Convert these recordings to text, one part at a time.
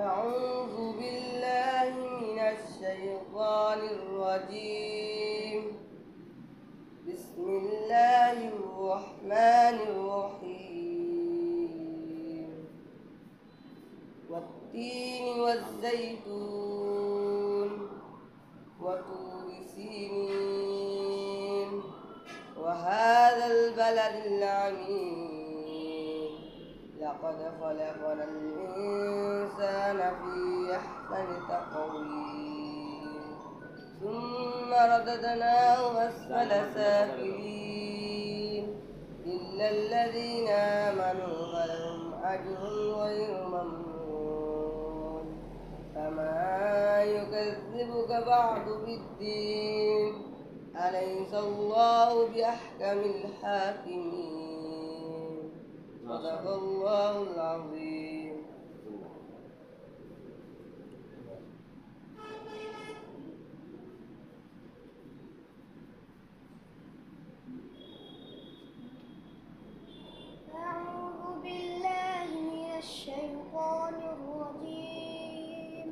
أعوذ بالله من الشيطان الرجيم. بسم الله الرحمن الرحيم. والتين والزيتون وطور سينين وهذا البلد العميم لقد خلقنا الإنسان في أحسن تقويم ثم رددناه أسفل سافلين إلا الذين آمنوا فلهم أجر غير ممنون فما يكذبك بعد بالدين أليس الله بأحكم الحاكمين صدق الله العظيم. أعوذ بالله من الشيطان الرجيم.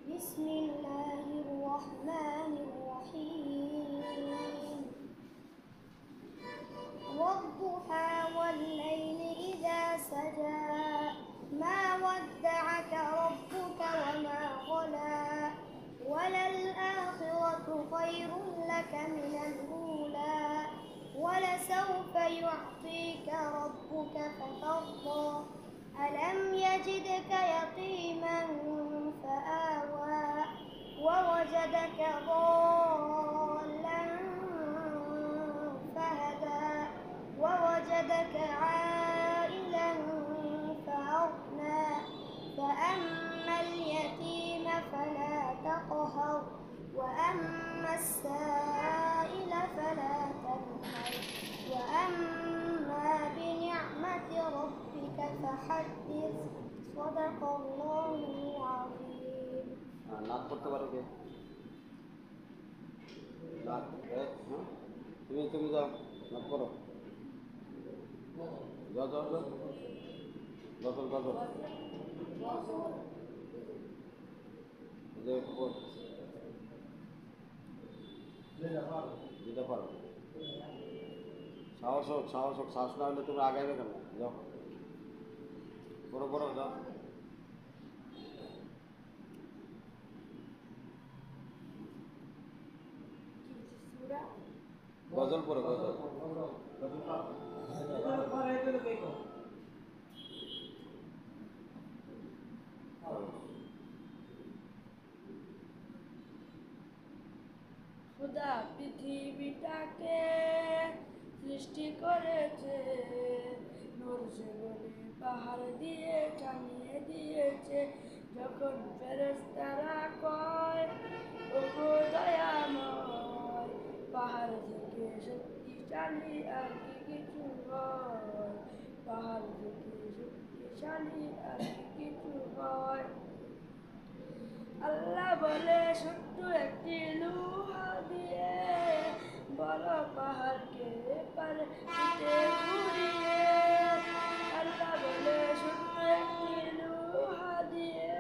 بسم الله الرحمن الرحيم. والضحى والليل إذا سجى ما ودعك ربك وما قلى وللآخرة خير لك من الأولى ولسوف يعطيك ربك فترضى ألم يجدك يتيما فآوى ووجدك ضالا فهدى ووجدك عائلا فأغنى فأما اليتيم فلا تقهر وأما السائل فلا تنهر وأما بنعمة ربك فحدث صدق الله العظيم. নাক করতে পারো কে? নাক তুমি যাও নাক করো যাও যাও যাও গজল গজল যেটা পারো সাহস হোক সাহস না হলে তুমি আগাইবে কেন? যাও বড় বড় যাও গজল পড়ো গজল খোদা পৃথিবীটাকে সৃষ্টি করেছে নূর জগতে পাহাড় দিয়ে টানিয়ে দিয়েছে যখন ফেরেশতারা কয় ওগো দয়াময় পাহাড় থেকে শক্তিশালী আর কি কিছু হয় পাহাড় থেকে শক্তিশালী আর কি কিছু হয় আল্লাহ বলে ছোট্ট একটি লোহা দিয়ে বড় পাহাড়কে পারে ঘুরিয়ে আল্লাহ বলে ছোট্ট একটি লোহা দিয়ে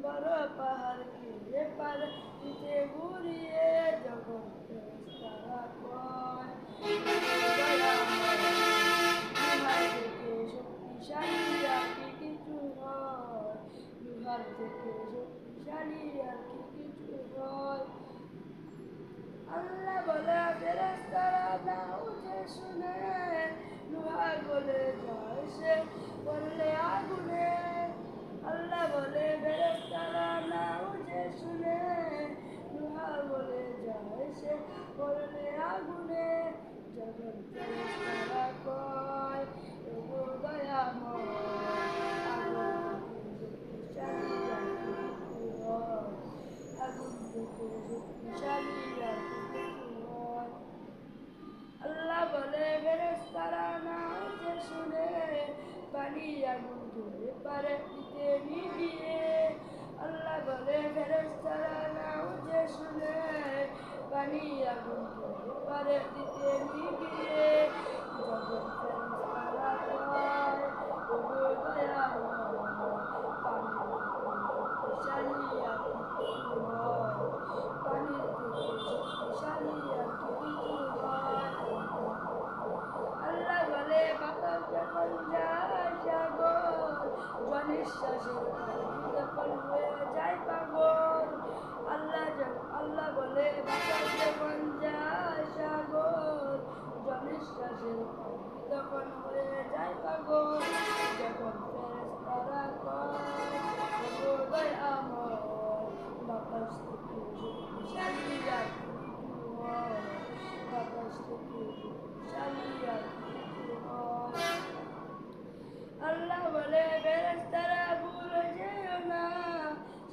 বড় পাহাড়কে পারে ঘুরিয়ে যখন তারা কয় থেকে শক্তিশালী আর কি কিছু হয় লোহার থেকে শক্তিশালী আর কি কিছু হয় আল্লাহ বলে ফেরেশতারা না উঠে শুনে লোহা বলে যায় সে বললে আগুনে আল্লাহ বলে ফেরেশতারা না উঠে শুনে লোহা বলে যায় সে বললে আগুনে যখন ফেরেশতারা কয় ওগো দয়াময় আল্লাহ বলে ফেরেশতারা না উঠে শুনে পানি আগুন ধরে পারে দিতে নিবিয়ে আল্লাহ বলে ফেরেশতারা না উঠে শুনে পানি আগুন ধরে পারে দিতে নিবিয়ে যখন ফেরেশতারা কয় ওগো দয়াময় পানি শক্তিশালী আর কিছু হয় পানির থেকে শক্তিশালী আর কিছু হয় আল্লাহ বলে বাতাস যখন যায় সাগর জনিশ্বাসের যখন হয়ে যায় পাগল আল্লাহ বলে বাতাস যখন যায় সাগর জনিশ্বাসের তখন হয়ে যায় পাগল যখন ফেরেশতারা কয় ওগো দয়াময় বাতাস থেকে শক্তিশালী আর কিছু হয় বাতাস থেকে শক্তিশালী আর কিছু হয় আল্লাহ বলে ফেরেশতারা ভুলে যেও না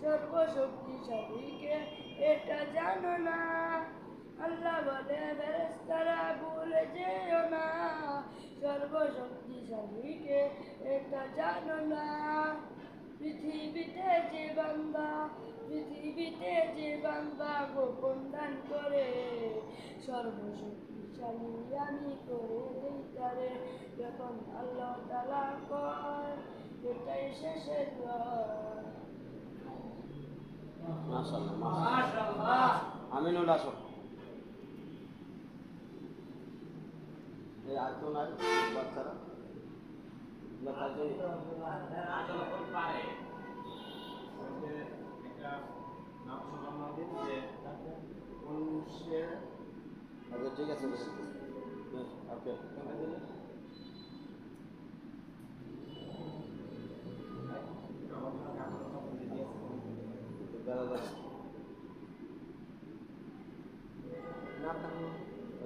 সর্বশক্তিশালীকে এটা জানো না আল্লাহ বলে ফেরেশতারা ভুলে যেও না সর্বশক্তিশালীকে এটা জানো না পৃথিবীতে যে বান্দা গোপন দান করে সর্বশক্তিশালী আমি করে দেই তারে যখন আল্লাহ তাআলা কয় এটাই শেষের দোয়া মাশাআল্লাহ মাশাআল্লাহ আমিনুল আসো এই আতো নাই বাচ্চারা না কাজই পারে একটা নাম শোনা দিন যে মানুষের আচ্ছা ঠিক আছে ওকে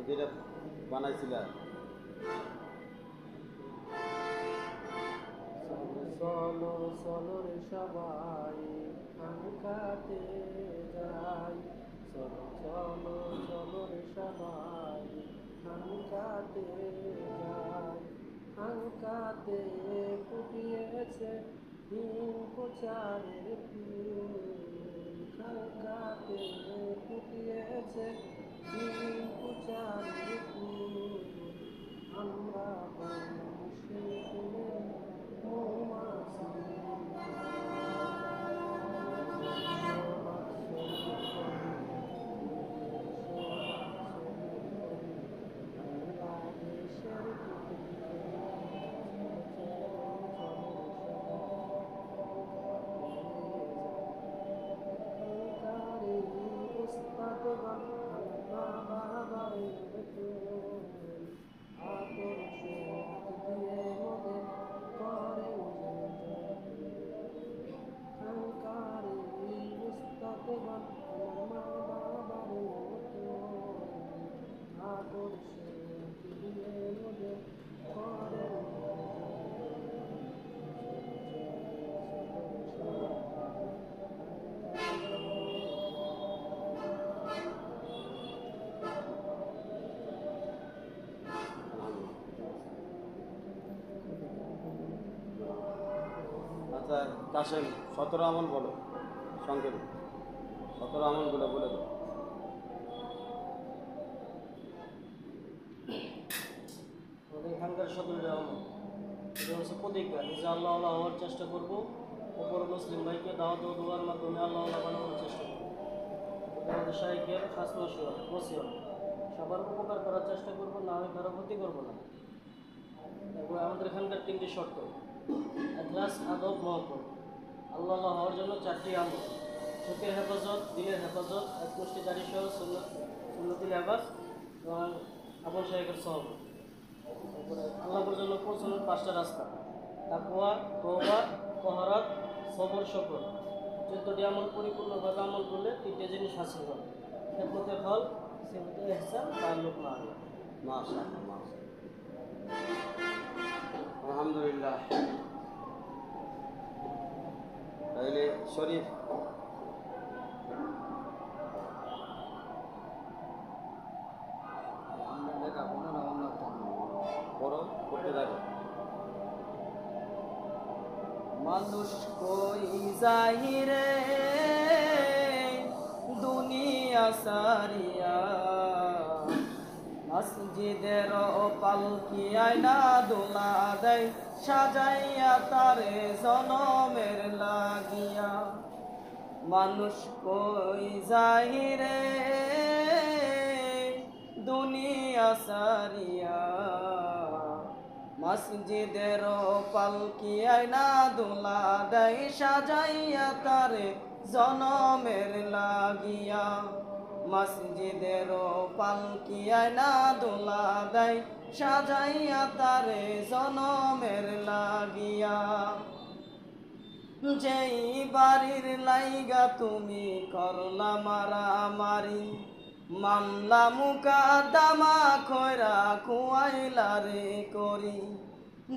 যেটা বানাইছিল চলো চলো রে সবাই হাঙ্কাতে যাই চলো চলো চলো রে সবাই হাঙ্কাতে যাই হাঙ্কাতে ফুটিয়েছে দিন প্রচারের ফুল হাঙ্কাতে ফুটিয়েছে দিন প্রচারের ফুল আমরা বংশী ফুলের আচ্ছা কাশেম 17 আমল বলো সংক্ষেপে 17 আমলগুলো বলে দাও আমাদের এখানকার 17টা আমল এটা হচ্ছে প্রতিজ্ঞা যে আল্লাহ আল্লাহ হওয়ার চেষ্টা করবো অপর মুসলিম ভাইকে দাওয়াত ও দোয়ার মাধ্যমে আল্লাহ আল্লাহ বানানোর চেষ্টা করবো আমাদের শাইখের খাস নসিহত সবার উপকার করার চেষ্টা করবো না হয় কারো ক্ষতি করবো না তারপরে আমাদের এখানকার 3টি শর্ত এখলাস আদব মহব্বত আল্লাহ আল্লাহ হওয়ার জন্য 4টি আমল চোখের হেফাজত দিলের হেফাজত এক মুষ্টি দাড়ি সহ সুন্নতি লেবাস এবং আবুল শাইখের সহবত তারপরে আল্লাহর জন্য পৌঁছানোর 5টা রাস্তা তাকওয়া তওবা তাহারাত সবর শুকর 14টি আমল পরিপূর্ণভাবে আমল করলে 3টে জিনিস হাসিল হয় খেদমতে ফল সিফতে ইহসান তাআল্লুক না হয় মাশাআল্লাহ মাশাআল্লাহ আলহামদুলিল্লাহ তাহলে শরীফ পড়ো করতে থাকো মানুষ কই যাই রে দুনিয়া সারিয়া মসজিদের পালকি আয়না দোলা দেয় সাজাইয়া তারে জনমের লাগিয়া মানুষ কই যাহিরে দুনিয়া সারিয়া মসজিদের পালকি আয়না দোলা দেয় সাজাইয়া তারে জনমের লাগিয়া মসজিদের পালকি আয়না দোলা দেয় সাজাইয়া তারে জনমের লাগিয়া যেই বাড়ির লাইগা তুমি করলা মারামারি মামলা মুকাদ্দমা খয়রা খুয়াইলা রে করি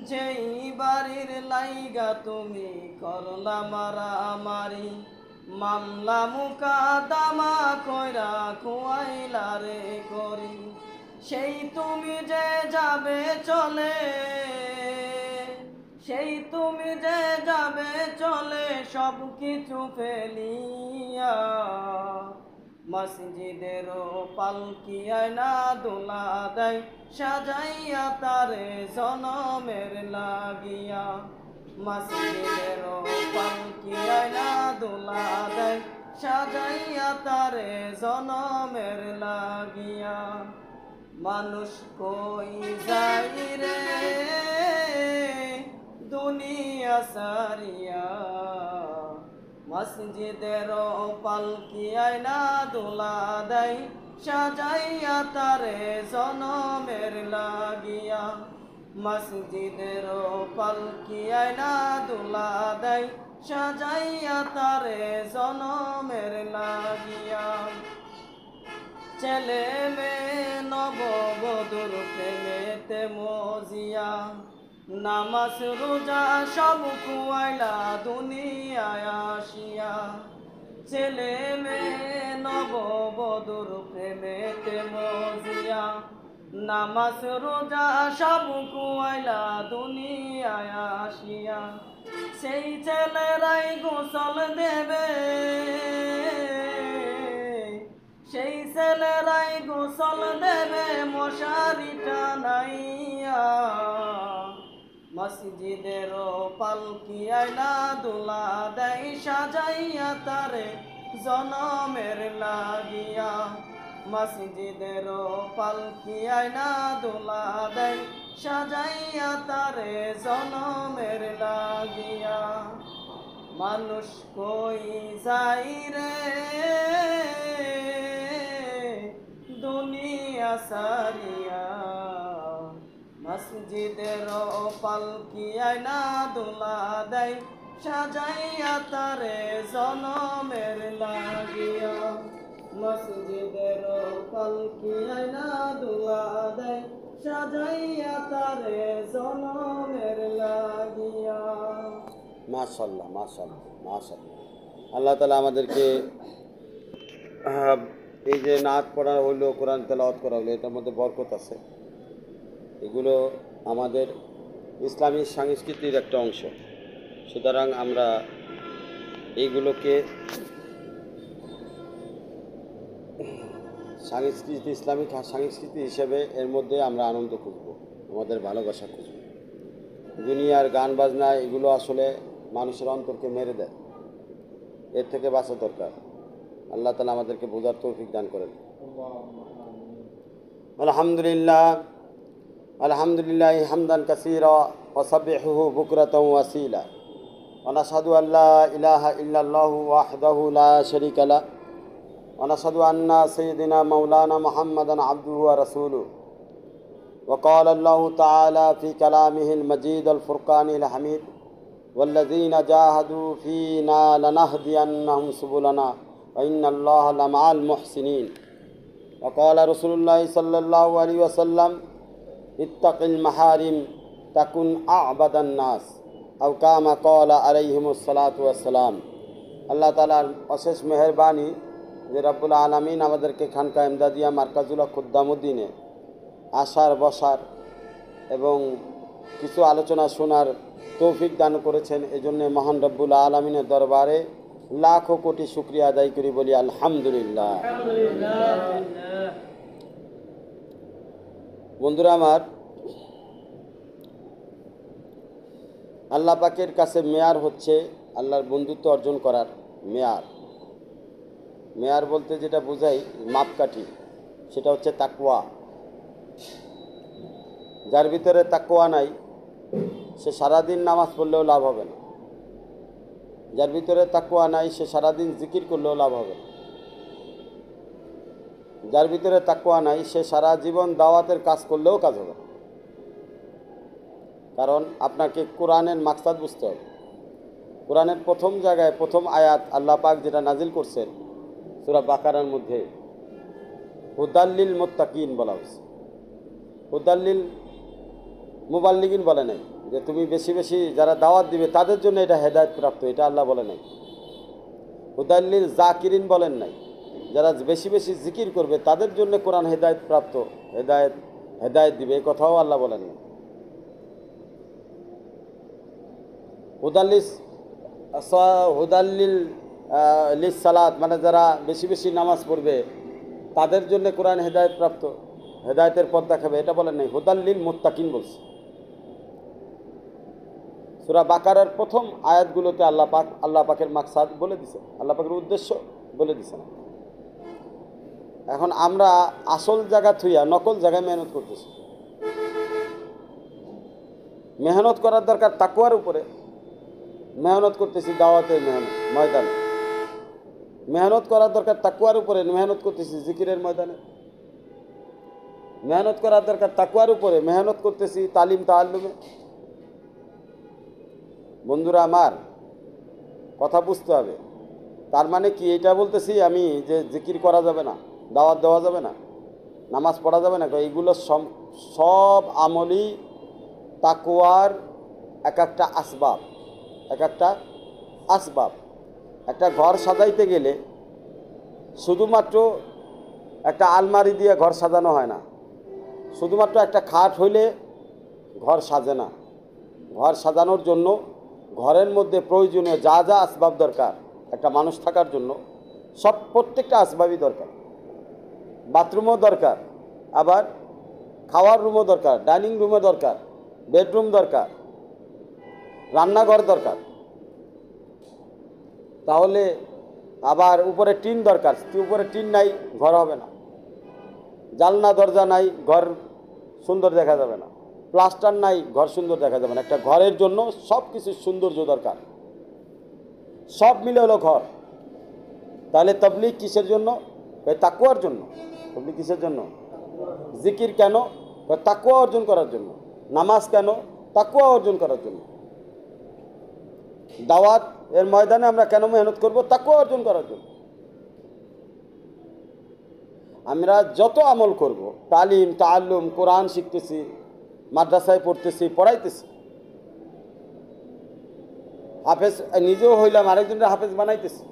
যেই বাড়ির লাইগা তুমি করলা মারামারি মামলা মুকাদ্দমা খয়রা খুয়াইলা রে করি সেই তুমি যে যাবে চলে সেই তুমি যে যাবে চলে সব কিছু ফেলিয়া মসজিদের পালকি আয়না দোলা দেয় সাজাইয়া তারে জনমের লাগিয়া মসজিদের পালকি আয়না দোলা দেয় সাজাইয়া তারে জনমের লাগিয়া মানুষ কই যাই রে দুনিয়া সারিয়া মসজিদের পালকি আয়না দোলা দেয় সাজাইয়া তারে জনমের লাগিয়া মসজিদের পালকি আয়না দোলা দেয় সাজাইয়া তারে জনমের লাগিয়া ছেলে মেয়ে নববধূর প্রেমেতে মজিয়া নামাজ রোজা সব খুয়াইলা দুনিয়ায় আসিয়া ছেলে মেয়ে নববধূর প্রেমেতে মজিয়া নামাজ রোজা সব খুয়াইলা দুনিয়ায় আসিয়া সেই ছেলেরাই গোসল দেবে সেই ছেলেরাই গোসল দেবে মশারিটা নাইয়া মসজিদের পালকি আয়না দোলা দেয় সাজাইয়া তারে জনমের লাগিয়া মসজিদের পালকি আয়না দোলা দেয় সাজাইয়া তারে জনমের লাগিয়া মানুষ কই যাই রে দুনিয়া সারিয়া মসজিদের পালকি আয়না দোলা দেয় সাজাইয়া তারে জনমের লাগিয়া মসজিদের পালকি আয়না দোলা দেয় সাজাইয়া তারে জনমের লাগিয়া। মাশাআল্লাহ মাশাআল্লাহ মাশাআল্লাহ। আল্লাহ তাআলা আমাদেরকে এই যে নাত পড়া হইলো, কোরআন তেলাওয়াত করা হইলো, এটার মধ্যে বরকত আছে। এগুলো আমাদের ইসলামী সংস্কৃতির একটা অংশ। সুতরাং আমরা এইগুলোকে সংস্কৃতি, ইসলামিক সংস্কৃতি হিসেবে এর মধ্যে আমরা আনন্দ খুঁজব, আমাদের ভালোবাসা খুঁজব। দুনিয়ার গান বাজনা এগুলো আসলে মানুষের অন্তরকে মেরে দেয়, এর থেকে বাঁচা দরকার। আল্লাহ তাআলা আমাদেরকে বোঝার তৌফিক দান করেন। আলহামদুলিল্লাহ আলহামদুলিল্লাহ হামদান কাসীরা ওয়া সাব্বিহুহু বুকরাতাও ওয়া আসীলা ওয়া নাশহাদু আল্লা ইলাহা ইল্লাল্লাহু ওয়াহদাহু লা শারীকা লাহু ওয়া নাশহাদু আন্না সাইয়্যিদানা মাওলানা মুহাম্মাদান আবদুহু ওয়া রাসূলুহু ওয়া ক্বালা আল্লাহু তাআলা ফি কালামিহিল মাজিদুল ফুরকানিল হামিদ ওয়াল্লাযীনা জাহাদু ফীনা লানাহদিয়ান্নাহুম সুবুলানা ওয়া ইন্নাল্লাহা লামাআল মুহসিনিন ওয়া ক্বালা রাসূলুল্লাহ সাল্লাল্লাহু আলাইহি ওয়াসাল্লাম ইত্তাকিল মাহারিম তাকুন আ'বাদান নাস আও কামা ক্বালা আলাইহিমুস সালাতু ওয়াসসালাম। আল্লাহ তাআলার অশেষ মেহেরবানি যে রব্বুল আলামিন আমাদেরকে খানকা ইমদাদিয়া মার্কাজুল খুদ্দামউদ্দিনে আসার, বসার এবং কিছু আলোচনা শোনার তৌফিক দান করেছেন। এজন্য মহান রব্বুল আলামিনের দরবারে লাখো কোটি শুকরিয়া আদায় করি, বলি আলহামদুলিল্লাহ। বন্ধুরা আমার, আল্লাহ পাকের কাছে মেয়ার হচ্ছে আল্লাহর বন্ধুত্ব অর্জন করার মেয়ার। মেয়ার বলতে যেটা বোঝাই, মাপকাঠি, সেটা হচ্ছে তাকওয়া। যার ভিতরে তাকওয়া নাই সে সারাদিন নামাজ পড়লেও লাভ হবে না। যার ভিতরে তাকওয়া নাই সে সারাদিন জিকির করলেও লাভ হবে না। যার ভিতরে তাকওয়া নাই সে সারা জীবন দাওয়াতের কাজ করলেও কাজ হবে না। কারণ আপনাকে কোরআনের মাকসাদ বুঝতে হবে। কোরআনের প্রথম জায়গায় প্রথম আয়াত আল্লাহ পাক যেটা নাজিল করছেন সূরা বাকারার মধ্যে, হুদাল্লিল মুত্তাকিন বলা হয়েছে। হুদাল্লিল মুবাল্লিগিন বলে নাই যে তুমি বেশি বেশি যারা দাওয়াত দিবে তাদের জন্য এটা হেদায়েত প্রাপ্ত, এটা আল্লাহ বলে নাই। হুদাল্লিল জাকিরিন বলেন নাই, যারা বেশি বেশি জিকির করবে তাদের জন্য কোরআন হেদায়েত প্রাপ্ত, হেদায়েত দিবে, এই কথাও আল্লাহ বলেন না। হুদাল্লিল লিস সালাত মানে যারা বেশি বেশি নামাজ পড়বে তাদের জন্য কোরআন হেদায়েত প্রাপ্ত, হেদায়েতের পথ দেখাবে, এটা বলেন নাই। হুদাল্লিল মুত্তাকিন বলছে। সূরা বাকারার প্রথম আয়াতগুলোতে আল্লাহ পাকের মাকসাদ বলে দিছে, আল্লাহ পাকের উদ্দেশ্য বলে দিছে না। এখন আমরা আসল জায়গা থুইয়া নকল জায়গায় মেহনত করতেছি। মেহনত করার দরকার তাকওয়ার উপরে, মেহনত করতেছি দাওয়াতের ময়দানে। মেহনত করার দরকার তাকওয়ার উপরে, মেহনত করতেছি জিকিরের ময়দানে। মেহনত করার দরকার তাকওয়ার উপরে, মেহনত করতেছি তালিম তাআল্লুমে। বন্ধুরা আমার, কথা বুঝতে হবে। তার মানে কি এটা বলতেছি আমি যে জিকির করা যাবে না, দাওয়াত দেওয়া যাবে না, নামাজ পড়া যাবে না? এইগুলো সব আমলই তাকওয়ার এক একটা আসবাব, এক একটা আসবাব। একটা ঘর সাজাইতে গেলে শুধুমাত্র একটা আলমারি দিয়ে ঘর সাজানো হয় না, শুধুমাত্র একটা খাট হইলে ঘর সাজে না। ঘর সাজানোর জন্য ঘরের মধ্যে প্রয়োজনীয় যা যা আসবাব দরকার একটা মানুষ থাকার জন্য, প্রত্যেকটা আসবাবই দরকার। বাথরুমও দরকার, আবার খাওয়ার রুমও দরকার, ডাইনিং রুমও দরকার, বেডরুম দরকার, রান্নাঘর দরকার। তাহলে আবার উপরে টিন দরকার, উপরে টিন নাই ঘর হবে না। জানলা দরজা নাই, ঘর সুন্দর দেখা যাবে না। প্লাস্টার নাই, ঘর সুন্দর দেখা যাবে না। একটা ঘরের জন্য সব কিছু সৌন্দর্য দরকার, সব মিলে হলো ঘর। তাহলে তাবলীগ কিসের জন্য? তাকওয়ার জন্য। তাবলীগ কিসের জন্য? জিকির কেন? তাকওয়া অর্জন করার জন্য। নামাজ কেন? তাকওয়া অর্জন করার জন্য। দাওয়াত এর ময়দানে আমরা কেন মেহনত করব? তাকওয়া অর্জন করার জন্য। আমরা যত আমল করব, তালিম তাআল্লুম, কোরআন শিখতেছি, মাদ্রাসায় পড়তেছি, পড়াইতেছি, হাফেজ নিজেও হইলাম, আরেকজনের হাফেজ বানাইতেছি,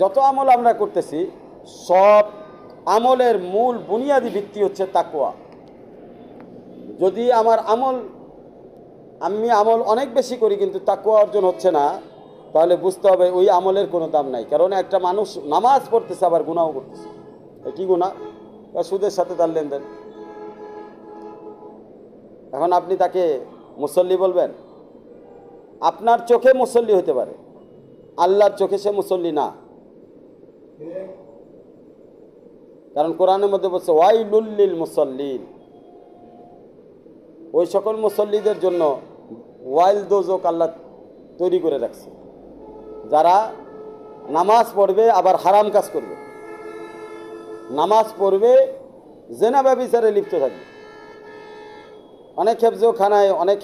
যত আমল আমরা করতেছি সব আমলের মূল বুনিয়াদি ভিত্তি হচ্ছে তাকওয়া। যদি আমি আমল অনেক বেশি করি কিন্তু তাকওয়া অর্জন হচ্ছে না, তাহলে বুঝতে হবে ওই আমলের কোনো দাম নাই। কারণ একটা মানুষ নামাজ পড়তেছে আবার গুনাহও করতেছে। কি গুনাহ? সুদের সাথে তার লেনদেন। এখন আপনি তাকে মুসল্লি বলবেন? আপনার চোখে মুসল্লি হতে পারে, আল্লাহর চোখে সে মুসল্লি না। কারণ কোরআনের মধ্যে বলছে ওয়াইলুল লিল মুসাল্লিন, ওই সকল মুসল্লিদের জন্য ওয়াইল দোজক আল্লাহ তৈরি করে রাখছে, যারা নামাজ পড়বে আবার হারাম কাজ করবে, নামাজ পড়বে জেনা ব্যভিচারে লিপ্ত থাকবে। অনেক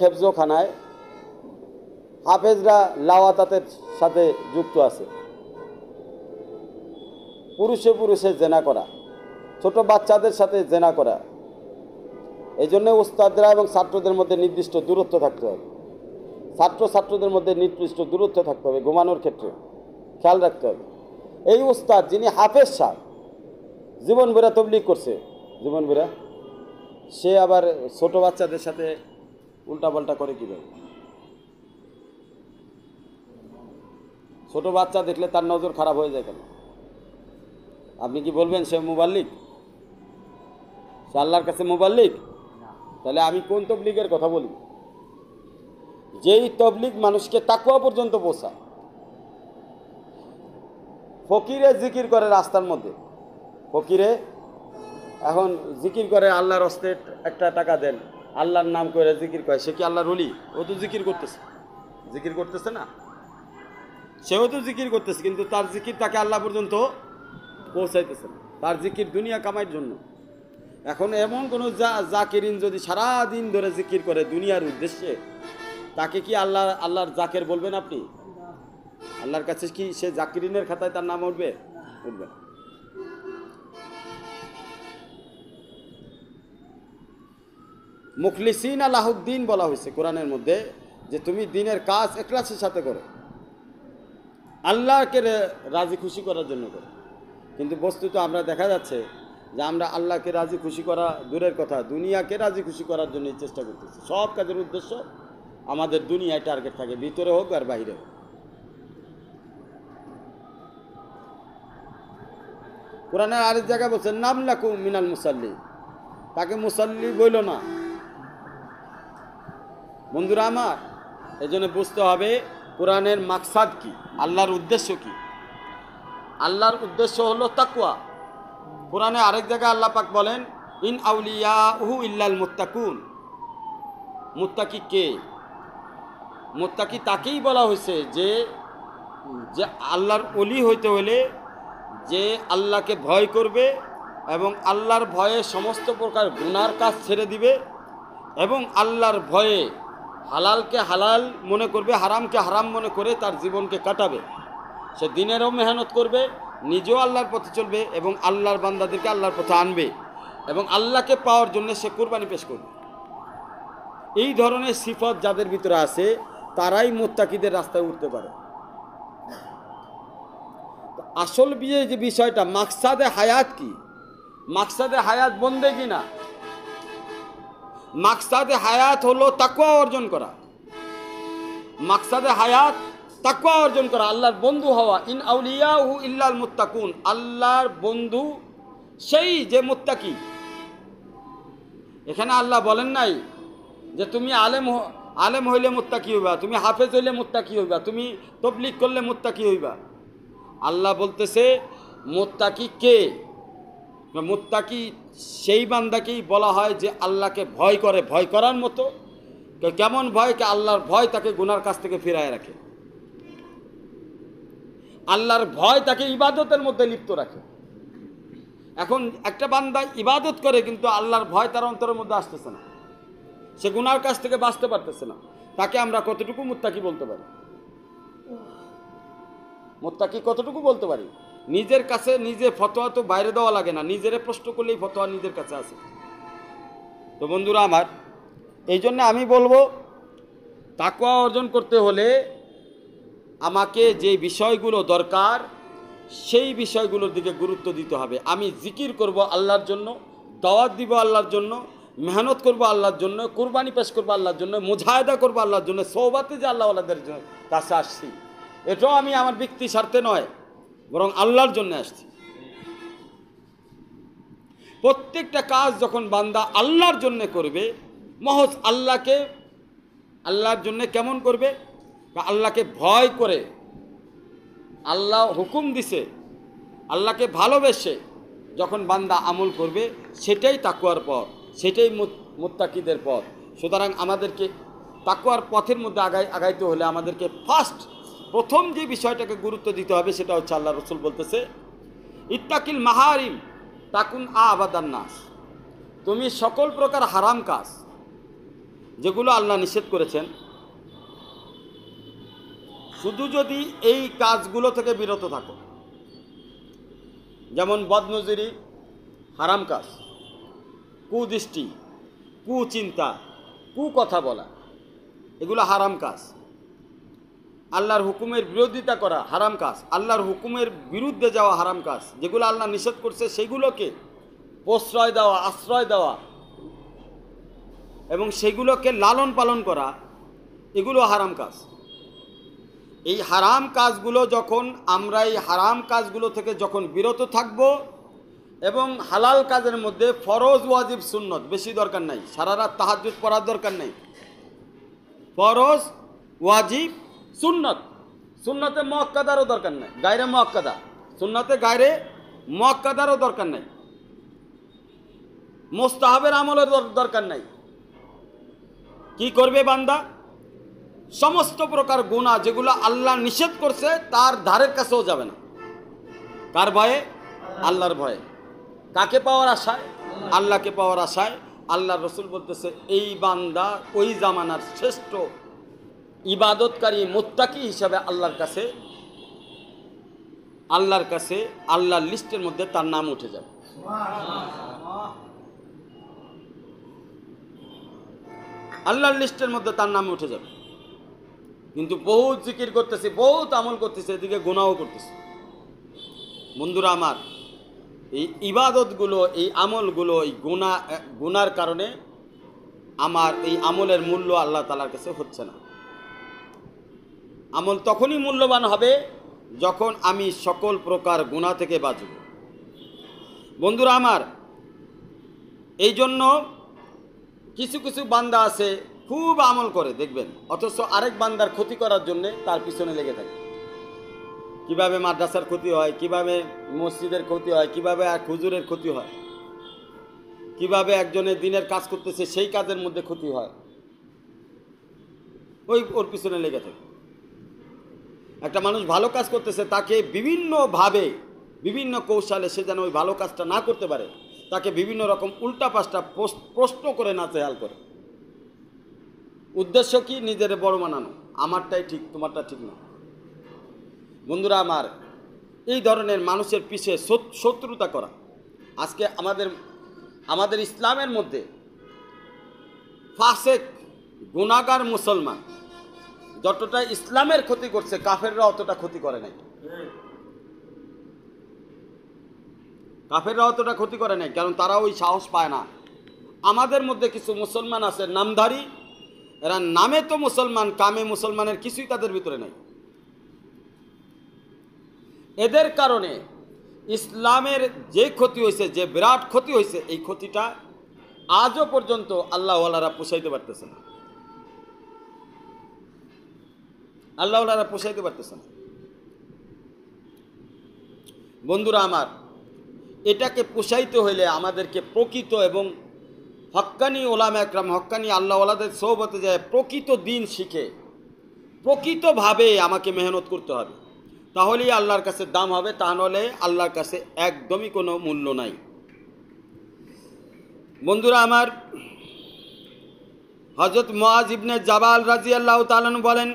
হেফজোখানায় হাফেজরা লাওয়াতাতের সাথে যুক্ত আছে, পুরুষে জেনা করা, ছোট বাচ্চাদের সাথে জেনা করা। এই জন্য উস্তাদরা এবং ছাত্রদের মধ্যে নির্দিষ্ট দূরত্ব থাকতে হবে, ছাত্রদের মধ্যে নির্দিষ্ট দূরত্ব থাকতে হবে, ঘুমানোর ক্ষেত্রে খেয়াল রাখতে হবে। এই উস্তাদ যিনি হাফেজ সাহেব, জীবন ভরা তবলিগ করছে, জীবন ভরা, সে আবার ছোট বাচ্চাদের সাথে উল্টাপাল্টা করে কীভাবে? ছোট বাচ্চা দেখলে তার নজর খারাপ হয়ে যায় কেন? আপনি কি বলবেন সে মুবাল্লিগ? সে আল্লাহর কাছে মুবাল্লিগ? তাহলে আমি কোন তবলিগের কথা বলি? যেই তবলিগ মানুষকে তাকওয়া পর্যন্ত পৌঁছায়। ফকিরে জিকির করে রাস্তার মধ্যে, ফকিরে এখন জিকির করে আল্লাহর হস্তে একটা টাকা দেন, আল্লাহর নাম করে জিকির করে, সে কি আল্লাহর ওলি? ও তো জিকির করতেছে, জিকির করতেছে না, সেও তো জিকির করতেছে, কিন্তু তার জিকির তাকে আল্লাহ পর্যন্ত পৌঁছাইতেছে না। তার জিকির দুনিয়া কামাইয়ের জন্য। এখন এমন কোনো জাকিরিন যদি সারাদিন ধরে জিকির করে দুনিয়ার উদ্দেশ্যে, তাকে কি আল্লাহর জাকের বলবেন আপনি? আল্লাহর কাছে কি সে জাকিরিনের খাতায় তার নাম উঠবে? উঠবে। মুখলিসিন আলাহুদ্দিন বলা হয়েছে কোরআনের মধ্যে, যে তুমি দিনের কাজ ইখলাসের সাথে করো, আল্লাহকে রাজি খুশি করার জন্য করো। কিন্তু বস্তুত আমরা দেখা যাচ্ছে যে আমরা আল্লাহকে রাজি খুশি করা দূরের কথা, দুনিয়াকে রাজি খুশি করার জন্যই চেষ্টা করতেছি। সব কাজের উদ্দেশ্য আমাদের দুনিয়ায় টার্গেট থাকে, ভিতরে হোক আর বাইরে হোক। কোরআনের আরেক জায়গায় বলছেন নাম লাকুম মিনাল মুসাল্লি, তাকে মুসাল্লি বইল না। বন্ধুরা আমার, এই জন্য বুঝতে হবে কোরআনের মাকসাদ কি, আল্লাহর উদ্দেশ্য কি। আল্লাহর উদ্দেশ্য হলো তাকওয়া। কোরআনে আরেক জায়গায় আল্লাহ পাক বলেন ইন আউলিয়াহু ইল্লাল মুত্তাকুন। মুত্তাকি কে? মুত্তাকি তাকেই বলা হয়েছে যে আল্লাহর ওলি হইতে হলে যে আল্লাহকে ভয় করবে এবং আল্লাহর ভয়ে সমস্ত প্রকার গুনার কাজ ছেড়ে দিবে এবং আল্লাহর ভয়ে হালালকে হালাল মনে করবে, হারামকে হারাম মনে করে তার জীবনকে কাটাবে। সে দিনেরও মেহনত করবে, নিজেও আল্লাহর পথে চলবে এবং আল্লাহর বান্দাদেরকে আল্লাহর পথে আনবে এবং আল্লাহকে পাওয়ার জন্য সে কুরবানি পেশ করবে। এই ধরনের সিফত যাদের ভিতরে আছে তারাই মুত্তাকিদের রাস্তায় উঠতে পারে। আসল বিয়ে যে বিষয়টা, মাকসাদে হায়াত কি? মাকসাদে হায়াত বন্দেগি না, মাকসাদে হায়াত হলো তাকওয়া অর্জন করা। মাকসাদে হায়াত তাকওয়া অর্জন করা, আল্লাহর বন্ধু হওয়া। ইন আউলিয়াহু ইল্লাল মুত্তাকুন, আল্লাহর বন্ধু সেই যে মুত্তাকি। এখানে আল্লাহ বলেন নাই যে তুমি আলেম হইলে মুত্তাকি হইবা, তুমি হাফেজ হইলে মুত্তাকি হইবা, তুমি তবলিগ করলে মুত্তাকি হইবা। আল্লাহ বলতেছে মুত্তাকি কে? মুত্তাকি সেই বান্দাকেই বলা হয় যে আল্লাহকে ভয় করে, ভয় করার মতো। কেমন ভয়? কে আল্লাহর ভয় তাকে গুনার কাছ থেকে ফিরায় রাখে, আল্লাহর ভয় তাকে ইবাদতের মধ্যে লিপ্ত রাখে। এখন একটা বান্দা ইবাদত করে কিন্তু আল্লাহর ভয় তার অন্তরের মধ্যে আসতেছে না, সে গুনার কাছ থেকে বাঁচতে পারতেছে না, তাকে আমরা কতটুকু মুত্তাকি বলতে পারি? মুত্তাকি কতটুকু বলতে পারি? নিজের কাছে নিজে ফতোয়া তো বাইরে দেওয়া লাগে না, নিজেরে প্রশ্ন করলেই ফতোয়া নিজের কাছে আছে। তো বন্ধুরা আমার, এই জন্য আমি বলবো তাকওয়া অর্জন করতে হলে আমাকে যে বিষয়গুলো দরকার সেই বিষয়গুলোর দিকে গুরুত্ব দিতে হবে। আমি জিকির করব আল্লাহর জন্য, দাওয়াত দিব আল্লাহর জন্য, মেহনত করব আল্লাহর জন্য, কুরবানি পেশ করবো আল্লাহর জন্য, মুজাহিদা করবো আল্লাহর জন্য, সওবাতে যে আল্লাহওয়ালাদের কাছে আসছি, এটাও আমি আমার ব্যক্তি স্বার্থে নয়, বরং আল্লাহর জন্য আসছি। প্রত্যেকটা কাজ যখন বান্দা আল্লাহর জন্য করবে, মহজ আল্লাহর জন্য কেমন করবে? আল্লাহকে ভয় করে, আল্লাহ হুকুম দিছে, আল্লাহকে ভালোবেসে যখন বান্দা আমল করবে, সেটাই তাকওয়ার পথ, সেটাই মুত্তাকিদের পথ। সুতরাং আমাদেরকে তাকওয়ার পথের মধ্যে আগাইতে হলে আমাদেরকে প্রথম যে বিষয়টাকে গুরুত্ব দিতে হবে সেটা হচ্ছে আল্লাহ রসুল বলতেছে ইত্তাকিল মাহারিম তাকুন আবাদান নাস। তুমি সকল প্রকার হারাম কাজ যেগুলো আল্লাহ নিষেধ করেছেন, শুধু যদি এই কাজগুলো থেকে বিরত থাকো, যেমন বদনজরি হারাম কাজ, কুদৃষ্টি, কুচিন্তা, কুকথা বলা, এগুলো হারাম কাজ। আল্লাহর হুকুমের বিরোধিতা করা হারাম কাজ, আল্লাহর হুকুমের বিরুদ্ধে যাওয়া হারাম কাজ, যেগুলো আল্লাহ নিষেধ করছে সেগুলোকে প্রশ্রয় দেওয়া, আশ্রয় দেওয়া এবং সেগুলোকে লালন পালন করা, এগুলো হারাম কাজ। এই হারাম কাজগুলো যখন আমরা এই হারাম কাজগুলো থেকে যখন বিরত থাকব এবং হালাল কাজের মধ্যে ফরজ ওয়াজিব সুন্নত বেশি দরকার নাই, সারা রাত তাহাজ্জুদ পড়ার দরকার নাই, ফরজ ওয়াজিব সুন্নত, সুন্নতে মুআক্কাদারও দরকার নাই, গায়রে মুআক্কাদা, সুন্নতে গায়রে মুআক্কাদারও দরকার নাই, মুস্তাহাবের আমলের দরকার নাই। কি করবে বান্দা? সমস্ত প্রকার গুনাহ যেগুলো আল্লাহ নিষেধ করছে তার ধারের কাছেও যাবে না। কার ভয়ে? আল্লাহর ভয়ে। কাকে পাওয়ার আশায়? আল্লাহকে পাওয়ার আশায়। আল্লাহর রাসূল বলতেছে এই বান্দা ওই জামানার শ্রেষ্ঠ ইবাদতকারী মুত্তাকি হিসাবে আল্লাহর কাছে আল্লাহর লিস্টের মধ্যে তার নাম উঠে যাবে। আল্লাহর লিস্টের মধ্যে তার নাম উঠে যাবে। কিন্তু বহুত জিকির করতেছি, বহুত আমল করতেছি, এদিকে গুনাহও করতেছি। বন্ধুরা আমার, এই ইবাদতগুলো, এই আমলগুলো, এই গুনার কারণে আমার এই আমলের মূল্য আল্লাহ তাআলার কাছে হচ্ছে না। আমল তখনই মূল্যবান হবে যখন আমি সকল প্রকার গুনাহ থেকে বাঁচব। বন্ধুরা আমার, এই জন্য কিছু কিছু বান্দা আছে খুব আমল করে দেখবেন, অথচ আরেক বান্দার ক্ষতি করার জন্যে তার পিছনে লেগে থাকে। কিভাবে মাদ্রাসার ক্ষতি হয়, কিভাবে মসজিদের ক্ষতি হয়, কিভাবে এক হুজুরের ক্ষতি হয়, কিভাবে একজনের দিনের কাজ করতেছে সেই কাজের মধ্যে ক্ষতি হয়, ওর পিছনে লেগে থাকে। একটা মানুষ ভালো কাজ করতেছে, তাকে বিভিন্নভাবে বিভিন্ন কৌশলে সে যেন ওই ভালো কাজটা না করতে পারে, তাকে বিভিন্ন রকম উল্টা পাল্টা প্রশ্ন করে নাজেহাল করে। উদ্দেশ্য কি? নিজের বড় বানানো, আমারটাই ঠিক, তোমারটা ঠিক না। বন্ধুরা আমার, এই ধরনের মানুষের পিছে শত্রুতা করা আজকে আমাদের ইসলামের মধ্যে ফাসেক গুনাহগার মুসলমান যতটা ইসলামের ক্ষতি করছে, কাফেররা অতটা ক্ষতি করে নাই। কাফেররা অতটা ক্ষতি করে নাই, কারণ তারা ওই সাহস পায় না। আমাদের মধ্যে কিছু মুসলমান আছে নামধারী, এরা নামে তো মুসলমান, কামে মুসলমানের কিছুই তাদের ভিতরে নাই। এদের কারণে ইসলামের যে ক্ষতি হয়েছে, যে বিরাট ক্ষতি হয়েছে, এই ক্ষতিটা আজও পর্যন্ত আল্লাহওয়ালারা পোষাইতে পারতেছে না। আল্লাহওয়ালারা পোষাইতে পারতেছে না। বন্ধুরা আমার, এটাকে পোষাইতে হইলে আমাদেরকে প্রকৃত এবং হক্কানি ওলামা একরাম, হক্কানি আল্লাহওয়ালাদের সোহবতে যায় প্রকৃত দিন শিখে প্রকৃতভাবে আমাকে মেহনত করতে হবে, তাহলেই আল্লাহর কাছে দাম হবে, তা নাহলে আল্লাহর কাছে একদমই কোনো মূল্য নাই। বন্ধুরা আমার, হযরত মুআজ ইবনে জাবাল রাদিয়াল্লাহু তাআলা আনহু বলেন,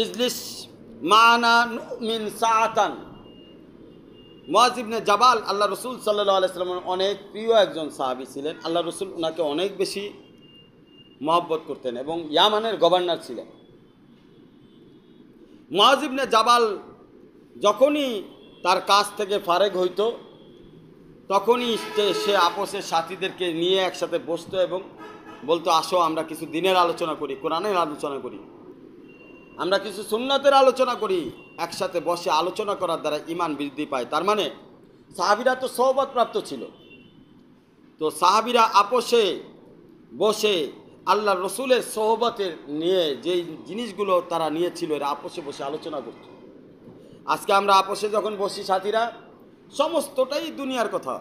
ইজলিস মা'না নুমিন সাআতান। মুআজ ইবনে জাবাল আল্লাহ রসুল সাল্লাল্লাহু আলাইহি ওয়াসাল্লামের অনেক প্রিয় একজন সাহাবী ছিলেন। আল্লাহ রসুল ওনাকে অনেক বেশি মহব্বত করতেন এবং ইয়ামানের গভর্নর ছিলেন। মুআজ ইবনে জাবাল যখনই তার কাজ থেকে ফারেগ হইত, তখনই সে আপসের সাথীদেরকে নিয়ে একসাথে বসতো এবং বলতো, আসো আমরা কিছু দিনের আলোচনা করি, কোরআনের আলোচনা করি, আমরা কিছু সুন্নাতের আলোচনা করি। একসাথে বসে আলোচনা করার দ্বারা ঈমান বৃদ্ধি পায়। তার মানে সাহাবীরা তো সোহবত প্রাপ্ত ছিল, তো সাহাবীরা আপোষে বসে আল্লাহ রসুলের সোহবতের নিয়ে যেই জিনিসগুলো তারা নিয়েছিল, এরা আপোষে বসে আলোচনা করত। আজকে আমরা আপোষে যখন বসি সাথীরা, সমস্তটাই দুনিয়ার কথা।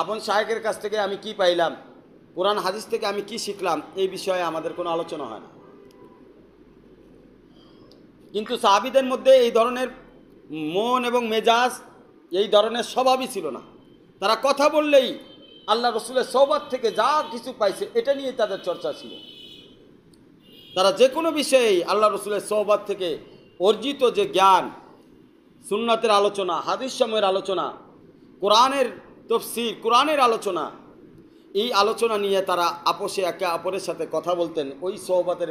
আপন শায়েখের কাছ থেকে আমি কি পাইলাম, কোরআন হাদিস থেকে আমি কি শিখলাম, এই বিষয়ে আমাদের কোনো আলোচনা হয় না। কিন্তু সাহাবীদের মধ্যে এই ধরনের মন এবং মেজাজ, এই ধরনের স্বভাবই ছিল না। তারা কথা বললেই আল্লাহ রসুলের সোহবত থেকে যা কিছু পাইছে এটা নিয়ে তাদের চর্চা ছিল। তারা যে কোনো বিষয়েই আল্লাহ রসুলের সোহবত থেকে অর্জিত যে জ্ঞান, সুন্নাতের আলোচনা, হাদিস সময়ের আলোচনা, কোরআনের তাফসীর, কোরআনের আলোচনা, এই আলোচনা নিয়ে তারা আপোষে একে অপরের সাথে কথা বলতেন। ওই সোহবতের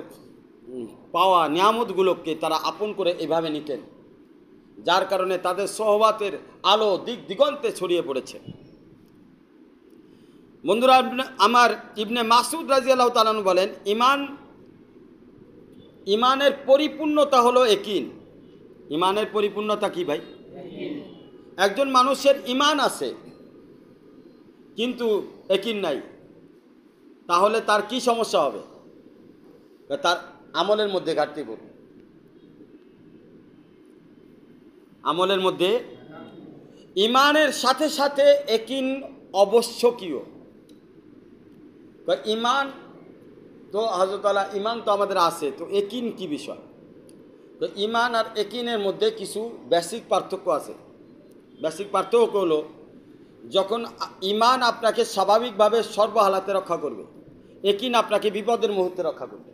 পাওয়া নিয়ামতগুলোকে তারা আপন করে এভাবে নিতেন, যার কারণে তাদের সোহবতের আলো দিক দিগন্তে ছড়িয়ে পড়েছে। বন্ধুরা আমার, ইবনে মাসউদ রাদিয়াল্লাহু তাআলা আনহু বলেন, ইমানের পরিপূর্ণতা হলো একিন। ইমানের পরিপূর্ণতা কি ভাই? একজন মানুষের ইমান আছে কিন্তু একিন নাই, তাহলে তার কি সমস্যা হবে? তার আমলের মধ্যে ঘাটতি পড়বে। আমলের মধ্যে ইমানের সাথে সাথে একিন আবশ্যকীয়। ইমান তো হযরত আল্লাহ ইমান তো আমাদের আছে, তো একিন কি বিষয়? তো ইমান আর একিনের মধ্যে কিছু বেসিক পার্থক্য আছে। বেসিক পার্থক্য হলো, যখন ইমান আপনাকে স্বাভাবিকভাবে সর্বহালাতে রক্ষা করবে, একিন আপনাকে বিপদের মুহূর্তে রক্ষা করবে।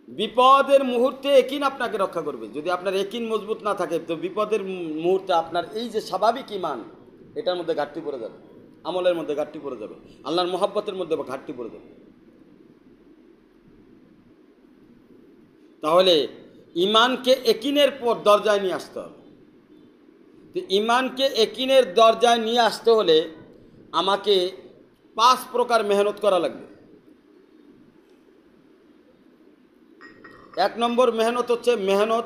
বিপদের মুহূর্তে একিন আপনাকে রক্ষা করবে। যদি আপনার একিন মজবুত না থাকে, তো বিপদের মুহূর্তে আপনার এই যে স্বাভাবিক ইমান, এটার মধ্যে ঘাটতি পড়ে যাবে, আমলের মধ্যে ঘাটতি পড়ে যাবে, আল্লাহর মহব্বতের মধ্যে ঘাটতি পড়ে যাবে। তাহলে ইমানকে একিনের পর দরজায় নিয়ে আসতে হবে। তো ইমানকে একিনের দরজায় নিয়ে আসতে হলে আমাকে 5 প্রকার মেহনত করা লাগবে। 1 নম্বর মেহনত হচ্ছে মেহনত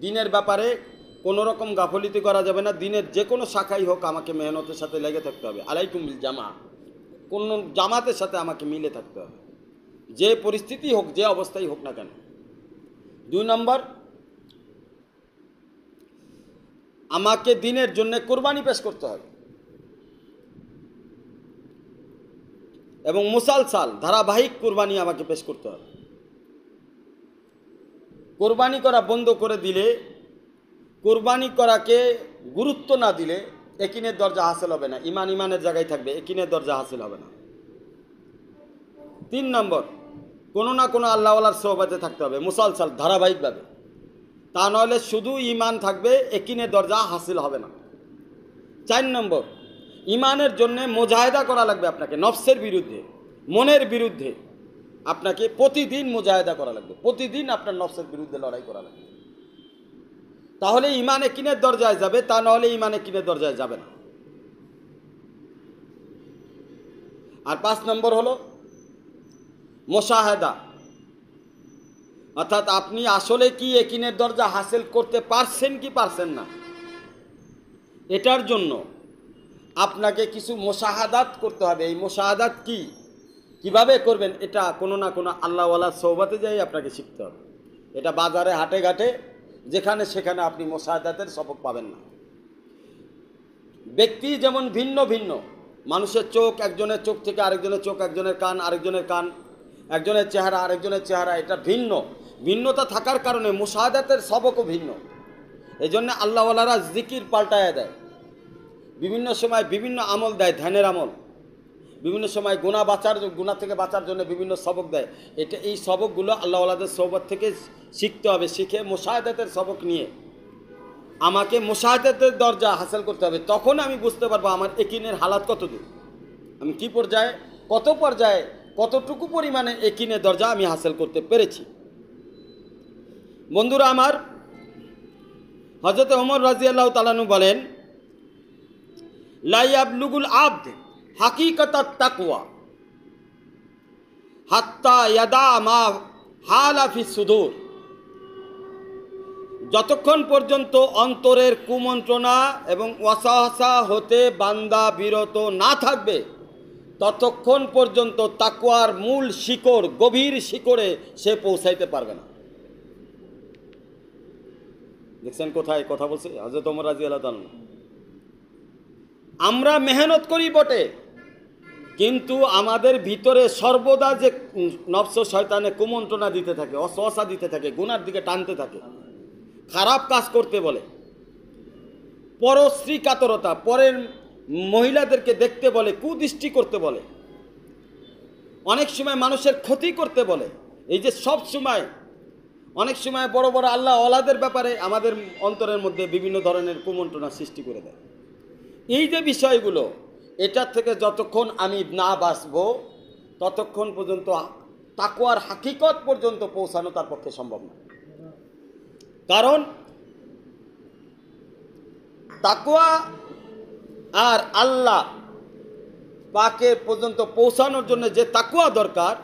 দিনের ব্যাপারে কোনো রকম গাফলিতি করা যাবে না। দিনের যে কোনো শাখাই হোক আমাকে মেহনতের সাথে লেগে থাকতে হবে। আলাইকুম বিল জামা, কোন জামাতের সাথে আমাকে মিলে থাকতে হবে, যে পরিস্থিতি হোক, যে অবস্থায় হোক না কেন। 2 নম্বর, আমাকে দিনের জন্য কোরবানি পেশ করতে হবে এবং মুসালসাল ধারাবাহিক কোরবানি আমাকে পেশ করতে হবে। কোরবানি করা বন্ধ করে দিলে, কোরবানি করাকে গুরুত্ব না দিলে একিনের দরজা হাসিল হবে না। ইমান ইমানের জায়গায় থাকবে, একিনের দরজা হাসিল হবে না। 3 নম্বর, কোনো না কোনো আল্লাহওয়ালার সোহবতে থাকতে হবে মুসালসাল ধারাবাহিকভাবে। তা নইলে শুধু ইমান থাকবে, একিনের দরজা হাসিল হবে না। 4 নম্বর, ইমানের জন্য মুজাহিদা করা লাগবে। আপনাকে নফসের বিরুদ্ধে, মনের বিরুদ্ধে আপনাকে প্রতিদিন মুজাহিদা করা লাগবে। প্রতিদিন আপনার নফসের বিরুদ্ধে লড়াই করা লাগবে, তাহলে ইমান একিনের দরজায় যাবে। তা নাহলে ইমান একিনের দরজায় যাবে না। আর 5 নম্বর হলো মুশাহাদা, অর্থাৎ আপনি আসলে কি একিনের দরজা হাসিল করতে পারছেন কি পারছেন না, এটার জন্য আপনাকে কিছু মুশাহাদাত করতে হবে। এই মুশাহাদাত কি, কিভাবে করবেন, এটা কোনো না কোনো আল্লাহওয়ালার সোহবতে যাই আপনাকে শিখতে হবে। এটা বাজারে হাটে ঘাটে যেখানে সেখানে আপনি মুশাহাদাতের সবক পাবেন না। ব্যক্তি যেমন ভিন্ন ভিন্ন, মানুষের চোখ, একজনের চোখ থেকে আরেকজনের চোখ, একজনের কান আরেকজনের কান, একজনের চেহারা আরেকজনের চেহারা, এটা ভিন্ন। ভিন্নতা থাকার কারণে মুশাহাদাতের সবকও ভিন্ন। এই জন্য আল্লাহওয়ালারা জিকির পাল্টায় দেয়, বিভিন্ন সময় বিভিন্ন আমল দেয়, ধ্যানের আমল, বিভিন্ন সময় গুনাহ থেকে বাঁচার জন্য বিভিন্ন সবক দেয়। এটা এই সবকগুলো আল্লাহওয়ালাদের সোহবত থেকে শিখতে হবে। শিখে মুশাহাদাতের সবক নিয়ে আমাকে মুশাহাদাতের দরজা হাসিল করতে হবে। তখন আমি বুঝতে পারবো আমার একিনের হালাত কত দূর, আমি কি পর্যায়ে, কত পর্যায়ে, কতটুকু পরিমাণে একিনের দরজা আমি হাসিল করতে পেরেছি। বন্ধুরা আমার, হযরত ওমর রাদিয়াল্লাহু তাআলা আনহু বলেন, লা ইয়াবলুগুল আবদ হাকিকাতাত তাকওয়া হাত্তা ইয়াদা মা হালা ফিস সুদূর। যতক্ষণ পর্যন্ত অন্তরের কুমন্ত্রণা এবং ওয়াসওয়াসা হতে বান্দা বিরত না থাকবে, ততক্ষণ পর্যন্ত তাকওয়ার মূল শিকড়, গভীর শিকড়ে সে পৌঁছাইতে পারবে না। দেখছেন কোথায় কথা বলছে হযরত ওমর রাদিয়াল্লাহু তাআলা। আমরা মেহনত করি বটে, কিন্তু আমাদের ভিতরে সর্বদা যে নফস শয়তানে কুমন্ত্রণা দিতে থাকে, ওয়াসওয়াসা দিতে থাকে, গুনার দিকে টানতে থাকে, খারাপ কাজ করতে বলে, পরশ্রী কাতরতা, পরের মহিলাদেরকে দেখতে বলে, কুদৃষ্টি করতে বলে, অনেক সময় মানুষের ক্ষতি করতে বলে। এই যে সব সময়, অনেক সময় বড় বড় আল্লাহ ওয়ালাদের ব্যাপারে আমাদের অন্তরের মধ্যে বিভিন্ন ধরনের কুমন্ত্রণা সৃষ্টি করে দেয়। এই যে বিষয়গুলো, এটার থেকে যতক্ষণ আমি না বাঁচবো, ততক্ষণ পর্যন্ত তাকওয়ার হাকিকত পর্যন্ত পৌঁছানো তার পক্ষে সম্ভব না। কারণ তাকওয়া আর আল্লাহ পাকের পর্যন্ত পৌঁছানোর জন্য যে তাকওয়া দরকার,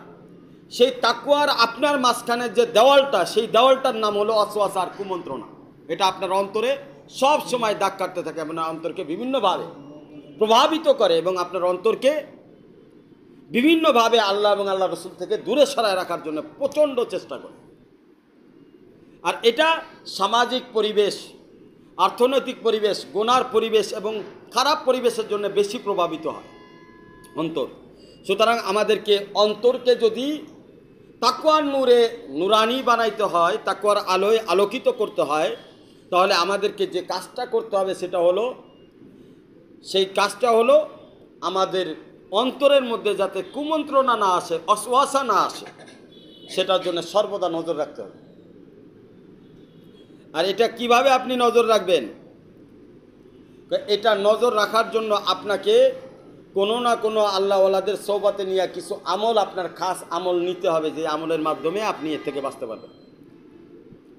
সেই তাকওয়ার আপনার মাঝখানের যে দেওয়ালটা, সেই দেওয়ালটার নাম হলো ওয়াসওয়াসা আর কুমন্ত্রণা। এটা আপনার অন্তরে সব সময় দাগ কাটতে থাকে, আপনার অন্তরকে বিভিন্নভাবে প্রভাবিত করে এবং আপনার অন্তরকে বিভিন্নভাবে আল্লাহ এবং আল্লাহ রসুল থেকে দূরে সরায় রাখার জন্য প্রচণ্ড চেষ্টা করে। আর এটা সামাজিক পরিবেশ, অর্থনৈতিক পরিবেশ, গুনার পরিবেশ এবং খারাপ পরিবেশের জন্য বেশি প্রভাবিত হয় অন্তর। সুতরাং আমাদেরকে অন্তরকে যদি তাকওয়ার নূরে নুরানি বানাইতে হয়, তাকওয়ার আলোয় আলোকিত করতে হয়, তাহলে আমাদেরকে যে কাজটা করতে হবে সেটা হলো, সেই কাজটা হলো আমাদের অন্তরের মধ্যে যাতে কুমন্ত্রণা না আসে, ওয়াসওয়াসা না আসে, সেটার জন্য সর্বদা নজর রাখতে হবে। আর এটা কিভাবে আপনি নজর রাখবেন? এটা নজর রাখার জন্য আপনাকে কোনো না কোনো আল্লাহওয়ালাদের সোহবতে নিয়ে কিছু আমল, আপনার খাস আমল নিতে হবে, যে আমলের মাধ্যমে আপনি এর থেকে বাঁচতে পারবেন।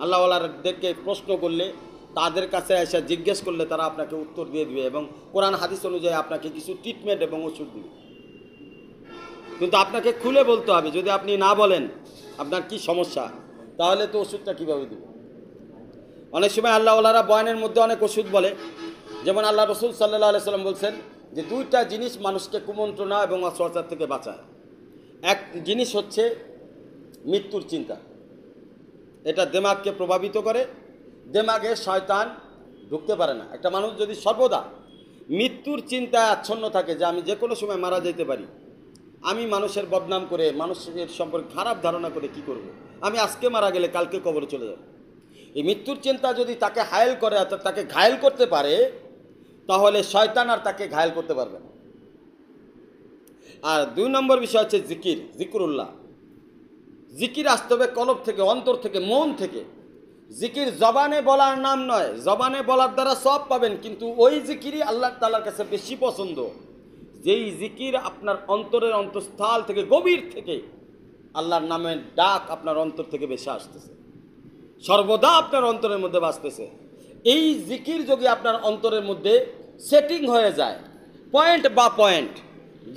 আল্লাহওয়ালাদেরকে প্রশ্ন করলে, তাদের কাছে এসে জিজ্ঞেস করলে তারা আপনাকে উত্তর দিয়ে দিবে এবং কোরআন হাদিস অনুযায়ী আপনাকে কিছু ট্রিটমেন্ট এবং ওষুধ দিবে। কিন্তু আপনাকে খুলে বলতে হবে। যদি আপনি না বলেন আপনার কি সমস্যা, তাহলে তো ওষুধটা কীভাবে দেবে? অনেক সময় আল্লাহওয়ালারা বয়ানের মধ্যে অনেক ওষুধ বলে, যেমন আল্লাহ রসুল সাল্লাল্লাহু আলাইহি সাল্লাম বলছেন যে দুইটা জিনিস মানুষকে কুমন্ত্রণা এবং ওয়াসওয়াসা থেকে বাঁচায়। এক জিনিস হচ্ছে মৃত্যুর চিন্তা। এটা দিমাগকে প্রভাবিত করে, দিমাগে শয়তান ঢুকতে পারে না। একটা মানুষ যদি সর্বদা মৃত্যুর চিন্তায় আচ্ছন্ন থাকে যে আমি যে কোনো সময় মারা যেতে পারি, আমি মানুষের বদনাম করে, মানুষের সম্পর্কে খারাপ ধারণা করে কি করব, আমি আজকে মারা গেলে কালকে কবরে চলে যাব, এই মৃত্যুর চিন্তা যদি তাকে হায়েল করে, অর্থাৎ তাকে ঘায়েল করতে পারে, তাহলে শয়তান আর তাকে ঘায়েল করতে পারবে না। আর দুই নম্বর বিষয় হচ্ছে জিকির, জিকরুল্লাহ। জিকির আসতে হবে কলব থেকে, অন্তর থেকে, মন থেকে। জিকির জবানে বলার নাম নয়, জবানে বলার দ্বারা সব পাবেন, কিন্তু ওই জিকিরই আল্লাহ তাআলার কাছে বেশি পছন্দ, যেই জিকির আপনার অন্তরের অন্তঃস্থল থেকে, গভীর থেকে আল্লাহর নামের ডাক আপনার অন্তর থেকে বেশি আসতেছে, সর্বদা আপনার অন্তরের মধ্যে বাজতেছে। এই জিকির যদি আপনার অন্তরের মধ্যে সেটিং হয়ে যায়, পয়েন্ট বা পয়েন্ট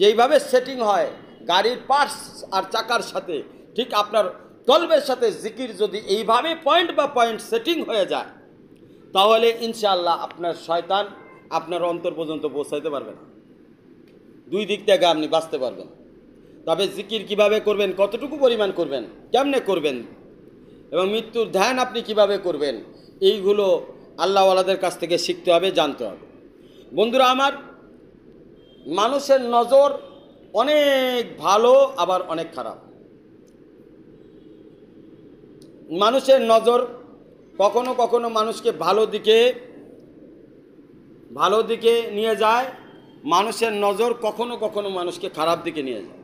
যেইভাবে সেটিং হয় গাড়ির পার্টস আর চাকার সাথে, ঠিক আপনার কলবের সাথে জিকির যদি এইভাবে পয়েন্ট বা পয়েন্ট সেটিং হয়ে যায়, তাহলে ইনশাআল্লাহ আপনার শয়তান আপনার অন্তর পর্যন্ত পৌঁছাইতে পারবে না, দুই দিক থেকে আপনি বাঁচতে পারবেন। তবে জিকির কিভাবে করবেন, কতটুকু পরিমাণ করবেন, কেমনে করবেন এবং মৃত্যুর ধ্যান আপনি কিভাবে করবেন, এইগুলো আল্লাহওয়ালাদের কাছ থেকে শিখতে হবে, জানতে হবে। বন্ধুরা আমার, মানুষের নজর অনেক ভালো আবার অনেক খারাপ। মানুষের নজর কখনো কখনো মানুষকে ভালো দিকে নিয়ে যায়, মানুষের নজর কখনো কখনো মানুষকে খারাপ দিকে নিয়ে যায়।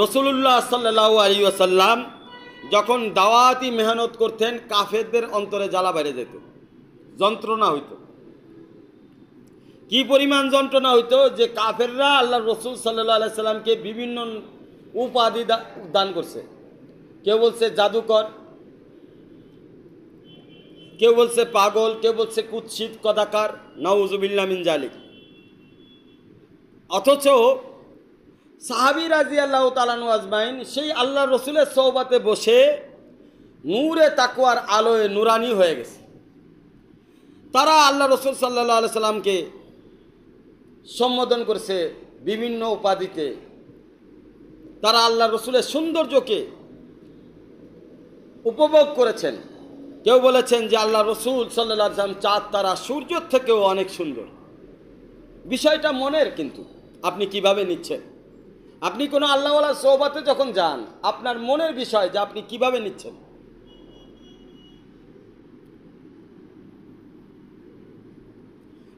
রাসূলুল্লাহ সাল্লাল্লাহু আলাইহি ওয়াসাল্লাম যখন দাওয়াতি মেহনত করতেন, কাফেরদের অন্তরে জ্বালা বেড়ে যেত, যন্ত্রণা হইতো। কি পরিমাণ যন্ত্রণা হইতো যে কাফেররা আল্লাহ রসুল সাল্লাল্লাহু আলাইহি সাল্লামকে বিভিন্ন উপাধি দান করছে। কেউ বলছে জাদুকর, কেউ বলছে পাগল, কেউ বলছে কুৎসিত কদাকার, নাউজুবিল্লাহ মিন জালিক। অথচ সাহাবী রাদিয়াল্লাহু তাআলা আনহু আজমাইন সেই আল্লাহ রসুলের সোহবতে বসে নূরে তাকওয়ার আলোয় নুরানি হয়ে গেছে। তারা আল্লাহ রসুল সাল্লাল্লাহু আলাইহি সাল্লামকে সম্বোধন করেছে বিভিন্ন উপাধিতে, তারা আল্লাহ রসুলের সৌন্দর্যকে উপভোগ করেছেন। কেউ বলেছেন যে আল্লাহ রসুল সাল্লাল্লাহু আলাইহি সাল্লাম চাঁদ তারা সূর্যের থেকেও অনেক সুন্দর। বিষয়টা মনের, কিন্তু আপনি কিভাবে নিচ্ছেন। আপনি কোনো আল্লাহওয়ালার সোহবতে যখন যান, আপনার মনের বিষয় যে আপনি কিভাবে নিচ্ছেন।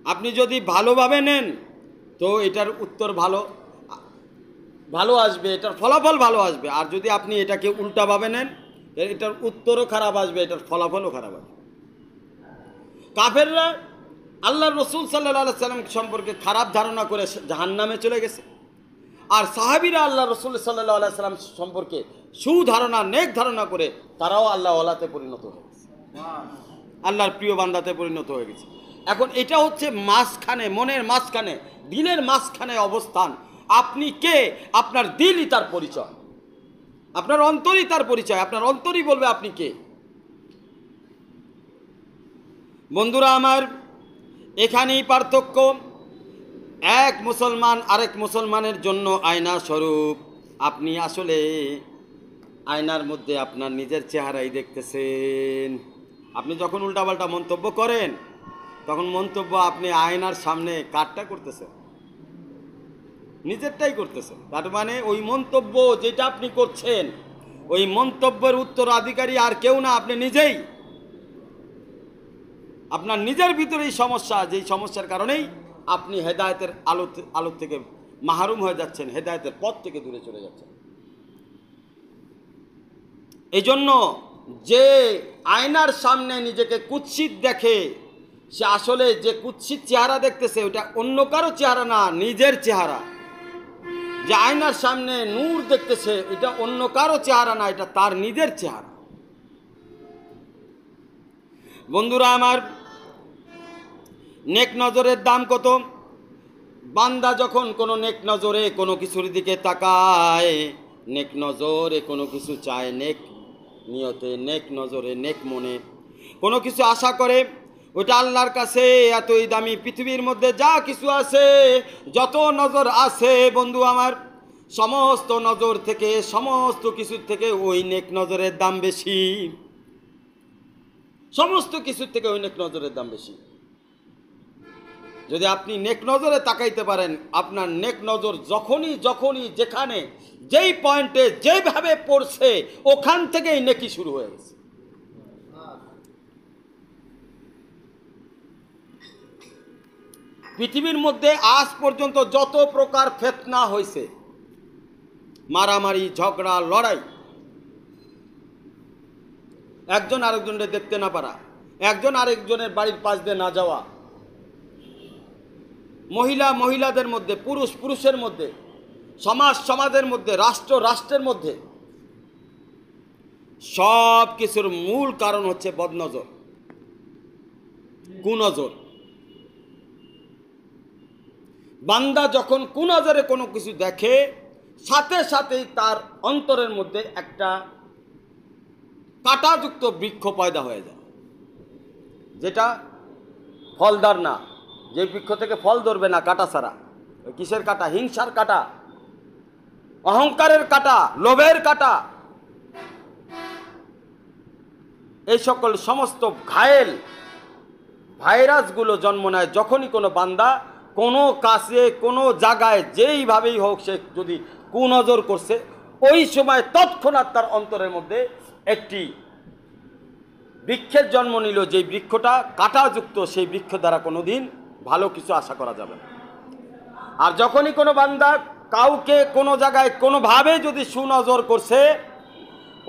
আপনি যদি ভালোভাবে নেন তো এটার উত্তর ভালো আসবে, এটার ফলাফল ভালো আসবে। আর যদি আপনি এটাকে উল্টাভাবে নেন, এটার উত্তরও খারাপ আসবে, এটার ফলাফলও খারাপ আসবে। কাফেররা আল্লাহ রসুল সাল্লাল্লাহু আলাইহি সাল্লাম সম্পর্কে খারাপ ধারণা করে জাহান্নামে চলে গেছে, আর সাহাবীরা আল্লাহ রসুল সাল্লাল্লাহু আলাইহি সাল্লাম সম্পর্কে সুধারণা, নেক ধারণা করে তারাও আল্লাহওয়ালাতে পরিণত হয়ে গেছে, আল্লাহর প্রিয় বান্দাতে পরিণত হয়ে গেছে। এখন এটা হচ্ছে মাঝখানে, মনের মাঝখানে, দিলের মাঝখানে অবস্থান। আপনি কে, আপনার দিলই তার পরিচয়, আপনার অন্তরই তার পরিচয়, আপনার অন্তরই বলবে আপনি কে। বন্ধুরা আমার, এখানেই পার্থক্য। এক মুসলমান আরেক মুসলমানের জন্য আয়না স্বরূপ। আপনি আসলে আয়নার মধ্যে আপনার নিজের চেহারাই দেখতেছেন। আপনি যখন উল্টাপাল্টা মন্তব্য করেন তখন মন্তব্য আপনি আয়নার সামনে কাটটা করতেছেন, নিজেরটাই করতেছেন। তার মানে ওই মন্তব্য যেটা আপনি করছেন, ওই মন্তব্যের উত্তরাধিকারী আর কেউ না, আপনি নিজেই। আপনার নিজের ভিতরেই সমস্যা, যেই সমস্যার কারণেই আপনি হেদায়েতের আলো থেকে মাহরুম হয়ে যাচ্ছেন, হেদায়েতের পথ থেকে দূরে চলে যাচ্ছেন। এই জন্য যে আয়নার সামনে নিজেকে কুৎসিত দেখে, সে আসলে যে কুৎসিত চেহারা দেখতেছে ওটা অন্য কারো চেহারা না, নিজের চেহারা। যে আয়নার সামনে নূর দেখতেছে এটা অন্য কারো চেহারা না, এটা তার নিজের চেহারা। বন্ধুরা আমার, নেক নজরের দাম কত? বান্দা যখন কোনো নেক নজরে কোনো কিছুর দিকে তাকায়, নেক নজরে কোনো কিছু চায়, নেক নিয়তে, নেক নজরে, নেক মনে কোনো কিছু আশা করে, ওটা আল্লাহর কাছে এতই দামি। পৃথিবীর মধ্যে যা কিছু আছে, যত নজর আছে বন্ধু আমার, সমস্ত নজর থেকে, সমস্ত কিছুর থেকে ওই নেক নজরের দাম বেশি। সমস্ত কিছুর থেকে ওই নেক নজরের দাম বেশি। যদি আপনি নেক নজরে তাকাইতে পারেন, আপনার নেক নজর যখনই যেখানে যেই পয়েন্টে যেভাবে পড়ছে, ওখান থেকেই নেকি শুরু হয়ে গেছে। পৃথিবীর মধ্যে আজ পর্যন্ত যত প্রকার ফিতনা হয়েছে, মারামারি, ঝগড়া, লড়াই, একজন আরেকজনের দেখতে না পারা, একজন আরেকজনের বাড়ির পাশ দিয়ে না যাওয়া, মহিলাদের মধ্যে, পুরুষের মধ্যে, সমাজের মধ্যে, রাষ্ট্রের মধ্যে, সব কিছুর মূল কারণ হচ্ছে বদনজর, কুনজর। বান্দা যখন কুনজরে কোনো কিছু দেখে, সাথে সাথেই তার অন্তরের মধ্যে একটা কাঁটাযুক্ত বৃক্ষ পয়দা হয়ে যায়, যেটা ফলদার না, যে বৃক্ষ থেকে ফল ধরবে না কাঁটা ছাড়া। কিসের কাঁটা? হিংসার কাঁটা, অহংকারের কাঁটা, লোভের কাঁটা, এই সকল সমস্ত ঘায়েল ভাইরাসগুলো জন্ম নেয় যখনই কোনো বান্দা কোনো কাছে, কোনো জায়গায়, যেইভাবেই হোক সে যদি কুনজর করছে, ওই সময় তৎক্ষণাৎ তার অন্তরের মধ্যে একটি বৃক্ষের জন্ম নিল, যেই বৃক্ষটা কাঁটাযুক্ত, সেই বৃক্ষ দ্বারা কোনোদিন ভালো কিছু আশা করা যাবে না। আর যখনই কোনো বান্দা কাউকে কোনো জায়গায় কোনোভাবে যদি সুনজর করছে,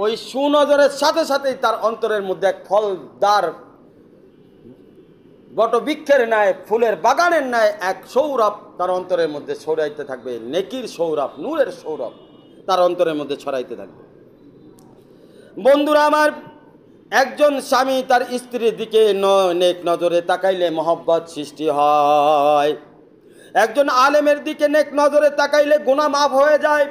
ওই সুনজরের সাথে সাথেই তার অন্তরের মধ্যে এক ফলদার বটবৃক্ষের ন্যায়, ফুলের বাগানের ন্যায় এক সৌরভ তার অন্তরের মধ্যে ছড়াইতে থাকবে। নেকির সৌরভ, নূরের সৌরভ তার অন্তরের মধ্যে ছড়াইতে থাকবে। বন্ধুরা আমার, একজন স্বামী তার স্ত্রীর দিকে নেক নজরে তাকাইলে মহব্বত সৃষ্টি হয়। একজন আলেমের দিকে নেক নজরে তাকাইলে গুনাহ মাফ হয়ে যায়।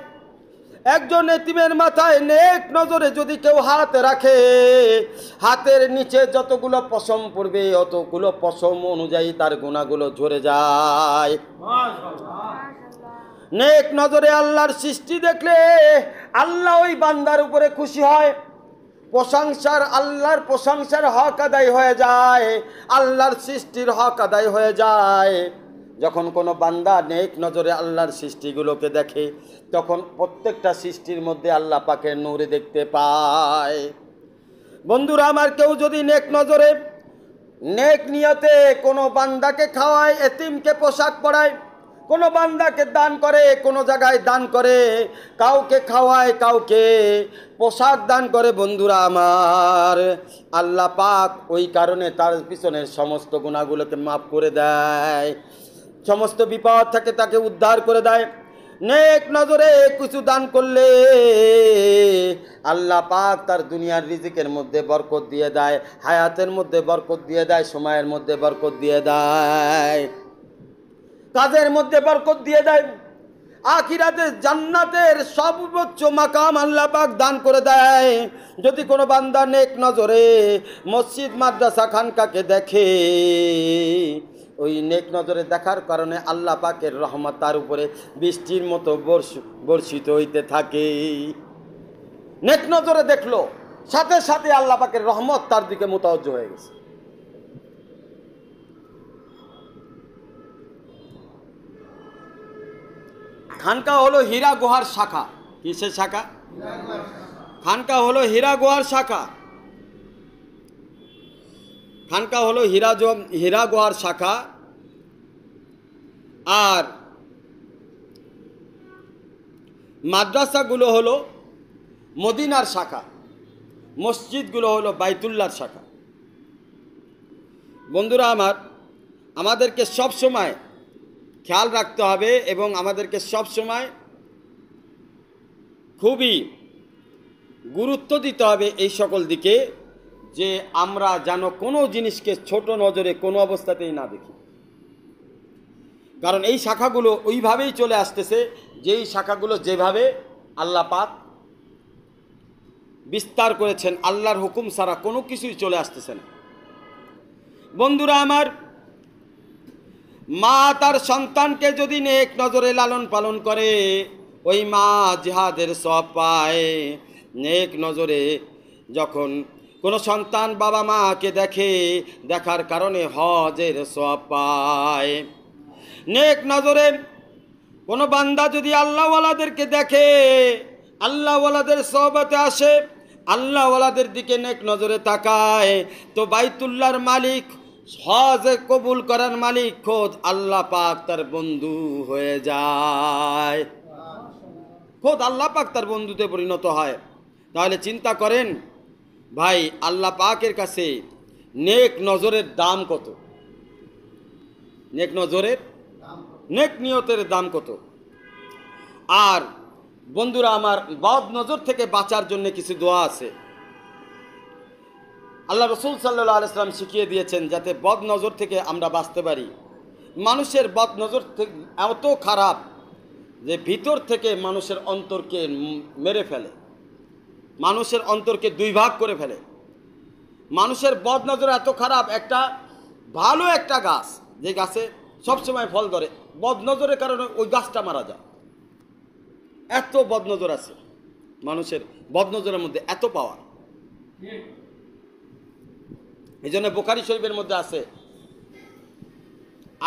একজন এতিমের মাথায় নেক নজরে যদি কেউ হাত রাখে, হাতের নিচে যতগুলো পশম পড়বে, অতগুলো পশম অনুযায়ী তার গুনাহগুলো ঝরে যায়। নেক নজরে আল্লাহর সৃষ্টি দেখলে আল্লাহ ওই বান্দার উপরে খুশি হয়, আল্লাহর প্রশংসার হক আদায় হয়ে যায়, আল্লাহর সৃষ্টির হক আদায় হয়ে যায়। যখন কোনো বান্দা নেক নজরে আল্লাহর সৃষ্টিগুলোকে দেখে, তখন প্রত্যেকটা সৃষ্টির মধ্যে আল্লাহ পাকের নূরে দেখতে পায়। বন্ধুরা আমার, কেউ যদি নেক নজরে, নেক নিয়তে কোনো বান্দাকে খাওয়ায়, এতিমকে পোশাক পরায়, কোনো বান্দাকে দান করে, কোনো জায়গায় দান করে, কাউকে খাওয়ায়, কাউকে পোশাক দান করে, বন্ধুরা আমার, আল্লাহ পাক ওই কারণে তার পিছনের সমস্ত গুনাহগুলোকে মাফ করে দেয়, সমস্ত বিপদ থেকে তাকে উদ্ধার করে দেয়। নেক নজরে কিছু দান করলে আল্লাহ পাক তার দুনিয়ার রিজিকের মধ্যে বরকত দিয়ে দেয়, হায়াতের মধ্যে বরকত দিয়ে দেয়, সময়ের মধ্যে বরকত দিয়ে দেয়, কাজের মধ্যে বরকত দিয়ে দেয়। আখিরাতে জান্নাতের সর্বোচ্চ মাকাম আল্লাহ পাক দান করে দেয়। যদি কোনো বান্দা নেক নজরে মসজিদ মাদ্রাসা খানকাকে দেখে, ওই নেক নজরে দেখার কারণে আল্লাহ পাকের রহমত তার উপরে বৃষ্টির মতো বর্ষিত হইতে থাকে। নেক নজরে দেখলো, সাথে সাথে আল্লাহ পাকের রহমত তার দিকে মোতাবজ্জ হয়ে গেছে। খানকা হলো হীরা গুহার শাখা। কিসের শাখা? খানকা হলো হীরা গুহার শাখা। খানকা হলো হীরা গুহার শাখা। আর মাদ্রাসাগুলো হলো মদিনার শাখা, মসজিদগুলো হলো বাইতুল্লাহর শাখা। বন্ধুরা আমার, আমাদেরকে সব সময় খেয়াল রাখতে হবে এবং আমাদেরকে সব সময় খুবই গুরুত্ব দিতে হবে এই সকল দিকে, যে আমরা যেন কোনো জিনিসকে ছোট নজরে কোনো অবস্থাতেই না দেখি। কারণ এই শাখাগুলো ওইভাবেই চলে আসতেছে, যেই শাখাগুলো যেভাবে আল্লাহ পাক বিস্তার করেছেন, আল্লাহর হুকুম ছাড়া কোনো কিছুই চলে আসতেছে না। বন্ধুরা আমার, মা তার সন্তানকে যদি নেক নজরে লালন পালন করে, ওই মা জিহাদের সওয়াব পায়। নেক নজরে যখন কোনো সন্তান বাবা মাকে দেখে, দেখার কারণে হজের সওয়াব পায়। নেক নজরে কোনো বান্দা যদি আল্লাহওয়ালাদেরকে দেখে, আল্লাহওয়ালাদের সোহবতে আসে, আল্লাহওয়ালাদের দিকে নেক নজরে তাকায়, তো বাইতুল্লাহর মালিক, হজ কবুল করার মালিক খোদ আল্লাহ পাক তার বন্ধু হয়ে যায়। খোদ আল্লাহ পাক তার বন্ধুতে পরিণত হয়। তাহলে চিন্তা করেন ভাই, আল্লাহ পাকের কাছে নেক নজরের দাম কত? নেক নজরের, নেক নিয়তের দাম কত? আর বন্ধুরা আমার, বদ নজর থেকে বাঁচার জন্য কিছু দোয়া আছে। আল্লাহ রসুল সাল্লাল্লাহু আলাইহি ওয়াসাল্লাম শিখিয়ে দিয়েছেন যাতে বদ নজর থেকে আমরা বাঁচতে পারি। মানুষের বদ নজর এত খারাপ যে ভিতর থেকে মানুষের অন্তরকে মেরে ফেলে, মানুষের অন্তরকে দুই ভাগ করে ফেলে। মানুষের বদ নজর এত খারাপ, একটা ভালো একটা গাছ যে গাছে সবসময় ফল ধরে, বদ নজরের কারণে ওই গাছটা মারা যায়। এত বদ নজর আছে মানুষের, বদ নজরের মধ্যে এত পাওয়ার। এই জন্য বুখারী শরীফের মধ্যে আছে,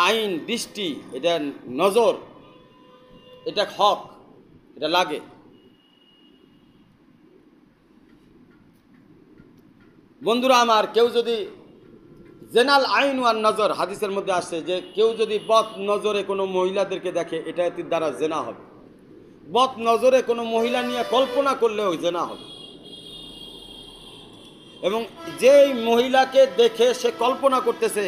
আইন, দৃষ্টি, এটা নজর, এটা হক, এটা লাগে। বন্ধুরা আমার, কেউ যদি জেনাল আইন ওয়ান নজর, হাদিসের মধ্যে আসছে যে কেউ যদি বদ নজরে কোনো মহিলাদেরকে দেখে, এটা দ্বারা জেনা হবে। বদ নজরে কোনো মহিলা নিয়ে কল্পনা করলেও জেনা হবে। এবং যেই মহিলাকে দেখে সে কল্পনা করতেছে,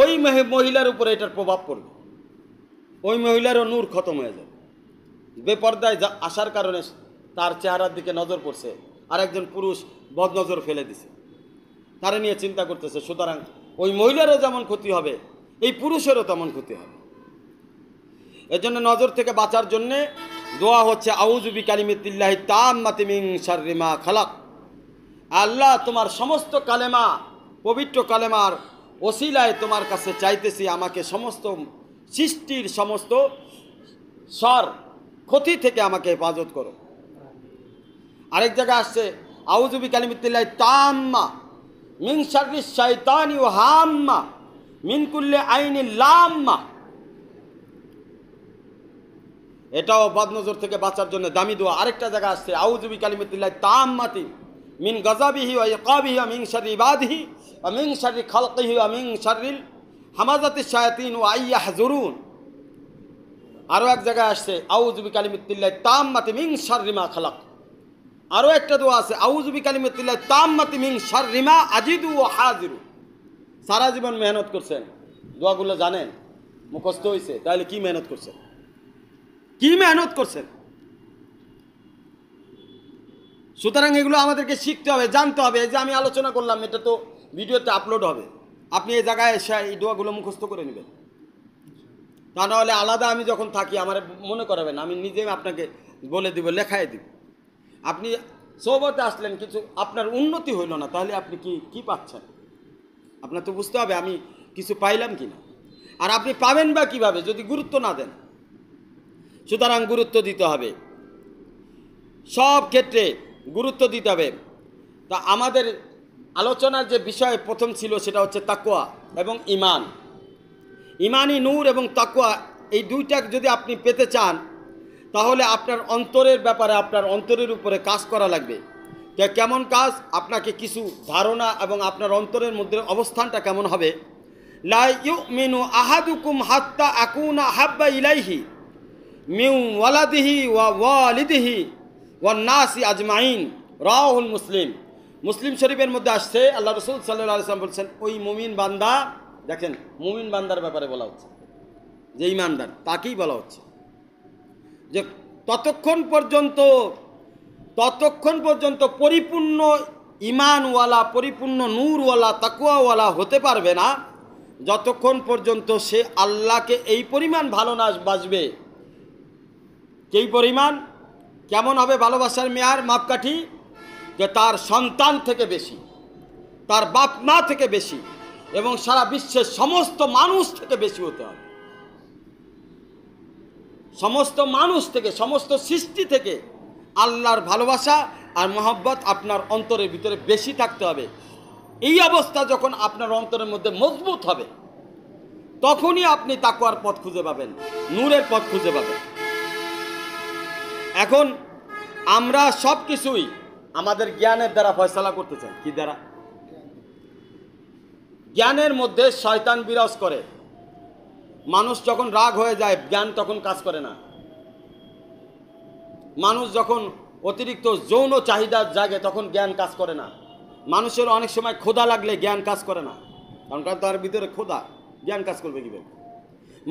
ওই মহিলার উপরে এটার প্রভাব পড়বে, ওই মহিলারও নূর খতম হয়ে যাবে। বেপর্দায় আসার কারণে তার চেহারার দিকে নজর পড়ছে, আর একজন পুরুষ বদ নজর ফেলে দিছে, তারা নিয়ে চিন্তা করতেছে। সুতরাং ওই মহিলারও যেমন ক্ষতি হবে, এই পুরুষেরও তেমন ক্ষতি হবে। এর জন্য নজর থেকে বাঁচার জন্যে দোয়া হচ্ছে, আউযু বিকালিমাতিল্লাহি তাম্মাতি মিন শাররি মা খালাক। আল্লাহ, তোমার সমস্ত কালেমা, পবিত্র কালেমার ওসিলায় তোমার কাছে চাইতেছি, আমাকে সমস্ত সৃষ্টির সমস্ত শর, ক্ষতি থেকে আমাকে হেফাজত করো। আরেক জায়গায় আসছে, আউযু বিকালিমাতিল্লাহি তাম্মা মিন শাররি শাইতানি ওয়া হাম্মা মিন কুল্লি আইনিল লাম্মা। এটাও বদনজর থেকে বাঁচার জন্য দামি দোয়া। আরেকটা জায়গা আসছে, আউযু বিকালিমাতিল্লাহি তাম্মাতি মিন গাযাবিহি ওয়া ইকাবিহি ওয়া মিন শাররি ইবাদিহি ওয়া মিন শাররি খালকিহি ওয়া মিন শাররিল হামাযাতিশ শায়াতিন ওয়া আইয়াহযুরুন। আরও এক জায়গায় আসছে, আউযু বিকালিমাতিল্লাহি তাম্মাতি মিন শাররি মা খালাক। আরও একটা দোয়া আছে, আউযু বিকালিমাতিল্লাহি তাম্মাতি মিন শাররি মা আজিদু ওয়া হাযিরু। সারা জীবন মেহনত করছেন, দোয়াগুলো জানেন, মুখস্থ হয়েছে, তাহলে কি মেহনত করছেন, কি মেহনত করছেন? সুতরাং এগুলো আমাদেরকে শিখতে হবে, জানতে হবে। এই যে আমি আলোচনা করলাম, এটা তো ভিডিওতে আপলোড হবে, আপনি এই জায়গায় এসে এই দোয়াগুলো মুখস্থ করে নেবেন। তা নাহলে আলাদা আমি যখন থাকি আমার মনে করাবেন, আমি নিজে আপনাকে বলে দিব, লেখায় দিব। আপনি সোহবতে আসলেন, কিছু আপনার উন্নতি হইল না, তাহলে আপনি কি পাচ্ছেন? আপনার তো বুঝতে হবে আমি কিছু পাইলাম কি না। আর আপনি পাবেন বা কিভাবে যদি গুরুত্ব না দেন? সুতরাং গুরুত্ব দিতে হবে, সব ক্ষেত্রে গুরুত্ব দিতে হবে। তা আমাদের আলোচনার যে বিষয় প্রথম ছিল সেটা হচ্ছে তাকওয়া এবং ঈমান। ঈমানি নূর এবং তাকওয়া, এই দুইটা যদি আপনি পেতে চান তাহলে আপনার অন্তরের ব্যাপারে, আপনার অন্তরের উপরে কাজ করা লাগবে। কেমন কাজ? আপনাকে কিছু ধারণা এবং আপনার অন্তরের মধ্যে অবস্থানটা কেমন হবে। লা ইউমিনু আহাদুকুম হাত্তা আকুনা হাব্বা ইলাইহি মিন ওয়ালাদিহি ওয়া ওয়ালিদিহি ওয়ান নাসি আজমাইন, রাওয়াহুল মুসলিম। মুসলিম শরীফের মধ্যে আসছে, আল্লাহ রাসূল সাল্লাল্লাহু আলাইহি ওয়াসাল্লাম বলছেন, ওই মুমিন বান্দা, দেখেন মুমিন বান্দার ব্যাপারে বলা হচ্ছে, যে ঈমানদার তাকেই বলা হচ্ছে যে ততক্ষণ পর্যন্ত পরিপূর্ণ ঈমানওয়ালা, পরিপূর্ণ নূরওয়ালা, তাকওয়াওয়ালা হতে পারবে না যতক্ষণ পর্যন্ত সে আল্লাহকে এই পরিমাণ ভালোবাসবে। যেই পরিমাণ, কেমন হবে ভালোবাসার মেয়ার মাপকাঠি? যে তার সন্তান থেকে বেশি, তার বাপ মা থেকে বেশি এবং সারা বিশ্বের সমস্ত মানুষ থেকে বেশি হতে হবে। সমস্ত মানুষ থেকে, সমস্ত সৃষ্টি থেকে আল্লাহর ভালোবাসা আর মহব্বত আপনার অন্তরের ভিতরে বেশি থাকতে হবে। এই অবস্থা যখন আপনার অন্তরের মধ্যে মজবুত হবে তখনই আপনি তাকওয়ার পথ খুঁজে পাবেন, নূরের পথ খুঁজে পাবেন। এখন আমরা সব কিছুই আমাদের জ্ঞানের দ্বারা ফয়সালা করতে চাই। কি দ্বারা? জ্ঞানের মধ্যে শয়তান বিরাজ করে। মানুষ যখন রাগ হয়ে যায় জ্ঞান তখন কাজ করে না। মানুষ যখন অতিরিক্ত যৌন চাহিদার জাগে তখন জ্ঞান কাজ করে না। মানুষের অনেক সময় ক্ষুধা লাগলে জ্ঞান কাজ করে না, কারণ তার ভিতরে ক্ষুধা, জ্ঞান কাজ করবে কিভাবে?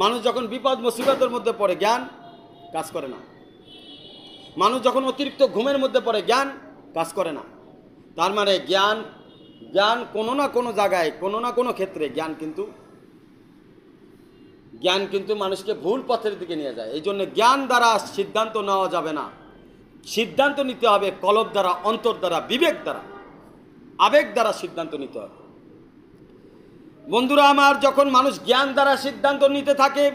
মানুষ যখন বিপদ মুসিবতের মধ্যে পড়ে জ্ঞান কাজ করে না। মানুষ যখন অতিরিক্ত ঘুমের মধ্যে পড়ে জ্ঞান কাজ করে না। তার মানে জ্ঞান কোনো না কোনো জায়গায়, কোনো না কোনো ক্ষেত্রে জ্ঞান কিন্তু মানুষকে ভুল পথের দিকে নিয়ে যায়। এই জন্য জ্ঞান দ্বারা সিদ্ধান্ত নেওয়া যাবে না। সিদ্ধান্ত নিতে হবে কলব দ্বারা, অন্তর দ্বারা, বিবেক দ্বারা, আবেগ দ্বারা সিদ্ধান্ত নিতে হবে। বন্ধুরা আমার, যখন মানুষ জ্ঞান দ্বারা সিদ্ধান্ত নিতে থাকে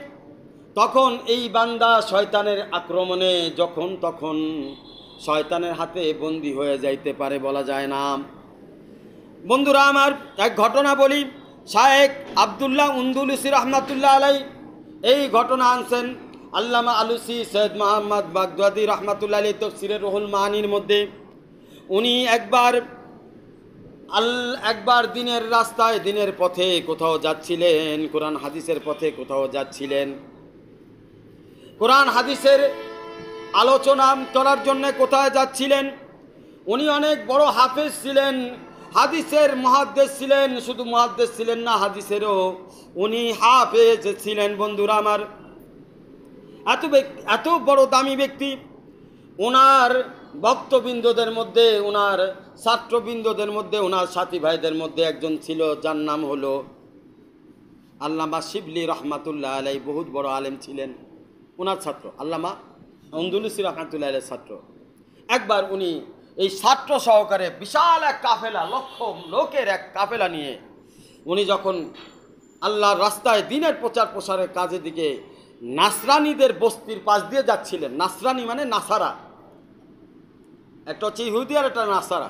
তখন এই বান্দা শয়তানের আক্রমণে যখন তখন শয়তানের হাতে বন্দী হয়ে যাইতে পারে, বলা যায় না। বন্ধুরা আমার, এক ঘটনা বলি। শায়েখ আবদুল্লাহ উন্দুলুসি রহমাতুল্লাহ আলাই এই ঘটনা আনছেন আল্লামা আলুসি সৈয়দ মোহাম্মদ বাগদাদি রহমাতুল্লাহ আলাই তাফসিরে রুহুল মানির মধ্যে। উনি একবার দিনের রাস্তায়, দিনের পথে কোথাও যাচ্ছিলেন, কোরআন হাদিসের পথে কোথাও যাচ্ছিলেন। কোরআন হাদিসের আলোচনা করার জন্য কোথায় যাচ্ছিলেন? উনি অনেক বড় হাফেজ ছিলেন, হাদিসের মুহাদ্দিস ছিলেন। শুধু মুহাদ্দিস ছিলেন না, হাদিসেরও উনি হাফেজ ছিলেন। বন্ধুরা আমার, এত বড় দামি ব্যক্তি, ওনার ভক্তবৃন্দদের মধ্যে, ওনার ছাত্রবৃন্দদের মধ্যে, ওনার সাথী ভাইদের মধ্যে একজন ছিল যার নাম হলো আল্লামা শিবলি রহমাতুল্লাহ আলাই। বহুত বড় আলেম ছিলেন। ওনার ছাত্র আল্লামা উন্দুলুসি রহমাতুল্লাহ আলাই ছাত্র। একবার উনি এই ছাত্র সহকারে বিশাল এক কাফেলা, লক্ষ লোকের এক কাফেলা নিয়ে উনি যখন আল্লাহর রাস্তায় দিনের প্রচার প্রসারের কাজের দিকে নাসরানিদের বস্তির পাশ দিয়ে যাচ্ছিলেন। নাসরানি মানে নাসারা, একটা হচ্ছে ইহুদি আর একটা নাসারা।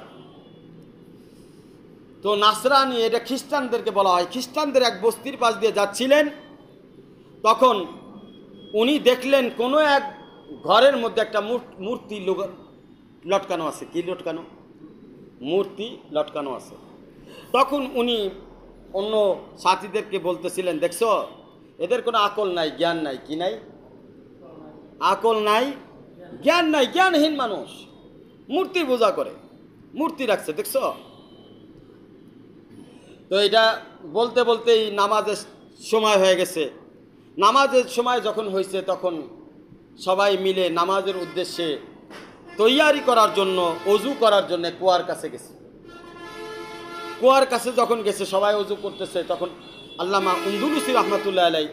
তো নাসরানি এটা খ্রিস্টানদেরকে বলা হয়। খ্রিস্টানদের এক বস্তির পাশ দিয়ে যাচ্ছিলেন, তখন উনি দেখলেন কোনো এক ঘরের মধ্যে একটা মূর্তি লটকানো আছে। কি লটকানো? মূর্তি লটকানো আছে। তখন উনি অন্য সাথীদেরকে বলতেছিলেন, দেখছো এদের কোনো আকল নাই, জ্ঞান নাই। কি নাই? আকল নাই, জ্ঞান নাই, জ্ঞানহীন মানুষ, মূর্তি পূজা করে, মূর্তি রাখছে, দেখছো? তো এটা বলতে বলতেই নামাজের সময় হয়ে গেছে। নামাজের সময় যখন হয়েছে তখন সবাই মিলে নামাজের উদ্দেশ্যে তৈয়ারি করার জন্য, অজু করার জন্য কুয়ার কাছে গেছে। কুয়ার কাছে যখন গেছে, সবাই অজু করতেছে, তখন আল্লামা উন্দুলুসি রহমাতুল্লাহ আলাই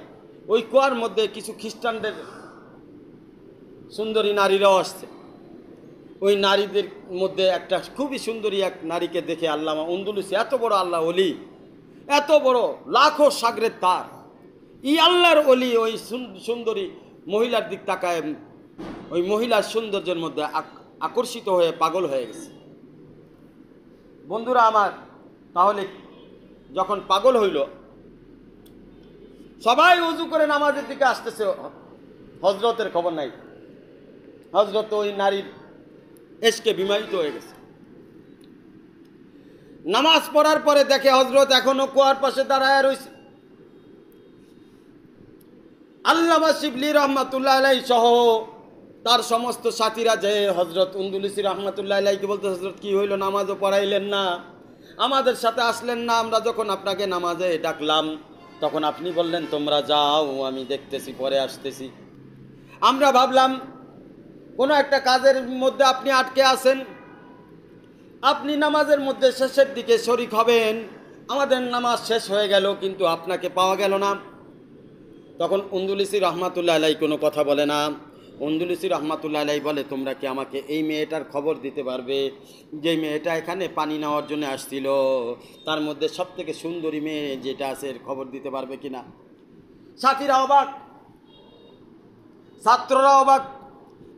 ওই কুয়ার মধ্যে কিছু খ্রিস্টানদের সুন্দরী নারীরাও আসছে। ওই নারীদের মধ্যে একটা খুবই সুন্দরী এক নারীকে দেখে আল্লামা উন্দুলুসি, এত বড় আল্লাহ ওলি, এত বড় লাখো সাগরের তার, ই আল্লাহর ওলি, ওই সুন্দরী মহিলার দিক তাকায় ওই মহিলার সৌন্দর্যের মধ্যে আকর্ষিত হয়ে পাগল হয়ে গেছে। বন্ধুরা আমার, তাহলে যখন পাগল হইল, সবাই উজু করে নামাজের দিকে আসতেছে, হজরতের খবর নাই। হজরত ওই নারীর এসকে বিমাহিত হয়ে গেছে। নামাজ পড়ার পরে দেখে হজরত এখনো কুয়ার পাশে দাঁড়ায় রয়েছে। আল্লামা শিবলি রহমাতুল্লাহ আলাইহি সহ তার সমস্ত সাথীরা যে হজরত উন্দুলুসি রহমাতুল্লাহ আলাইহিকে বলতে, হজরত কি হইল, নামাজও পড়াইলেন না, আমাদের সাথে আসলেন না, আমরা যখন আপনাকে নামাজে ডাকলাম তখন আপনি বললেন তোমরা যাও, আমি দেখতেছি, পরে আসতেছি। আমরা ভাবলাম কোনো একটা কাজের মধ্যে আপনি আটকে আছেন, আপনি নামাজের মধ্যে শেষের দিকে শরিক হবেন, আমাদের নামাজ শেষ হয়ে গেল কিন্তু আপনাকে পাওয়া গেল না। তখন উন্দুলুসি রহমাতুল্লাহ আলাইহি কোনো কথা বলে না। উন্দুলুসি রহমাতুল্লাহ আলাইহি বলে, তোমরা কি আমাকে এই মেয়েটার খবর দিতে পারবে, যে মেয়েটা এখানে পানি নেওয়ার জন্য আসছিল, তার মধ্যে সব থেকে সুন্দরী মেয়ে যেটা আছে এর খবর দিতে পারবে কিনা? সাথীরা অবাক, ছাত্ররা অবাক,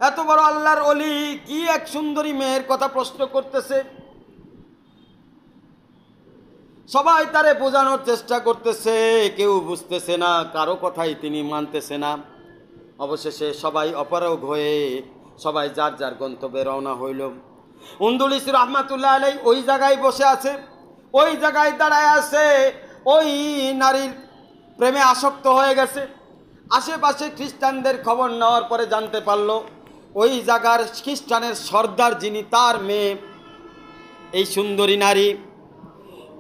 এত বড় আল্লাহর ওলি কি এক সুন্দরী মেয়ের কথা প্রশ্ন করতেছে। সবাই তারে বোঝানোর চেষ্টা করতেছে, কেউ বুঝতেছে না, কারো কথাই তিনি মানতেছে না। অবশেষে সবাই অপারগ হয়ে সবাই যার যার গন্তব্যে রওনা হইল। উন্দুলুসি রহমাতুল্লাহ আলাইহি ওই জায়গায় বসে আছে, ওই জায়গায় দাঁড়ায় আছে, ওই নারীর প্রেমে আসক্ত হয়ে গেছে। আশেপাশে খ্রিস্টানদের খবর নেওয়ার পরে জানতে পারল ওই জায়গার খ্রিস্টানের সর্দার যিনি, তার মেয়ে এই সুন্দরী নারী।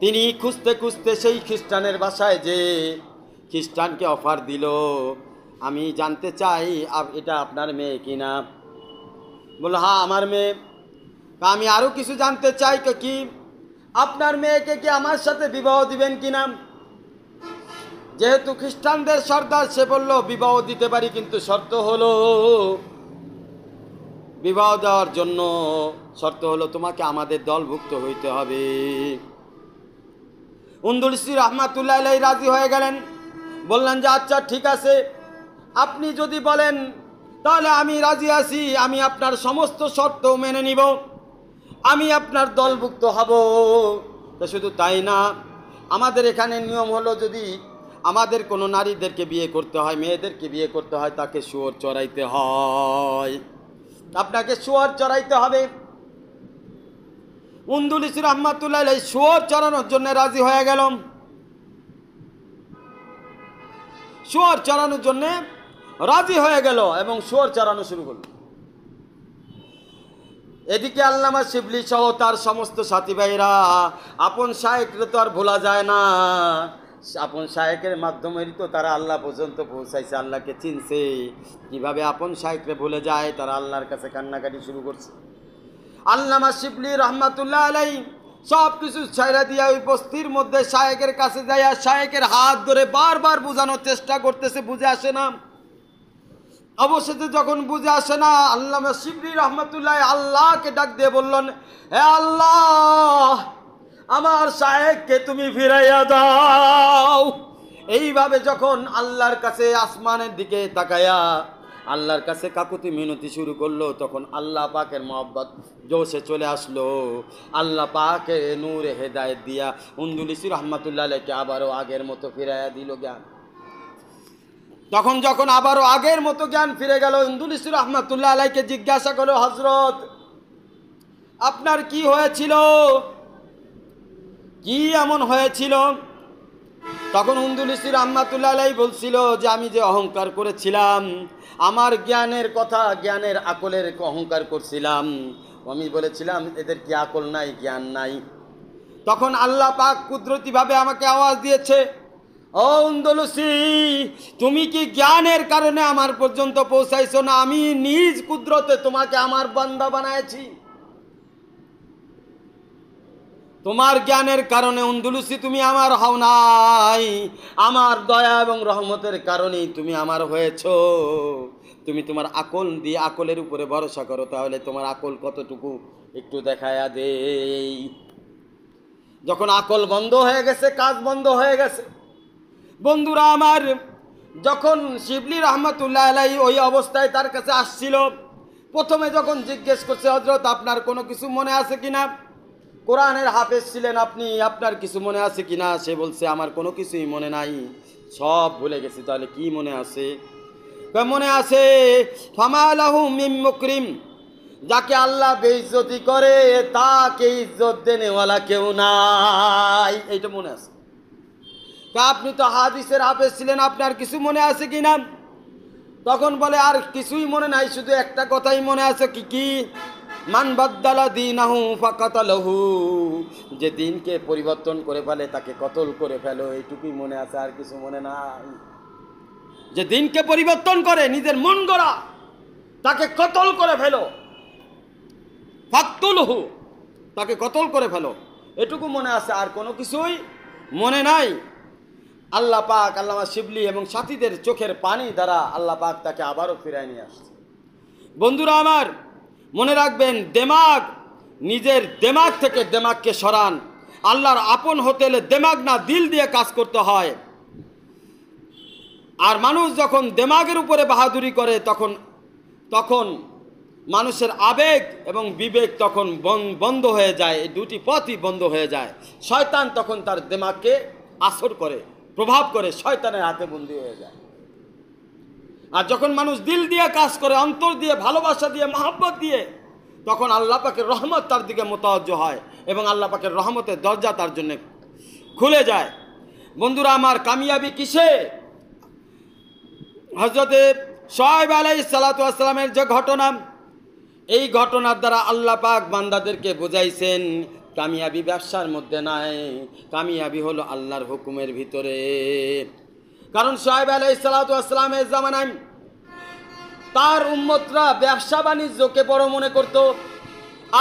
তিনি খুঁজতে খুঁজতে সেই খ্রিস্টানের বাসায় যে খ্রিস্টানকে অফার দিল, আমি জানতে চাই এটা আপনার মেয়ে কিনা। বলল হ্যাঁ আমার মেয়ে। আমি আরও কিছু জানতে চাই, কি আপনার মেয়েকে কি আমার সাথে বিবাহ দিবেন কিনা? যেহেতু খ্রিস্টানদের সর্দার, সে বলল বিবাহ দিতে পারি, কিন্তু শর্ত হলো, বিবাহ দেওয়ার জন্য শর্ত হলো তোমাকে আমাদের দলভুক্ত হইতে হবে। উন্দুলুসি রহমাতুল্লাহ আলাইহি রাজি হয়ে গেলেন, বললেন যে আচ্ছা ঠিক আছে, আপনি যদি বলেন তাহলে আমি রাজি আছি, আমি আপনার সমস্ত শর্ত মেনে নিব, আমি আপনার দলভুক্ত হব। তো শুধু তাই না, আমাদের এখানে নিয়ম হলো যদি আমাদের কোনো নারীদেরকে বিয়ে করতে হয়, মেয়েদেরকে বিয়ে করতে হয়, তাকে শুয়োর চড়াইতে হয়, আপনাকে শুয়োর চড়াইতে হবে। উন্দুলুসি রহমাতুল্লাহ আলাইহি শুয়োর চড়ানোর জন্য রাজি হয়ে গেল। শুয়োর চড়ানোর জন্য রাজি হয়ে গেল এবং শুয়োর চড়ানো শুরু করল। এদিকে আল্লামা শিবলি সহ তার সমস্ত সাথী ভাইরা, আপন শায়েখকে তো আর ভোলা যায় না, আপন শায়েখের মাধ্যমেই তো তারা আল্লাহ পর্যন্ত পৌঁছাইছে, আল্লাহকে চিনছে। কিভাবে আপন শায়েখকে ভুলে যায়, তারা আল্লাহর কাছে কান্নাকাটি শুরু করছে। আল্লামা শিবলি রহমাতুল্লাহ আলাইহি সব কিছু ছাইরা দিয়া ওই বস্তির মধ্যে শায়েখের কাছে যাইয়া শায়েখের হাত ধরে বারবার বোঝানোর চেষ্টা করতেছে, বুঝে আসে না। অবশেষে যখন বুঝে আসে না, আল্লামা শিবলি রহমাতুল্লাহ আল্লাহকে ডাক দিয়ে বললেন, হে আল্লাহ, আমার শায়েখকে তুমি ফিরাইয়া দাও। এইভাবে যখন আল্লাহর কাছে আসমানের দিকে তাকায়া আল্লাহর কাছে কাকুতি মিনতি শুরু করলো, তখন আল্লাহ পাকের মহব্বত জোশে চলে আসলো। আল্লাহ পাকে নূরে হেদায়েত দিয়া উন্দুলুসি রহমাতুল্লাহ আলাইহিকে আবারও আগের মতো ফিরাইয়া দিল জ্ঞান। তখন যখন আবারও আগের মতো জ্ঞান ফিরে গেল, উন্দুলুসি রহমাতুল্লাহ আলাইহিকে জিজ্ঞাসা করলো, হযরত আপনার কি হয়েছিল, কি এমন হয়েছিল? তখন উন্দুলুসি রহমাতুল্লাহ আলাইহি বলছিল যে আমি যে অহংকার করেছিলাম, আমার জ্ঞানের কথা, জ্ঞানের আকলের অহংকার করছিলাম, আমি বলেছিলাম এদের কি আকল নাই, জ্ঞান নাই। তখন আল্লাহ পাক কুদরতিভাবে আমাকে আওয়াজ দিয়েছে, ও উন্দুলুসি, তুমি কি জ্ঞানের কারণে আমার পর্যন্ত পৌঁছাইছো না? আমি নিজ কুদরতে তোমাকে আমার বান্দা বানাইছি। তোমার জ্ঞানের কারণে আন্দলুসি তুমি আমার হও নাই, আমার দয়া এবং রহমতের কারণেই তুমি আমার হয়েছো। তুমি তোমার আকল দিয়ে আকলের উপরে ভরসা করো, তাহলে তোমার আকল কতটুকু একটু দেখায়া দেই। যখন আকল বন্ধ হয়ে গেছে, কাজ বন্ধ হয়ে গেছে। বন্ধুরা আমার, যখন শিবলি রহমতুল্লাহ আলাইহি ওই অবস্থায় তার কাছে আসছিল, প্রথমে যখন জিজ্ঞেস করছে, হযরত আপনার কোনো কিছু মনে আছে কিনা, কোরআনের হাফেজ ছিলেন আপনি, আপনার কিছু মনে আছে কিনা? সে বলছে আমার কোনো কিছুই মনে নাই, সব ভুলে গেছি। তাহলে কি মনে আছে? মনে আছে ফামা লাহু মিন মুকরিম, যাকে আল্লাহ বেইজ্জতি করে তাকে ইজ্জত দেনেওয়ালা কেউ নাই, এইটা মনে আছে। আপনি তো হাদিসের হাফেজ ছিলেন, আপনার কিছু মনে আছে কিনা? তখন বলে আর কিছুই মনে নাই, শুধু একটা কথাই মনে আছে। কি? মান বাদ্দালা দীনাহু ফাকাতালাহু, যে দিনকে পরিবর্তন করে ফেলে তাকে কতল করে ফেলো, এইটুকুই মনে আছে, আর কিছু মনে নাই। যে দিনকে পরিবর্তন করে, নিজের মন গড়া, তাকে কতল করে ফেলো, ফাকতুলহু, তাকে কতল করে ফেলো, এটুকু মনে আছে, আর কোনো কিছুই মনে নাই। আল্লাহ পাক আল্লামা শিবলি এবং সাথীদের চোখের পানি দ্বারা আল্লাহ পাক তাকে আবারও ফিরায় নিয়ে আসছে। বন্ধুরা আমার, মনে রাখবেন, দেমাগ, নিজের দেমাগ থেকে দেমাগকে সরান। আল্লাহর আপন হতে হলে দেমাগ না, দিল দিয়ে কাজ করতে হয়। আর মানুষ যখন দেমাগের উপরে বাহাদুরি করে, তখন মানুষের আবেগ এবং বিবেক তখন বন্ধ হয়ে যায়, এই দুটি পথই বন্ধ হয়ে যায়। শয়তান তখন তার দেমাগকে আসর করে, প্রভাব করে, শয়তানের হাতে বন্দী হয়ে যায়। আর যখন মানুষ দিল দিয়ে কাজ করে, অন্তর দিয়ে, ভালোবাসা দিয়ে, মহব্বত দিয়ে, তখন আল্লাহ পাকের রহমত তার দিকে মোতাওয়াজ্জ হয় এবং আল্লাহ পাকের রহমতের দরজা তার জন্য খুলে যায়। বন্ধুরা আমার, কামিয়াবি কিসে? হযরতে শুআয়ব আলাইহিস সালাতু ওয়াস সালামের যে ঘটনা, এই ঘটনার দ্বারা আল্লাহ পাক বান্দাদেরকে বুঝাইছেন কামিয়াবি ব্যবসার মধ্যে নাই, কামিয়াবি হলো আল্লাহর হুকুমের ভিতরে। কারণ শুআয়ব আলাইহিস সালাতু ওয়াস সালামের জামানায় তার উম্মতরা ব্যবসা বাণিজ্যকে বড় মনে করত,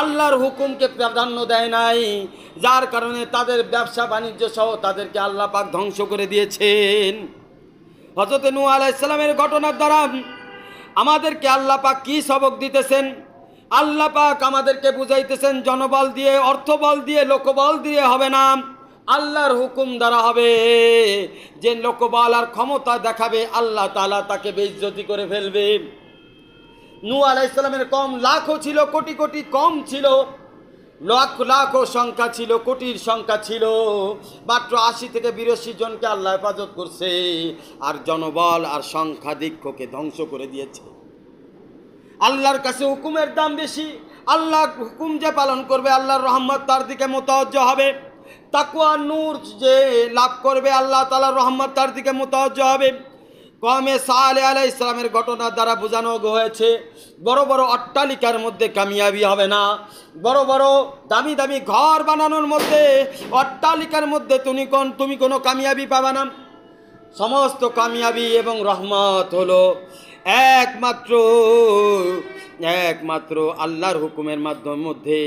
আল্লাহর হুকুমকে প্রাধান্য দেয় নাই, যার কারণে তাদের ব্যবসা বাণিজ্য সহ তাদেরকে আল্লাহ পাক ধ্বংস করে দিয়েছেন। হযরত নূহ আলাইহিস সালামের ঘটনার দ্বারা আমাদেরকে আল্লাহ পাক কি সবক দিতেছেন? আল্লাহ পাক আমাদেরকে বুঝাইতেছেন, জনবল দিয়ে, অর্থবল দিয়ে, লোকবল দিয়ে হবে না, আল্লাহর হুকুম দ্বারা হবে। যে লোকবল আর ক্ষমতা দেখাবে, আল্লাহ তাআলা তাকে বেইজ্জতি করে ফেলবে। নূহ আলাইহিস সালামের কম লাখও ছিল, কোটি কোটি কম ছিল, লাখ লাখও সংখ্যা ছিল, কোটির সংখ্যা ছিল, মাত্র 80 থেকে 82 জনকে আল্লাহ হেফাজত করছে, আর জনবল আর সংখ্যাধিক্যকে ধ্বংস করে দিয়েছে। আল্লাহর কাছে হুকুমের দাম বেশি। আল্লাহর হুকুম যে পালন করবে, আল্লাহর রহমত তার দিকে মোতাওয়াজ্জ হবে। তাকওয়া নূর যে লাভ করবে, আল্লাহ তাআলার রহমত তার দিকে মোতাওয়াজ্জ হবে। কওমে সালেহ আলাইহিস সালামের ঘটনার দ্বারা বোঝানো হয়েছে, বড় বড় অট্টালিকার মধ্যে কামিয়াবি হবে না, বড় বড় দামি দামি ঘর বানানোর মধ্যে, অট্টালিকার মধ্যে তুমি কোনো কামিয়াবি পাবে না। সমস্ত কামিয়াবি এবং রহমত হলো একমাত্র আল্লাহর হুকুমের মধ্যে।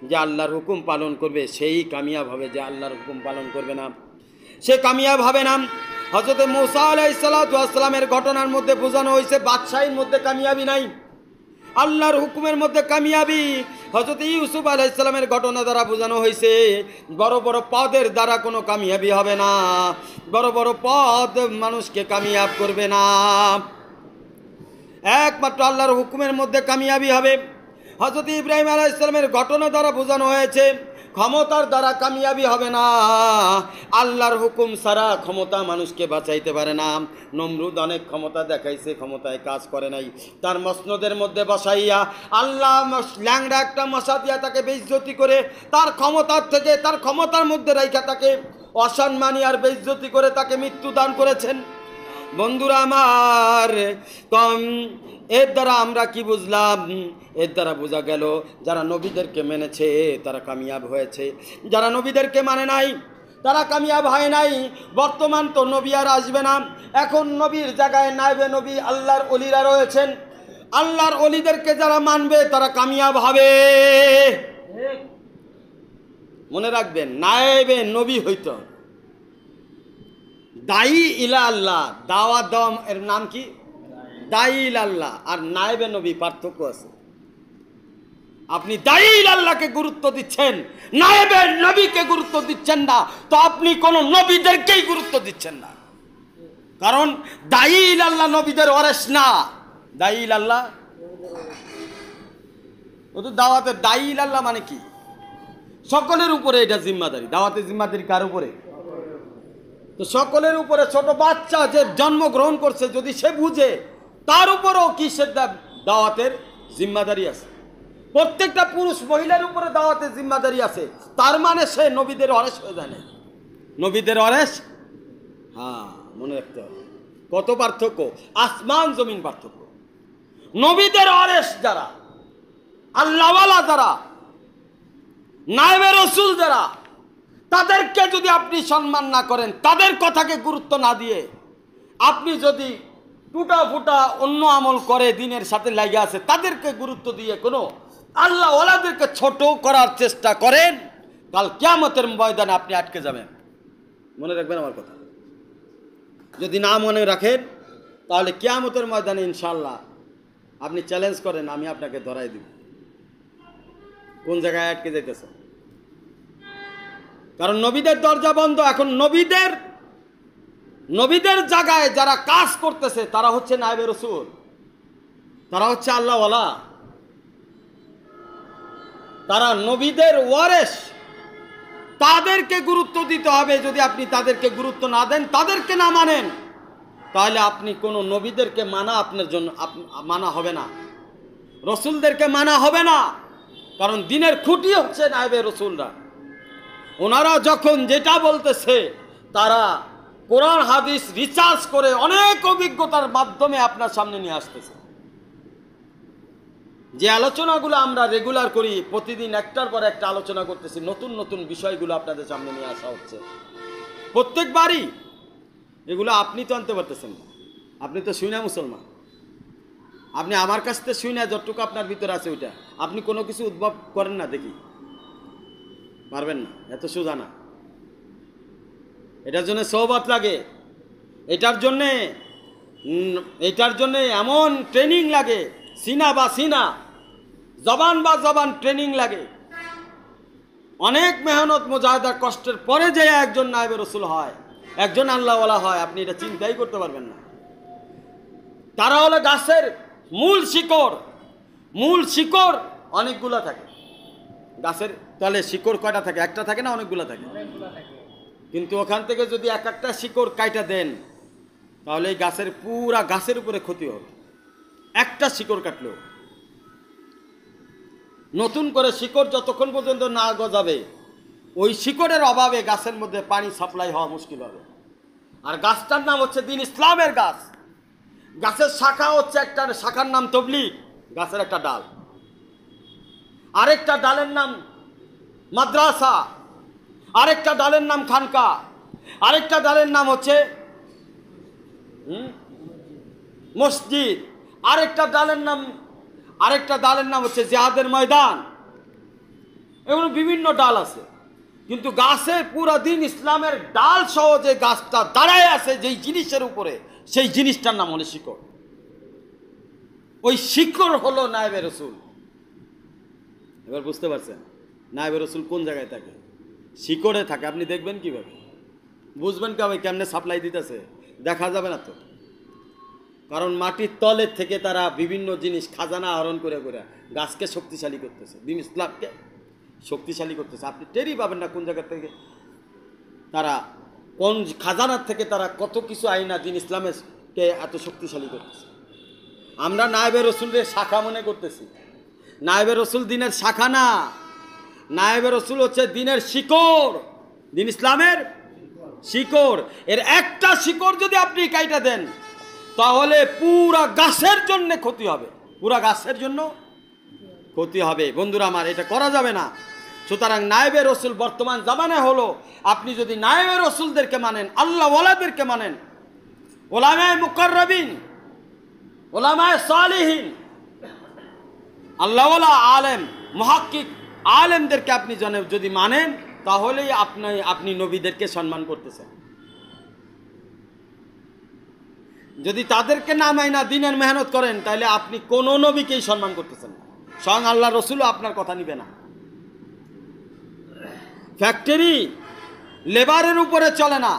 যে আল্লাহর হুকুম পালন করবে সেই কামিয়াব হবে, যে আল্লাহর হুকুম পালন করবে না সে কামিয়াব হবে না। হযরত মূসা আলাইহিস সালাতু ওয়াস সালামের ঘটনার মধ্যে বোঝানো হয়েছে বাদশাহীর মধ্যে কামিয়াবি নাই, আল্লাহর হুকুমের মধ্যে কামিয়াবি। হযরত ইউসুফ আলাইহিস সালামের ঘটনা দ্বারা বোঝানো হয়েছে বড় বড় পদের দ্বারা কোনো কামিয়াবি হবে না, বড় বড় পদ মানুষকে কামিয়াব করবে না, একমাত্র আল্লাহর হুকুমের মধ্যে কামিয়াবি হবে। হযরত ইব্রাহিম আলাইহিস সালামের ঘটনা দ্বারা বোঝানো হয়েছে ক্ষমতার দ্বারা কামিয়াবি হবে না, আল্লাহর হুকুম ছাড়া ক্ষমতা মানুষকে বাঁচাইতে পারে না। নমরুদ অনেক ক্ষমতা দেখাইছে, ক্ষমতায় কাজ করে নাই। তার মসনদের মধ্যে বসাইয়া আল্লাহ ল্যাংড়া একটা মশা দিয়া তাকে বেইজ্জতি করে, তার ক্ষমতার থেকে, তার ক্ষমতার মধ্যে রাইখা তাকে অসম্মানী আর বেইজ্জতি করে তাকে মৃত্যু দান করেছেন। বন্ধুরা আমার, এর দ্বারা আমরা কি বুঝলাম? এর দ্বারা বোঝা গেল যারা নবীদেরকে মেনেছে তারা কামিয়াব হয়েছে, যারা নবীদেরকে মানে নাই তারা কামিয়াব হয় নাই। বর্তমান তো নবী আর আসবে না, এখন নবীর জায়গায় নায়েবে নবী আল্লাহর ওলিরা রয়েছেন। আল্লাহর ওলিদেরকে যারা মানবে তারা কামিয়াব হবে। মনে রাখবেন, নায়েবে নবী হইতে হবে। দায়ী ইলা আল্লাহ, দাওয়াত দেওয়া এর নাম কি? দায়ী ইলা আল্লাহ। আর নায়েবে নবী পার্থক্য আছে। আপনি দায়ী ইলা আল্লাহকে গুরুত্ব দিচ্ছেন, নায়েবে নবীকে গুরুত্ব দিচ্ছেন না, তো আপনি কোন নবীদেরকেই গুরুত্ব দিচ্ছেন না। কারণ দায়ী ইলা আল্লাহ নবীদের ওয়ারিস না। দায়ী ইলা আল্লাহ ও তো দাওয়াতের দায়ী ইলা আল্লাহ মানে কি? সকলের উপরে এটা জিম্মাদারি। দাওয়াতের জিম্মাদারি কার উপরে? তো সকলের উপরে। ছোট বাচ্চা যে জন্মগ্রহণ করছে যদি সে বুঝে, তার উপরেও কিসের দাওয়াতের জিম্মাদারি আছে। প্রত্যেকটা পুরুষ মহিলার উপরে দাওয়াতের জিম্মাদারি আছে। তার মানে সে নবীদের ওয়ারিস হয়ে যায় না। নবীদের ওয়ারিস, হ্যাঁ মনে রাখতে হবে। কত পার্থক্য, আসমান জমিন পার্থক্য। নবীদের ওয়ারিস যারা, আল্লাহওয়ালা যারা, নায়েবে রাসূল যারা, তাদেরকে যদি আপনি সম্মান না করেন, তাদের কথাকে গুরুত্ব না দিয়ে আপনি যদি টুটা ফুটা অন্য আমল করে দিনের সাথে লাগিয়ে আছে, তাদেরকে গুরুত্ব দিয়ে কোনো আল্লাহওয়ালাদেরকে ছোট করার চেষ্টা করেন, কাল কিয়ামতের ময়দানে আপনি আটকে যাবেন। মনে রাখবেন আমার কথা। যদি না মনে রাখেন তাহলে কিয়ামতের ময়দানে ইনশাআল্লাহ আপনি চ্যালেঞ্জ করেন, আমি আপনাকে ধরাই দিব কোন জায়গায় আটকে যেতেছে। কারণ নবীদের দরজা বন্ধ। এখন নবীদের জায়গায় যারা কাজ করতেছে তারা হচ্ছে নায়েবে রাসূল, তারা হচ্ছে আল্লাহওয়ালা, তারা নবীদের ওয়ারিস। তাদেরকে গুরুত্ব দিতে হবে। যদি আপনি তাদেরকে গুরুত্ব না দেন, তাদেরকে না মানেন, তাহলে আপনি কোনো নবীদেরকে মানা আপনার জন্য মানা হবে না, রসুলদেরকে মানা হবে না। কারণ দিনের খুঁটি হচ্ছে নায়েবে রাসূলরা। ওনারা যখন যেটা বলতেছে, তারা কোরআন হাদিস রিসার্চ করে অনেক অভিজ্ঞতার মাধ্যমে আপনার সামনে নিয়ে আসতেছে। যে আলোচনাগুলো আমরা রেগুলার করি, প্রতিদিন একটার পর একটা আলোচনা করতেছি, নতুন নতুন বিষয়গুলো আপনাদের সামনে নিয়ে আসা হচ্ছে প্রত্যেকবারই। এগুলো আপনি তো আনতে পারতেছেন না, আপনি তো শুনে মুসলমান। আপনি আমার কাছ থেকে শুনে যতটুকু আপনার ভিতরে আছে ওইটা আপনি কোনো কিছু উদ্ভব করেন না, দেখি পারবেন না, এত সোজা না। এটার জন্য সহবত লাগে, এটার জন্যে এমন ট্রেনিং লাগে, সিনা বা সিনা, জবান বা জবান ট্রেনিং লাগে। অনেক মেহনত মুজাহিদা কষ্টের পরে যে একজন নায়েবে রাসূল হয়, একজন আল্লাহওয়ালা হয়, আপনি এটা চিন্তাই করতে পারবেন না। তারা হলো গাছের মূল শিকড়। মূল শিকড় অনেকগুলো থাকে। গাছের তলে শিকড় কয়টা থাকে? একটা থাকে না অনেকগুলো থাকে? কিন্তু ওখান থেকে যদি এক একটা শিকড় কাইটা দেন, তাহলে এই গাছের পুরা গাছের উপরে ক্ষতি হবে। একটা শিকড় কাটলেও নতুন করে শিকড় যতক্ষণ পর্যন্ত না গজাবে, ওই শিকড়ের অভাবে গাছের মধ্যে পানি সাপ্লাই হওয়া মুশকিল হবে। আর গাছটার নাম হচ্ছে দ্বীন ইসলামের গাছ। গাছের শাখা হচ্ছে, একটা শাখার নাম তাবলীগ, গাছের একটা ডাল। আরেকটা ডালের নাম মাদ্রাসা, আরেকটা ডালের নাম খানকা, আরেকটা ডালের নাম হচ্ছে মসজিদ, আরেকটা ডালের নাম হচ্ছে জিহাদের ময়দান। এগুলো বিভিন্ন ডাল আছে। কিন্তু গাছের পুরা দিন ইসলামের ডাল সহ যে গাছটা দাঁড়ায় আছে যেই জিনিসের উপরে, সেই জিনিসটার নাম হলো শিকড়। ওই শিকড় হলো নায়েবে রাসূল। এবার বুঝতে পারছেন নায়েবে রাসূল কোন জায়গায় থাকে? শিকড়ে থাকে। আপনি দেখবেন কিভাবে, বুঝবেন কিভাবে কেমনে সাপ্লাই দিতেছে? দেখা যাবে না তো। কারণ মাটির তলের থেকে তারা বিভিন্ন জিনিস খাজানা আহরণ করে করে গাছকে শক্তিশালী করতেছে, দ্বীন ইসলামকে শক্তিশালী করতেছে। আপনি টেরই পাবেন না কোন জায়গা থেকে তারা, কোন খাজানার থেকে তারা কত কিছু আইনা দ্বীন ইসলামকে এত শক্তিশালী করতেছে। আমরা নায়েবে রাসূলের শাখা মনে করতেছি। নায়েবে রাসূল দ্বীনের শাখা না, নায়েবে রাসূল হচ্ছে দ্বীনের শিকড়, দ্বীন ইসলামের শিকড়। এর একটা শিকড় যদি আপনি কাইটা দেন, তাহলে পুরা গাছের জন্য ক্ষতি হবে, পুরা গাছের জন্য ক্ষতি হবে। বন্ধুরা আমার, এটা করা যাবে না। সুতরাং নায়েবে রাসূল বর্তমান জামানায় হলো, আপনি যদি নায়েবে রাসূলদেরকে মানেন, আল্লাহ ওয়ালাদেরকে মানেন, উলামায়ে মুকাররাবিন, উলামায়ে সালিহিন, আল্লাহ ওয়ালা আলেম মুহাক্কিক আলেমদেরকে আপনি যদি মানেন, তাহলেই আপনি নবীদেরকে সম্মান করতেছেন। যদি তাদেরকে না মাইনা দিনের মেহনত করেন তাহলে আপনি কোনো নবীকেই সম্মান করতেছেন না, স্বয়ং আল্লাহ রসুলও আপনার কথা নিবে না। ফ্যাক্টরি লেবারের উপরে চলে না,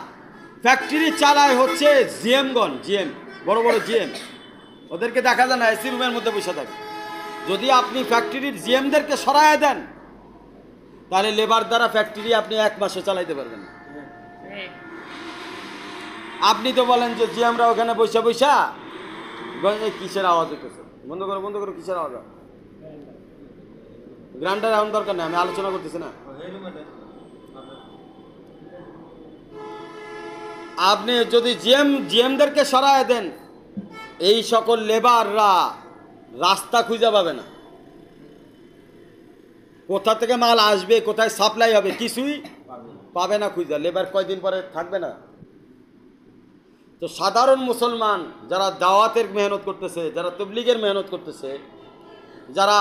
ফ্যাক্টরি চালায় হচ্ছে জিএমগণ, জিএম, বড় বড় জিএম। ওদেরকে দেখা যায় না, এসি রুমের মধ্যে বসে থাকে। যদি আপনি ফ্যাক্টরির জিএমদেরকে সরায় দেন তাহলে লেবার দ্বারা ফ্যাক্টরি আপনি 1 মাসে চালাইতে পারবেন না। আপনি তো বলেন যে জিএমরা ওখানে বৈশা বৈশা কিসের আওয়াজ হইতেছে, বন্ধ করো কিসের আওয়াজ? গ্রান্ডার এখন দরকার নেই, আমি আলোচনা করতেছি না। আপনি যদি জিএমদেরকে সরায় দেন এই সকল লেবাররা রাস্তা খুঁজে পাবে না, কোথা থেকে মাল আসবে, কোথায় সাপ্লাই হবে কিছুই পাবে না খুঁজে। লেবার কয়দিন পরে থাকবে না। তো সাধারণ মুসলমান যারা দাওয়াতের মেহনত করতেছে, যারা তবলিগের মেহনত করতেছে, যারা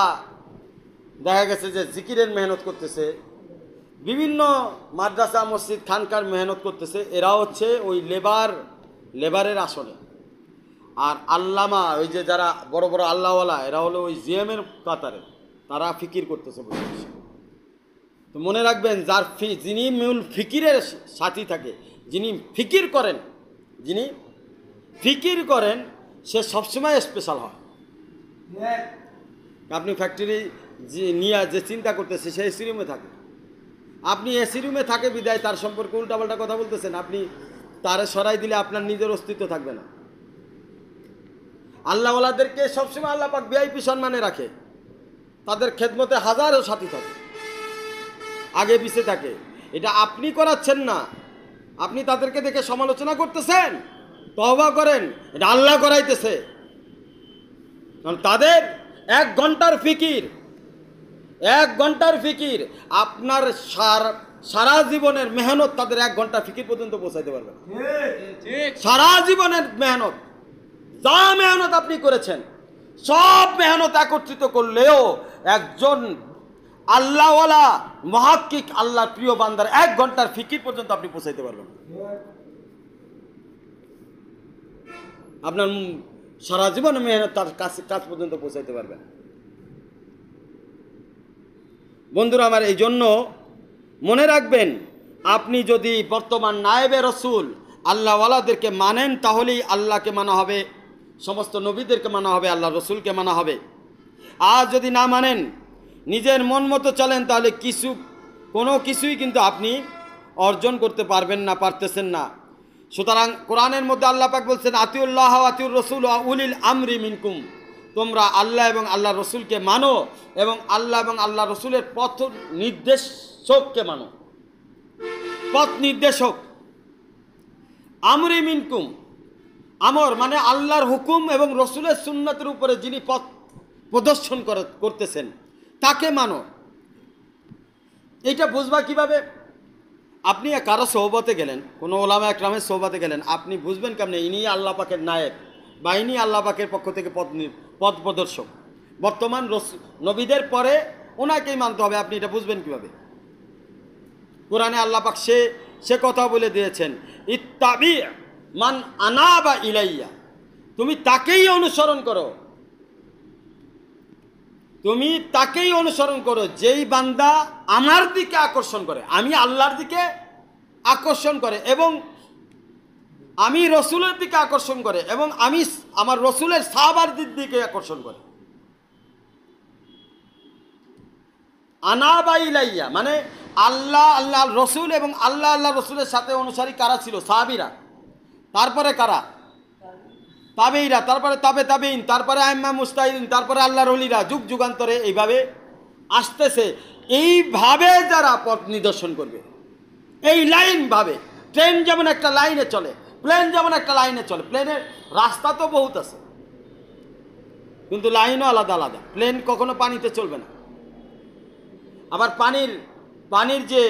দেখা গেছে যে জিকিরের মেহনত করতেছে, বিভিন্ন মাদ্রাসা মসজিদ খানকার মেহনত করতেছে, এরা হচ্ছে ওই লেবারের আসনে। আর আল্লামা ওই যে যারা বড় বড় আল্লাহওয়ালা এরা হলো ওই জিএমের কাতারে, তারা ফিকির করতেছে বসে বসে। তো মনে রাখবেন যিনি মূল ফিকিরের সাথী থাকে, যিনি ফিকির করেন সে সবসময় স্পেশাল হয়। আপনি ফ্যাক্টরি নিয়ে যে চিন্তা করতেছে সে এসি রুমে থাকে, আপনি এসি রুমে থাকে বিদায় তার সম্পর্কে উল্টাপাল্টা কথা বলতেছেন, আপনি তারে সরাই দিলে আপনার নিজের অস্তিত্ব থাকবে না। আল্লাহওয়ালাদেরকে সবসময় আল্লাহ পাক ভিআইপি সম্মানে রাখে, তাদের খেদমতে হাজারো সাথী থাকে, আগে পিছে থাকে। এটা আপনি করাচ্ছেন না, আপনি তাদেরকে দেখে সমালোচনা করতেছেন, তওবা করেন, এটা আল্লাহ করাইতেছে। কারণ তাদের 1 ঘন্টার ফিকির আপনার সারা জীবনের মেহনত তাদের 1 ঘন্টা ফিকির পর্যন্ত পৌঁছাইতে পারবে। সারা জীবনের মেহনত, যা মেহনত আপনি করেছেন সব মেহনত একত্রিত করলেও একজন আল্লাহওয়ালা মুহাক্কিক আল্লাহর প্রিয় বান্দার 1 ঘন্টার ফিকির পর্যন্ত আপনি পৌঁছাইতে পারবেন। আপনার সারা জীবনের মেহনত তার কাজ পর্যন্ত পৌঁছাইতে পারবেন। বন্ধুরা আমার, এই জন্য মনে রাখবেন, আপনি যদি বর্তমান নায়েবে রসুল আল্লাহওয়ালাদেরকে মানেন তাহলেই আল্লাহকে মানা হবে, সমস্ত নবীদেরকে মানা হবে, আল্লাহ রসুলকে মানা হবে। আর যদি না মানেন, নিজের মন মতো চলেন, তাহলে কোনো কিছুই কিন্তু আপনি অর্জন করতে পারতেছেন না। সুতরাং কোরআনের মধ্যে আল্লাহ পাক বলছেন, আতিউল্লাহ ওয়া আতিউর রাসূল ওয়া উলিল আমরি মিনকুম, তোমরা আল্লাহ এবং আল্লাহ রসুলকে মানো এবং আল্লাহ এবং আল্লাহ রসুলের পথ নির্দেশককে মানো। পথ নির্দেশক আমরি মিনকুম, আমর মানে আল্লাহর হুকুম এবং রসুলের সুন্নতের উপরে যিনি পথ প্রদর্শন করতেছেন তাকে মানো। এইটা বুঝবা কিভাবে? আপনি কারো সোহবতে গেলেন, কোনো ওলামা একরামের সোহবতে গেলেন, আপনি বুঝবেন কেমনে ইনি আল্লাহ পাকের নায়েব বা ইনি আল্লাহ পাকের পক্ষ থেকে পথ প্রদর্শক। বর্তমান নবীদের পরে ওনাকেই মানতে হবে, আপনি এটা বুঝবেন কিভাবে? কোরআনে আল্লাহ পাক সে কথা বলে দিয়েছেন, ইত্তাবি মান আনাবা ইলাইয়া, তুমি তাকেই অনুসরণ করো, তুমি তাকেই অনুসরণ করো যেই বান্দা আমার দিকে আকর্ষণ করে, আমি আল্লাহর দিকে আকর্ষণ করে এবং আমি রসুলের দিকে আকর্ষণ করে এবং আমি আমার রসুলের সাহাবাদের দিকে আকর্ষণ করে। আনাবা ইলাইয়া মানে আল্লাহ রসুল এবং আল্লাহ রসুলের সাথে অনুসারী কারা ছিল? সাহাবীরা। তারপরে কারা? তাবেঈরা, তারপরে তাবেঈন, তারপরে আইম্মা মুজতাহিদিন, তারপরে আল্লাহর ওলিরা, যুগ যুগান্তরে এইভাবে আসতেছে। এইভাবে যারা পথ নিদর্শন করবে, এই লাইন ভাবে, ট্রেন যেমন একটা লাইনে চলে, প্লেন যেমন একটা লাইনে চলে, প্লেনের রাস্তা তো বহুত আছে কিন্তু লাইনও আলাদা আলাদা। প্লেন কখনো পানিতে চলবে না, আবার পানির যে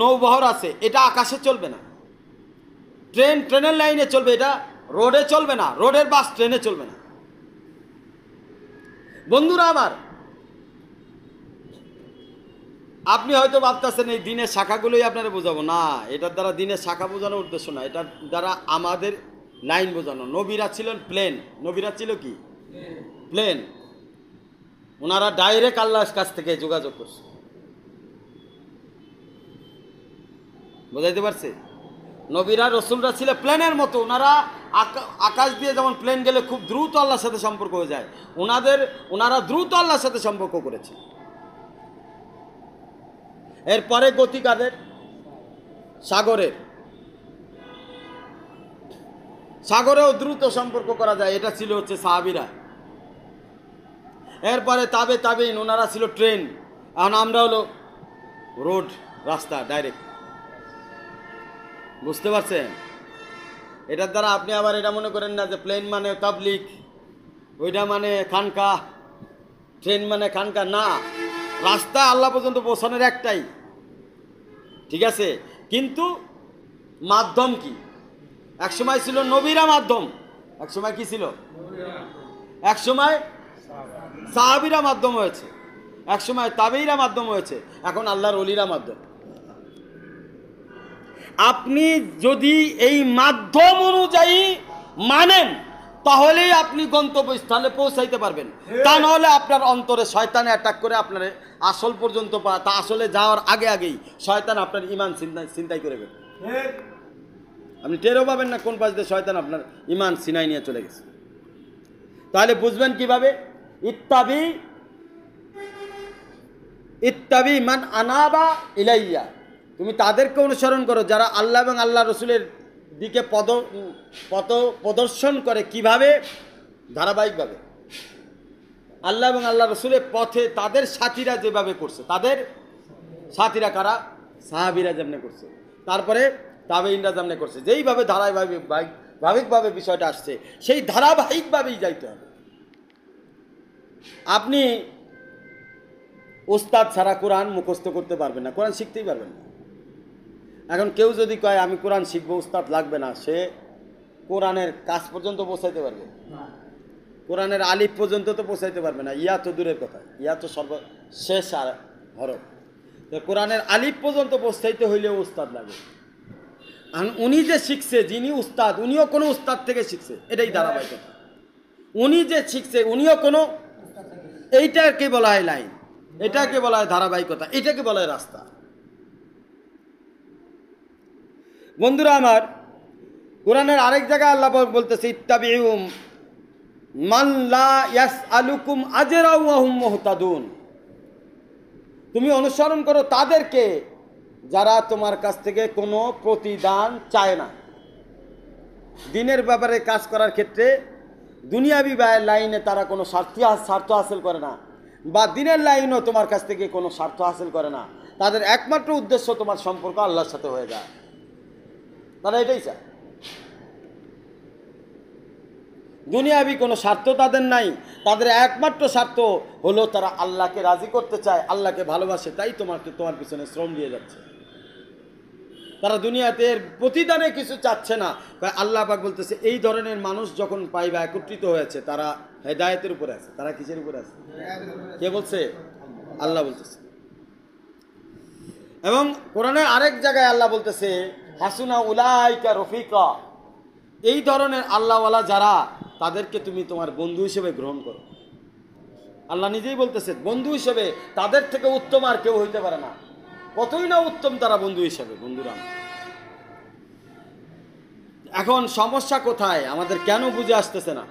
নৌবহর আছে এটা আকাশে চলবে না। ট্রেনের লাইনে চলবে, এটা রোডে চলবে না, রোডের বাস ট্রেনে চলবে না। বন্ধুরা আমার, আপনি হয়তো ভাবতেছেন এই দিনের শাখাগুলোই আপনারা বোঝাবো না, এটার দ্বারা দিনের শাখা বোঝানোর উদ্দেশ্য না, এটার দ্বারা আমাদের লাইন বোঝানো। নবীরা ছিলেন প্লেন, নবীরা ছিল কি প্লেন, ওনারা ডাইরেক্ট আল্লাহর কাছ থেকে যোগাযোগ করছে, বোঝাইতে পারছে? নবীরা রসুলরা ছিল প্লেনের মতো, ওনারা আকাশ দিয়ে যেমন প্লেন গেলে খুব দ্রুত আল্লাহর সাথে সম্পর্ক হয়ে যায়, ওনারা দ্রুত আল্লাহর সাথে সম্পর্ক করেছে। এরপরে গতি কাদের? সাগরের, সাগরেও দ্রুত সম্পর্ক করা যায়, এটা ছিল হচ্ছে সাহাবীরা। এরপরে তাবেইন, ওনারা ছিল ট্রেন, এখন আমরা হলো রোড, রাস্তা ডাইরেক্ট, বুঝতে পারছেন? এটার দ্বারা আপনি আবার এটা মনে করেন না যে প্লেন মানে তাবলিগ, ওইটা মানে খানকা, ট্রেন মানে খানকা, না, রাস্তা আল্লাহ পর্যন্ত পৌঁছানোর একটাই, ঠিক আছে? কিন্তু মাধ্যম কি? একসময় ছিল নবীরা মাধ্যম, একসময় কি ছিল? একসময় সাহাবীরা মাধ্যম হয়েছে, একসময় তাবেঈরা মাধ্যম হয়েছে, এখন আল্লাহর ওলিরা মাধ্যম। আপনি যদি এই মাধ্যম অনুযায়ী মানেন তাহলেই আপনি গন্তব্যস্থলে পৌঁছাইতে পারবেন, তা নাহলে আপনার অন্তরে শয়তানে অ্যাটাক করে আপনার আসল পর্যন্ত, তা আসলে যাওয়ার আগেই শয়তান আপনার ইমান চিন্তাই করে ফেলবে, আপনি টেরও পাবেন না কোন পাশ দিয়ে শয়তান আপনার ইমান সিনাই নিয়ে চলে গেছে। তাহলে বুঝবেন কিভাবে? ইত্তাবি মান আনাবা ইলাইয়া, তুমি তাদেরকে অনুসরণ করো যারা আল্লাহ এবং আল্লাহ রসুলের দিকে প্রদর্শন করে। কিভাবে? ধারাবাহিকভাবে আল্লাহ এবং আল্লাহ রসুলের পথে তাদের সাথীরা যেভাবে করছে, তাদের সাথীরা কারা? সাহাবীরা যেমনি করছে, তারপরে তাবেঈনরা যেমনি করছে, যেইভাবে ধারাবাহিকভাবে বিষয়টা আসছে সেই ধারাবাহিকভাবেই যাইতে হবে। আপনি উস্তাদ ছাড়া কোরআন মুখস্থ করতে পারবেন না, কোরআন শিখতেই পারবেন না। এখন কেউ যদি কয় আমি কোরআন শিখবো, উস্তাদ লাগবে না, সে কোরআনের কাজ পর্যন্ত পৌঁছাইতে পারবে, কোরআনের আলিফ পর্যন্ত তো পৌঁছাইতে পারবে না, ইয়া তো দূরের কথা, ইয়া তো সর্বশেষ আর হরফ। তো কোরআনের আলিফ পর্যন্ত পৌঁছাইতে হইলেও উস্তাদ লাগে। উনি যে শিখছে, যিনি উস্তাদ, উনিও কোনো উস্তাদ থেকে শিখছে, এটাই ধারাবাহিকতা। উনি যে শিখছে উনিও কোনো, এইটাকে বলা হয় লাইন, এটাকে বলা হয় ধারাবাহিকতা, এটাকে বলা হয় রাস্তা। বন্ধুরা আমার, কোরআনের আরেক জায়গায় আল্লাহ বলতেছে ইত্তাবিউ মান লা ইয়াসআলুকুম আজরা ওয়া হুম মুহতাদুন, তুমি অনুসরণ করো তাদেরকে যারা তোমার কাছ থেকে কোনো প্রতিদান চায় না। দিনের ব্যাপারে কাজ করার ক্ষেত্রে দুনিয়াবি লাইনে তারা কোনো স্বার্থ হাসিল করে না, বা দিনের লাইনও তোমার কাছ থেকে কোনো স্বার্থ হাসিল করে না, তাদের একমাত্র উদ্দেশ্য তোমার সম্পর্ক আল্লাহর সাথে হয়ে যায়, তারা এটাই চায়। দুনিয়াবি কোনো স্বার্থ তাদের নাই, তাদের একমাত্র স্বার্থ হলো তারা আল্লাহকে রাজি করতে চায়, আল্লাহকে ভালোবাসে, তাই তোমার পিছনে শ্রম দিয়ে যাচ্ছে। তারা দুনিয়াতে এর প্রতিদানে কিছু চাচ্ছে না। আল্লাহ পাক বলতেছে এই ধরনের মানুষ যখন পাইবা একত্রিত হয়েছে, তারা হেদায়েতের উপরে আছে। তারা কিসের উপরে আছে? কে বলছে? আল্লাহ বলতেছে। এবং কোরআনের আরেক জায়গায় আল্লাহ বলতেছে হাসুনা উলাইকা রফিকা, এই ধরনের আল্লাহওয়ালা যারা, তাদেরকে তুমি তোমার বন্ধু হিসেবে গ্রহণ করো। আল্লাহ নিজেই বলতেছে বন্ধু হিসেবে তাদের থেকে উত্তম আর কেউ হইতে পারে না। কতই না উত্তম তারা বন্ধু হিসেবে। বন্ধুরা, এখন সমস্যা কোথায়? আমাদের কেন বুঝে আসতেছে না?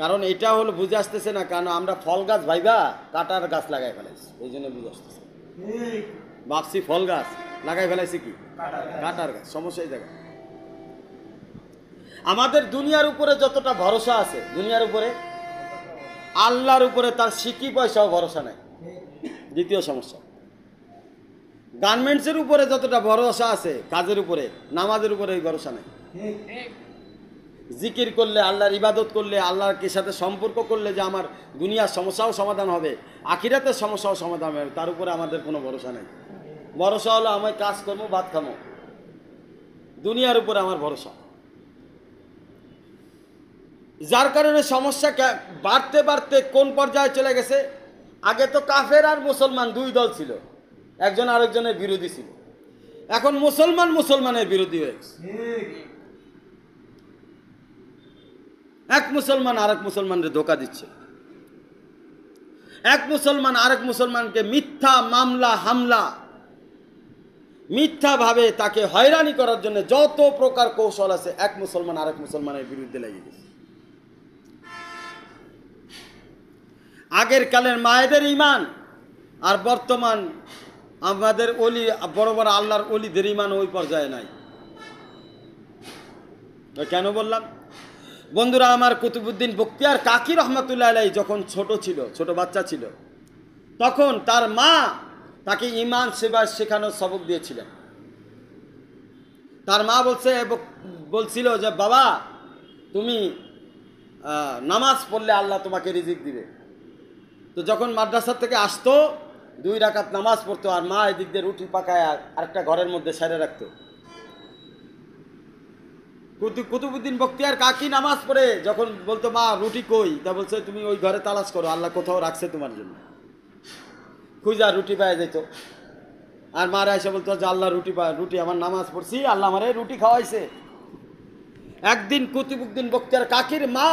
কারণ এটা হলো বুঝে আসতেছে না কারণ আমরা ফল গাছ ভাইবা কাটার গাছ লাগাই ফেলাইছি, এই জন্য বুঝে আসতেছে। ভাবছি ফল গাছ লাগাই ফেলাইছি, কি কাটার গাছ। সমস্যা এই জায়গায়। আমাদের দুনিয়ার উপরে যতটা ভরসা আছে, দুনিয়ার উপরে, আল্লাহর উপরে তার সিকি পয়সাও ভরসা নাই। দ্বিতীয় সমস্যা। গার্মেন্টসের উপরে যতটা ভরসা আছে, কাজের উপরে, নামাজের উপরে ভরসা নাই। জিকির করলে, আল্লাহর ইবাদত করলে, আল্লাহর সাথে সম্পর্ক করলে যে আমার দুনিয়ার সমস্যাও সমাধান হবে, আখিরাতের সমস্যাও সমাধান হবে, তার উপরে আমাদের কোনো ভরসা নেই। ভরসা হলো আমি কাজ করবো, ভাত খাবো, দুনিয়ার উপরে আমার ভরসা। যার কারণে সমস্যা বাড়তে বাড়তে কোন পর্যায়ে চলে গেছে? আগে তো কাফের আর মুসলমান দুই দল ছিল, একজন আরেকজনের বিরোধী ছিল। এখন মুসলমান মুসলমানের বিরোধী হয়েছে। এক মুসলমান আরেক মুসলমানকে ধোঁকা দিচ্ছে, এক মুসলমান আরেক মুসলমানকে মিথ্যা মামলা হামলা, মিথ্যাভাবে তাকে হয়রানি করার জন্য যত প্রকার কৌশল আছে, এক মুসলমান আরেক মুসলমানের বিরুদ্ধে লেগে গেছে। আগের কালের মায়েদের ঈমান আর বর্তমান আমাদের ওলি বড় বড় আল্লাহর ওলিদের ঈমান ওই পর্যায়ে নাই। কেন বললাম? বন্ধুরা আমার, কুতুবউদ্দিন বখতিয়ার কাকি রহমাতুল্লাহ আলাইহি যখন ছোট ছিল, ছোট বাচ্চা ছিল, তখন তার মা তাকে ঈমান সেবা শেখানোর সবক দিয়েছিলেন। তার মা বলছিল যে বাবা, তুমি নামাজ পড়লে আল্লাহ তোমাকে রিজিক দিবে। তো যখন মাদ্রাসা থেকে আসতো 2 রাকাত নামাজ পড়তো, আর মা এদিক দিয়ে রুটি পাকায় আরেকটা ঘরের মধ্যে সারে রাখতো। কুতুবউদ্দিন বখতিয়ার কাকি নামাজ পড়ে যখন বলতো মা রুটি কই, তা বলছে তুমি ওই ঘরে তালাশ করো, আল্লাহ কোথাও রাখছে তোমার জন্য। খুঁজা রুটি পাওয়া যেত, আর মারা এসে বলতো যে আল্লাহ রুটি আমার নামাজ পড়ছি, আল্লাহ আমারে রুটি খাওয়াইছে। একদিন কুতুবউদ্দিন বখতিয়ার কাকির মা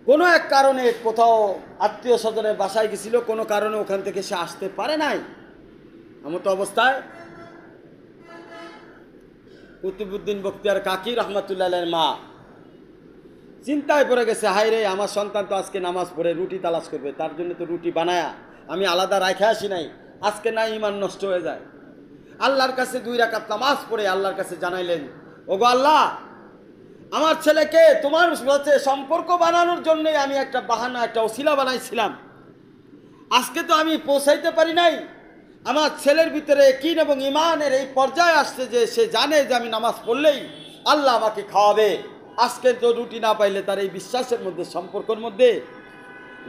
কোনো এক কারণে কোথাও আত্মীয় স্বজনের বাসায় গেছিল, কোনো কারণে ওখান থেকে সে আসতে পারে নাই। এমতো অবস্থায় কুতুবউদ্দিন বখতিয়ার কাকি রহমাতুল্লাহ আলাইহির মা চিন্তায় পড়ে গেছে, হায় রে, আমার সন্তান তো আজকে নামাজ পড়ে রুটি তালাশ করবে, তার জন্য তো রুটি বানায়া আমি আলাদা রাখে আসি নাই, আজকে না ঈমান নষ্ট হয়ে যায়। আল্লাহর কাছে 2 রাকাত নামাজ পড়ে আল্লাহর কাছে জানাইলেন, ওগো আল্লাহ, আমার ছেলেকে তোমার সাথে সম্পর্ক বানানোর জন্য আমি একটা বাহানা, একটা ওসিলা বানাইছিলাম, আজকে তো আমি পৌঁছাইতে পারি নাই। আমার ছেলের ভিতরে ইয়াকিন এবং ঈমানের এই পর্যায়ে আসছে যে সে জানে যে আমি নামাজ পড়লেই আল্লাহ আমাকে খাওয়াবে। আজকে তো রুটি না পাইলে তার এই বিশ্বাসের মধ্যে, সম্পর্কের মধ্যে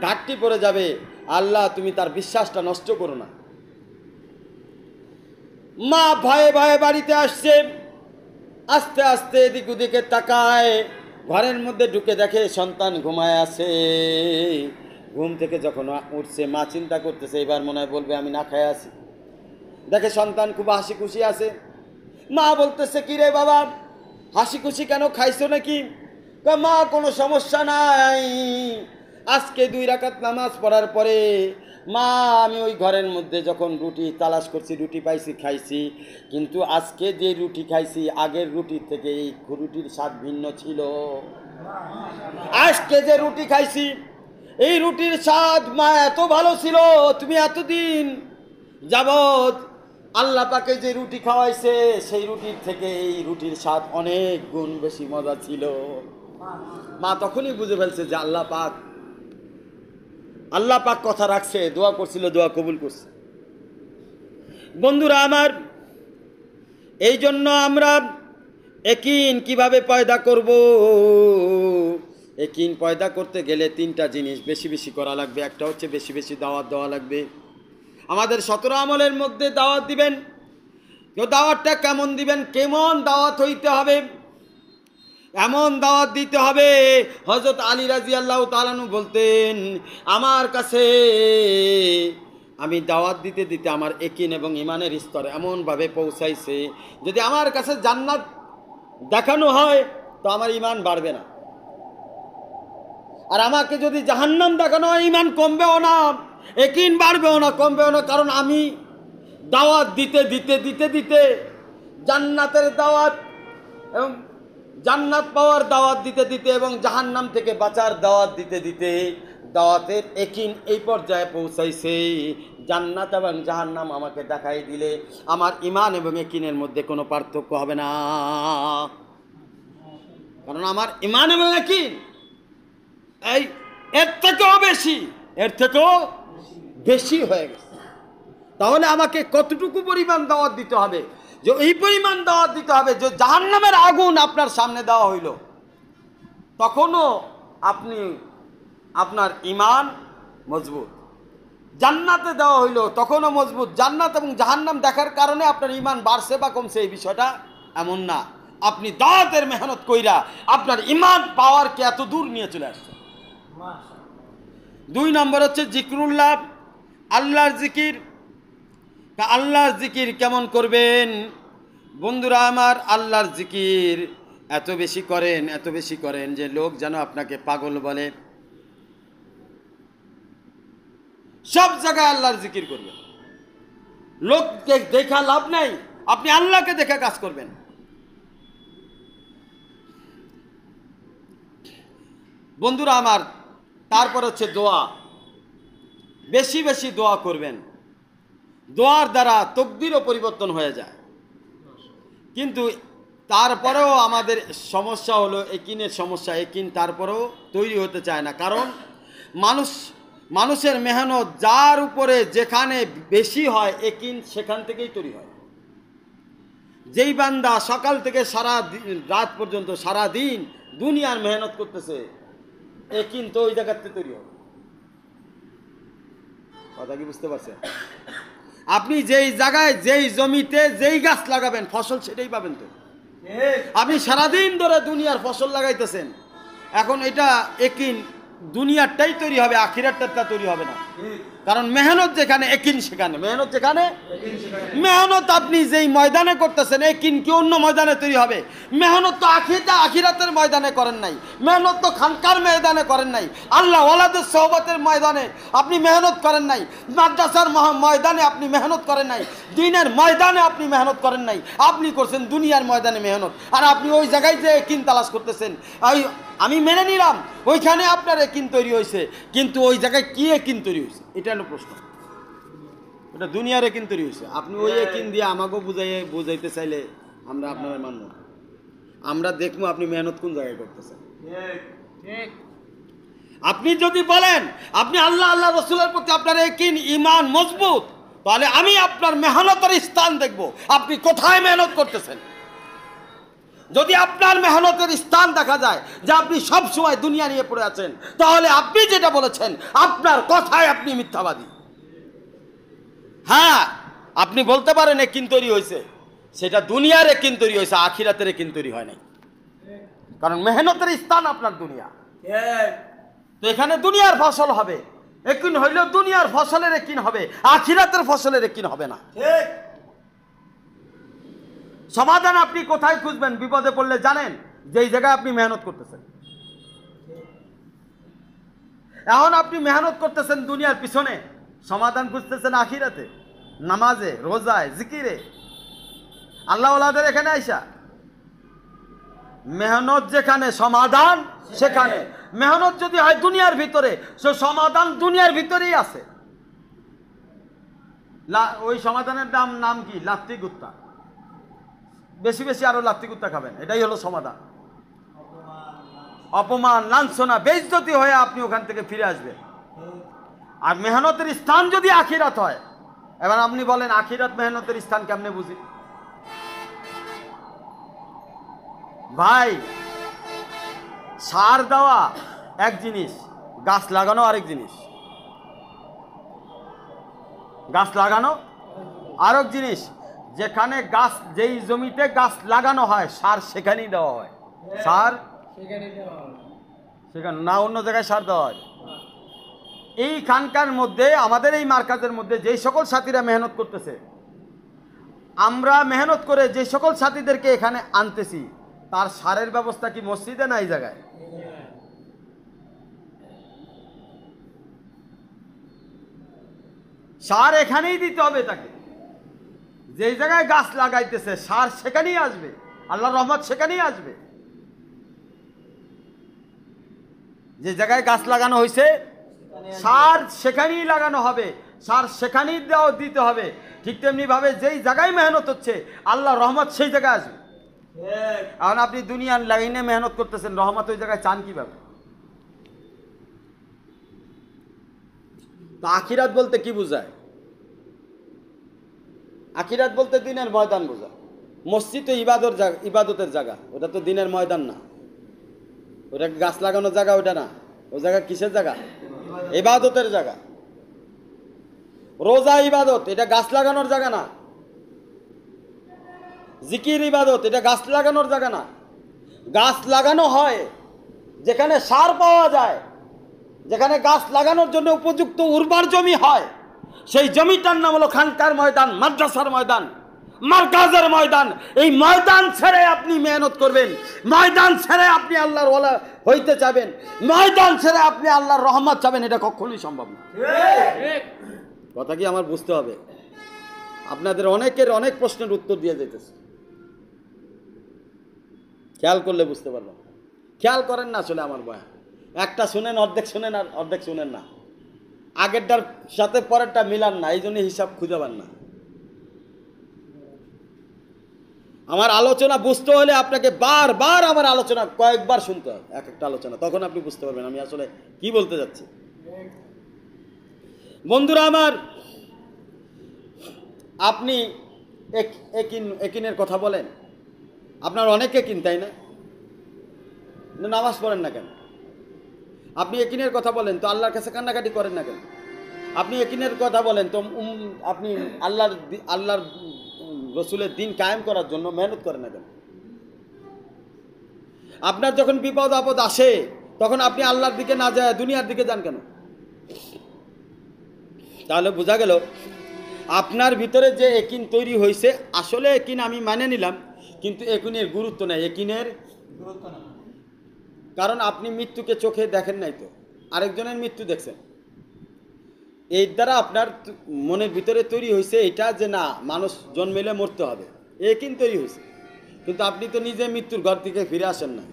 ঘাটতি পড়ে যাবে। আল্লাহ তুমি তার বিশ্বাসটা নষ্ট করো না। মা ভয়ে ভয়ে বাড়িতে আসছে, আস্তে আস্তে এদিক ওদিকে তাকায়, ঘরের মধ্যে ঢুকে দেখে সন্তান ঘুমায় আছে। ঘুম থেকে যখন উঠছে, মা চিন্তা করতেছে এবার মনে হয় বলবে আমি না খায় আছি। দেখে সন্তান খুব হাসি খুশি আছে। মা বলতেছে, কি রে বাবা, হাসি খুশি কেন, খাইছো নাকি? মা কোনো সমস্যা নাই, আজকে 2 রাকাত নামাজ পড়ার পরে মা আমি ওই ঘরের মধ্যে যখন রুটি তালাশ করছি, রুটি পাইছি, খাইছি, কিন্তু আজকে যে রুটি খাইছি আগের রুটির থেকে এই রুটির স্বাদ ভিন্ন ছিল। আজকে যে রুটি খাইছি এই রুটির স্বাদ মা এত ভালো ছিল, তুমি এতদিন যাবৎ আল্লাহ পাকে যে রুটি খাওয়াইছে সেই রুটির থেকে এই রুটির স্বাদ অনেক গুণ বেশি মজা ছিল। মা তখনই বুঝে ফেলছে যে আল্লাহ পাক কথা রাখছে, দোয়া করছিল, দোয়া কবুল করছে। বন্ধুরা আমার, এই জন্য আমরা ইয়াকিন কিভাবে পয়দা করব? ইয়াকিন পয়দা করতে গেলে 3টা জিনিস বেশি বেশি করা লাগবে। একটা হচ্ছে বেশি বেশি দাওয়াত দেওয়া লাগবে। আমাদের 17 আমলের মধ্যে দাওয়াত দিবেন, তো দাওয়াতটা কেমন দিবেন? কেমন দাওয়াত হইতে হবে? এমন দাওয়াত দিতে হবে, হযরত আলী রাদিয়াল্লাহু তাআলা আনহু বলতেন, আমার কাছে আমি দাওয়াত দিতে দিতে আমার ইয়াকিন এবং ঈমানের স্তর এমনভাবে পৌঁছাইছে, যদি আমার কাছে জান্নাত দেখানো হয় তো আমার ঈমান বাড়বে না, আর আমাকে যদি জাহান্নাম দেখানো হয় ঈমান কমবেও না, ইয়াকিন বাড়বেও না, কমবেও না। কারণ আমি দাওয়াত দিতে দিতে দিতে দিতে জান্নাতের দাওয়াত এবং জান্নাত পাওয়ার দাওয়াত দিতে দিতে এবং জাহান্নাম থেকে বাঁচার দাওয়াত দিতে দিতে দাওয়াতের ইয়াকিন এই পর্যায়ে পৌঁছাইছে, জান্নাত এবং জাহান্নাম আমাকে দেখাই দিলে আমার ঈমান এবং ইয়াকিনের মধ্যে কোনো পার্থক্য হবে না। কারণ আমার ঈমান এবং ইয়াকিন এর থেকেও বেশি হয়ে গেছে। তাহলে আমাকে কতটুকু পরিমাণ দাওয়াত দিতে হবে? যে এই পরিমাণ দাওয়াত দিতে হবে যে জাহান্নামের আগুন আপনার সামনে দেওয়া হইল, তখনও আপনার ঈমান মজবুত। জান্নাতে দেওয়া হইল, তখনও মজবুত। জান্নাত এবং জাহান্নাম দেখার কারণে আপনার ঈমান বাড়ছে বা কমছে এই বিষয়টা এমন না। আপনি দাওয়াতের মেহনত কইরা আপনার ঈমান পাওয়ারকে এত দূর নিয়ে চলে আসছে। 2 নম্বর হচ্ছে জিকরুল্লাহ, আল্লাহর জিকির। তা আল্লাহর জিকির কেমন করবেন? বন্ধুরা আমার, আল্লাহর জিকির এত বেশি করেন যে লোক যেন আপনাকে পাগল বলে। সব জায়গায় আল্লাহর জিকির করবেন, লোককে দেখা লাভ নাই, আপনি আল্লাহকে দেখে কাজ করবেন। বন্ধুরা আমার, তারপর হচ্ছে দোয়া, বেশি বেশি দোয়া করবেন। দোয়ার দ্বারা তকদিরও পরিবর্তন হয়ে যায়। কিন্তু তারপরেও আমাদের সমস্যা হলো একিনের সমস্যা। একিন তারপরেও তৈরি হতে চায় না, কারণ মানুষের মেহনত যার উপরে যেখানে বেশি হয় একিন সেখান থেকেই তৈরি হয়। যেই বান্দা সকাল থেকে সারা রাত পর্যন্ত সারা দিন দুনিয়ার মেহনত করতেছে, একিন তো ওই জায়গাতে তৈরি হবে। কথা কি বুঝতে পারছেন? আপনি যেই জায়গায় যেই জমিতে যেই গাছ লাগাবেন ফসল সেটাই পাবেন। তো আপনি সারাদিন ধরে দুনিয়ার ফসল লাগাইতেছেন, এখন এটা একিন দুনিয়ারটাই তৈরি হবে, আখিরাতটা তৈরি হবে না। কারণ মেহনত যেখানে একিন সেখানে, মেহনত আপনি যেই ময়দানে করতেছেন একিন কি অন্য ময়দানে তৈরি হবে? মেহনত তো আখিরাতের ময়দানে করেন নাই, মেহনত তো খানকার ময়দানে করেন নাই, আল্লাহ ওয়ালাদের সোহবতের ময়দানে আপনি মেহনত করেন নাই, মাদ্রাসার ময়দানে আপনি মেহনত করেন নাই, দিনের ময়দানে আপনি মেহনত করেন নাই, আপনি করছেন দুনিয়ার ময়দানে মেহনত। আর আপনি ওই জায়গায় যে একিন তালাশ করতেছেন, আমি মেনে নিলাম ওইখানে আপনার একিন তৈরি হয়েছে, কিন্তু ওই জায়গায় কি একিন তৈরি হয়েছে এটা হলো প্রশ্ন। ওটা দুনিয়ার একিন তৈরি হয়েছে। আপনি ওই একিন দিয়ে আমাকেও বুঝাইতে চাইলে আমরা আপনার মানব, আমরা দেখবো আপনি মেহনত কোন জায়গায় করতেছেন। আপনি যদি বলেন আপনি আল্লাহ রসুলের প্রতি আপনার একিন ঈমান মজবুত, তাহলে আমি আপনার মেহনতের স্থান দেখব, আপনি কোথায় মেহনত করতেছেন। যদি আপনার মেহনতের স্থান দেখা যায় যে আপনি সব সময় দুনিয়া নিয়ে পড়ে আছেন, তাহলে আপনি যেটা বলেছেন আপনার কথায় আপনি মিথ্যাবাদী। হ্যাঁ, আপনি বলতে পারেন একিন তৈরি হয়েছে, সেটা দুনিয়ার একিন তৈরি হয়েছে, আখিরাতের একিন তৈরি হয় নাই। কারণ মেহনতের স্থান আপনার দুনিয়া, তো এখানে দুনিয়ার ফসল হবে, একিন হইলেও দুনিয়ার ফসলের একিন হবে, আখিরাতের ফসলের একিন হবে না। সমাধান আপনি কোথায় খুঁজবেন বিপদে পড়লে? জানেন, যেই জায়গায় আপনি মেহনত করতেছেন। এখন আপনি মেহনত করতেছেন দুনিয়ার পিছনে, সমাধান খুঁজতেছেন আখিরাতে, নামাজে, রোজায়, জিকিরে, আল্লাহ ওয়ালাদের এখানে আইসা। মেহনত যেখানে সমাধান সেখানে। মেহনত যদি হয় দুনিয়ার ভিতরে, সে সমাধান দুনিয়ার ভিতরেই আছে। ওই সমাধানের নাম কি? লাত্তি গুত্তা। বেশি বেশি আরো লাত্তি গুত্তা খাবেন, এটাই হলো সমাধান। অপমান, লাঞ্ছনা, বেইজ্জতি হয়ে আপনি ওখান থেকে ফিরে আসবেন। আর মেহনতের স্থান যদি আখিরাত হয়, এবার আপনি বলেন আখিরাত মেহনতের স্থান কেমনে বুঝি? ভাই, সার দেওয়া এক জিনিস, গাছ লাগানো আরেক জিনিস। গাছ লাগানো আরেক জিনিস। যেখানে গাছ, যেই জমিতে গাছ লাগানো হয় সার সেখানেই দেওয়া হয়। সার সেখানে না, অন্য জায়গায় সার দেওয়া হয়। এই খানকার মধ্যে, আমাদের এই মার্কাজের মধ্যে যেই সকল সাথীরা মেহনত করতেছে, আমরা মেহনত করে যে সকল সাথীদেরকে এখানে আনতেছি, তার সারের ব্যবস্থা কি মসজিদে না এই জায়গায়? সার এখানেই দিতে হবে তাকে। যেই জায়গায় গাছ লাগাইতেছে সার সেখানেই আসবে, আল্লাহর রহমত সেখানেই আসবে। যে জায়গায় গাছ লাগানো হয়েছে সার সেখানেই লাগানো হবে, সার সেখানেই দিতে হবে। ঠিক তেমনি ভাবে যেই জায়গায় মেহনত হচ্ছে আল্লাহর রহমত সেই জায়গায় আসবে। এখন আপনি দুনিয়ার লাইনে মেহনত করতেছেন, রহমত ওই জায়গায় চান কিভাবে? তো আখিরাত বলতে কি বোঝায়? আখিরাত বলতে দিনের ময়দান বোঝায়। মসজিদ তো ইবাদতের জায়গা, ওটা তো দিনের ময়দান না। ওটা গাছ লাগানোর জায়গা ওটা না। ওই জায়গা কিসের জায়গা? ইবাদতের জায়গা। রোজা ইবাদত, এটা গাছ লাগানোর জায়গা না। জিকির ইবাদত, এটা গাছ লাগানোর জায়গা না। গাছ লাগানো হয় যেখানে সার পাওয়া যায়, যেখানে গাছ লাগানোর জন্য উপযুক্ত উর্বর জমি হয়, সেই জমিটার নাম হলো খানকার ময়দান, মাদ্রাসার ময়দান, মার্কাজের ময়দান। এই ময়দান ছেড়ে আপনি মেহনত করবেন, ময়দান ছেড়ে আপনি আল্লাহর ওয়ালা হইতে চাবেন, ময়দান ছেড়ে আপনি আল্লাহর রহমত চাবেন, এটা কখনোই সম্ভব না। কথা কি আমার বুঝতে হবে? আপনাদের অনেকের অনেক প্রশ্নের উত্তর দিয়ে যেতেছে, খেয়াল করলে বুঝতে পারবেন। খেয়াল করেন না আসলে আমার বয়ান, একটা শুনেন, অর্ধেক শুনেন আর অর্ধেক শুনেন না, আগেরটার সাথে পরেরটা মিলান না, এই জন্য হিসাব খুঁজে পান না। আমার আলোচনা বুঝতে হলে আপনাকে বারবার আমার আলোচনা কয়েকবার শুনতে হবে, এক একটা আলোচনা, তখন আপনি বুঝতে পারবেন আমি আসলে কি বলতে যাচ্ছি। বন্ধুরা আমার, আপনি একিনের কথা বলেন, আপনার অনেক একিন, তাই না? নামাজ পড়েন না কেন? আপনি একিনের কথা বলেন তো আল্লাহর কাছে কান্নাকাটি করেন না কেন? আপনি একিনের কথা বলেন তো আপনি আল্লাহর রসুলের দিন কায়েম করার জন্য মেহনত করেন না কেন? আপনার যখন বিপদ আপদ আসে তখন আপনি আল্লাহর দিকে না যায় দুনিয়ার দিকে যান কেন? তাহলে বোঝা গেল আপনার ভিতরে যে একিন তৈরি হয়েছে, আসলে একিন আমি মানে নিলাম, কিন্তু একিনের গুরুত্ব নেই, একিনের গুরুত্ব না। কারণ আপনি মৃত্যুকে চোখে দেখেন নাই, তো আরেকজনের মৃত্যু দেখছেন। এই দ্বারা আপনার মনের ভিতরে তৈরি হয়েছে এটা যে না, মানুষ জন্মেলে মরতে হবে, একিন তৈরি হয়েছে, কিন্তু আপনি তো নিজে মৃত্যুর ঘর থেকে ফিরে আসেন না।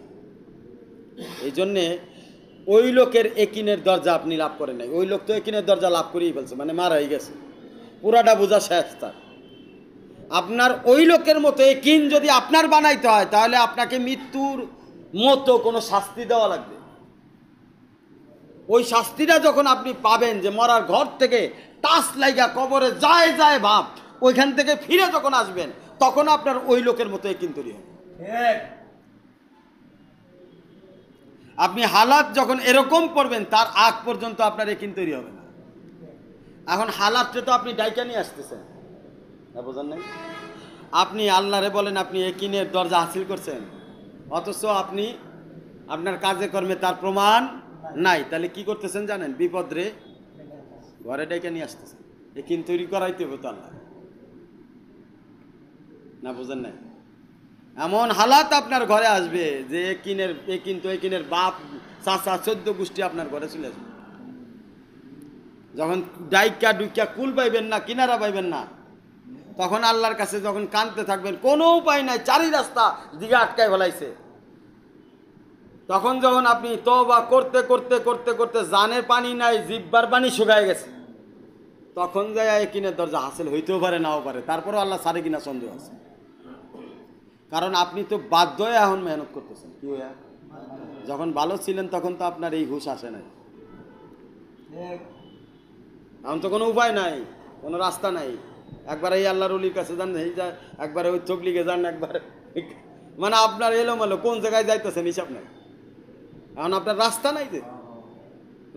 এই জন্যে ওই লোকের একিনের দরজা আপনি লাভ করেন নাই, ওই লোক তো একিনের দরজা লাভ করেই ফেলছে, মানে মারা হয়ে গেছে, পুরাটা বোঝা শেষ তার। আপনার ওই লোকের মতো একিন যদি আপনার বানাইতে হয়, তাহলে আপনাকে মৃত্যুর মতো কোনো শাস্তি দেওয়া লাগবে। ওই শাস্তিটা যখন আপনি পাবেন, যে মরার ঘর থেকে টাস লাইগা কবরে যায় যায় ভাব, ওইখান থেকে ফিরে যখন আসবেন, তখন আপনার ওই লোকের মতো একিন তৈরি হবে। আপনি হালাত যখন এরকম পড়বেন, তার আগ পর্যন্ত আপনার একিন তৈরি হবে না। এখন হালাতটা তো আপনি ডাইকা নিয়ে আসতেছেন, বোঝেন নাই? আপনি আল্লাহরে বলেন আপনি একিনের দরজা হাসিল করছেন, অথচ আপনি আপনার কাজে কর্মে তার প্রমাণ নাই। তাহলে কি করতেছেন জানেন? বিপদ রে ঘরে ডেকে নিয়ে আসতেছেন, একিন তৈরি করাইতে হবে তো আল্লাহ, না বোঝেন নাই? এমন হালাত আপনার ঘরে আসবে যে একিনের বাপ চাচা 14 গোষ্ঠী আপনার ঘরে চলে আসবে। যখন ডাইকা ডুইকা কুল পাইবেন না, কিনারা পাইবেন না, তখন আল্লাহর কাছে যখন কাঁদতে থাকবেন, কোনো উপায় নাই, চারি রাস্তা দিকে আটকায় ফেলাইছে, তখন যখন আপনি তওবা করতে করতে করতে করতে জানের পানি নাই, জিব্বার পানি শুকায় গেছে, তখন যায় একিনের দরজা হাসিল হইতেও পারে, নাও পারে, তারপরেও আল্লাহ সারে কিনা সন্দেহ আছে। কারণ আপনি তো বাধ্য হয়ে এখন মেহনত করতেছেন। কি হইয়া? যখন ভালো ছিলেন তখন তো আপনার এই হুঁশ আসে নাই, এখন তো কোনো উপায় নাই, কোনো রাস্তা নাই। একবার এই আল্লাহর ওলির কাছে যান, এই যা একবার ওই তবলিগে যান, একবার মানে আপনার এলোমেলো কোন জায়গায় যাইতেছেন হিসাব নাই। এখন আপনার রাস্তা নাই, যে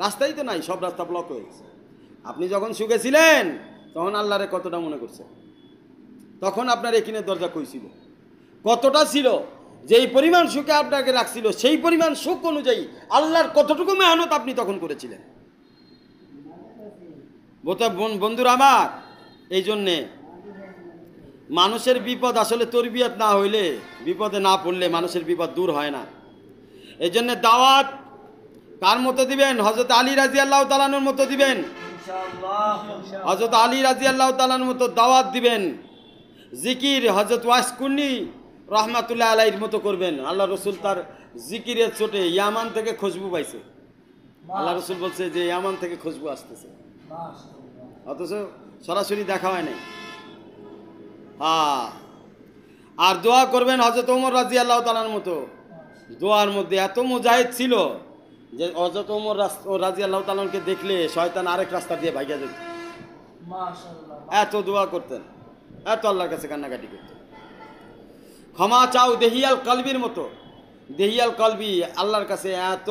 রাস্তাই তো নাই, সব রাস্তা ব্লক হয়ে গেছে। আপনি যখন সুখে ছিলেন তখন আল্লাহরে কতটা মনে করছেন, তখন আপনার একিনের দরজা কই ছিল, কতটা ছিল, যেই পরিমাণ সুখে আপনাকে রাখছিল সেই পরিমাণ সুখ অনুযায়ী আল্লাহর কতটুকু মেহনত আপনি তখন করেছিলেন। বন্ধুরা আমার, এই জন্যে মানুষের বিপদ আসলে তরবিয়ত না হইলে, বিপদে না পড়লে মানুষের বিপদ দূর হয় না। এই জন্যে দাওয়াত কার মতো দিবেন? হযরত আলী রাদিয়াল্লাহু তাআলার মতো দিবেন, হযরত আলী রাদিয়াল্লাহু তাআলার মতো দাওয়াত দিবেন। জিকির হযরত ওয়াসকুনি রহমাতুল্লাহ আলাইহির মতো করবেন। আল্লাহ রসুল তার জিকিরের চোটে ইয়ামান থেকে খুশবু পাইছে, আল্লাহ রসুল বলছে যে ইয়ামান থেকে খুশবু আসতেছে, অথচ সরাসরি দেখা হয় নাই। আর দোয়া করবেন হযরত ওমর রাদিয়াল্লাহু তাআলার মতো। দোয়ার মধ্যে এত মুজাহিদ ছিল যে হযরত ওমর রাদিয়াল্লাহু তাআলাকে দেখলে শয়তান আরেক রাস্তা দিয়ে ভাগিয়া যেত, এত দোয়া করতেন, এত আল্লাহর কাছে কান্নাকাটি করতেন। ক্ষমা চাও দেহিয়াল কলবির মতো, দেহিয়াল কলবি আল্লাহর কাছে এত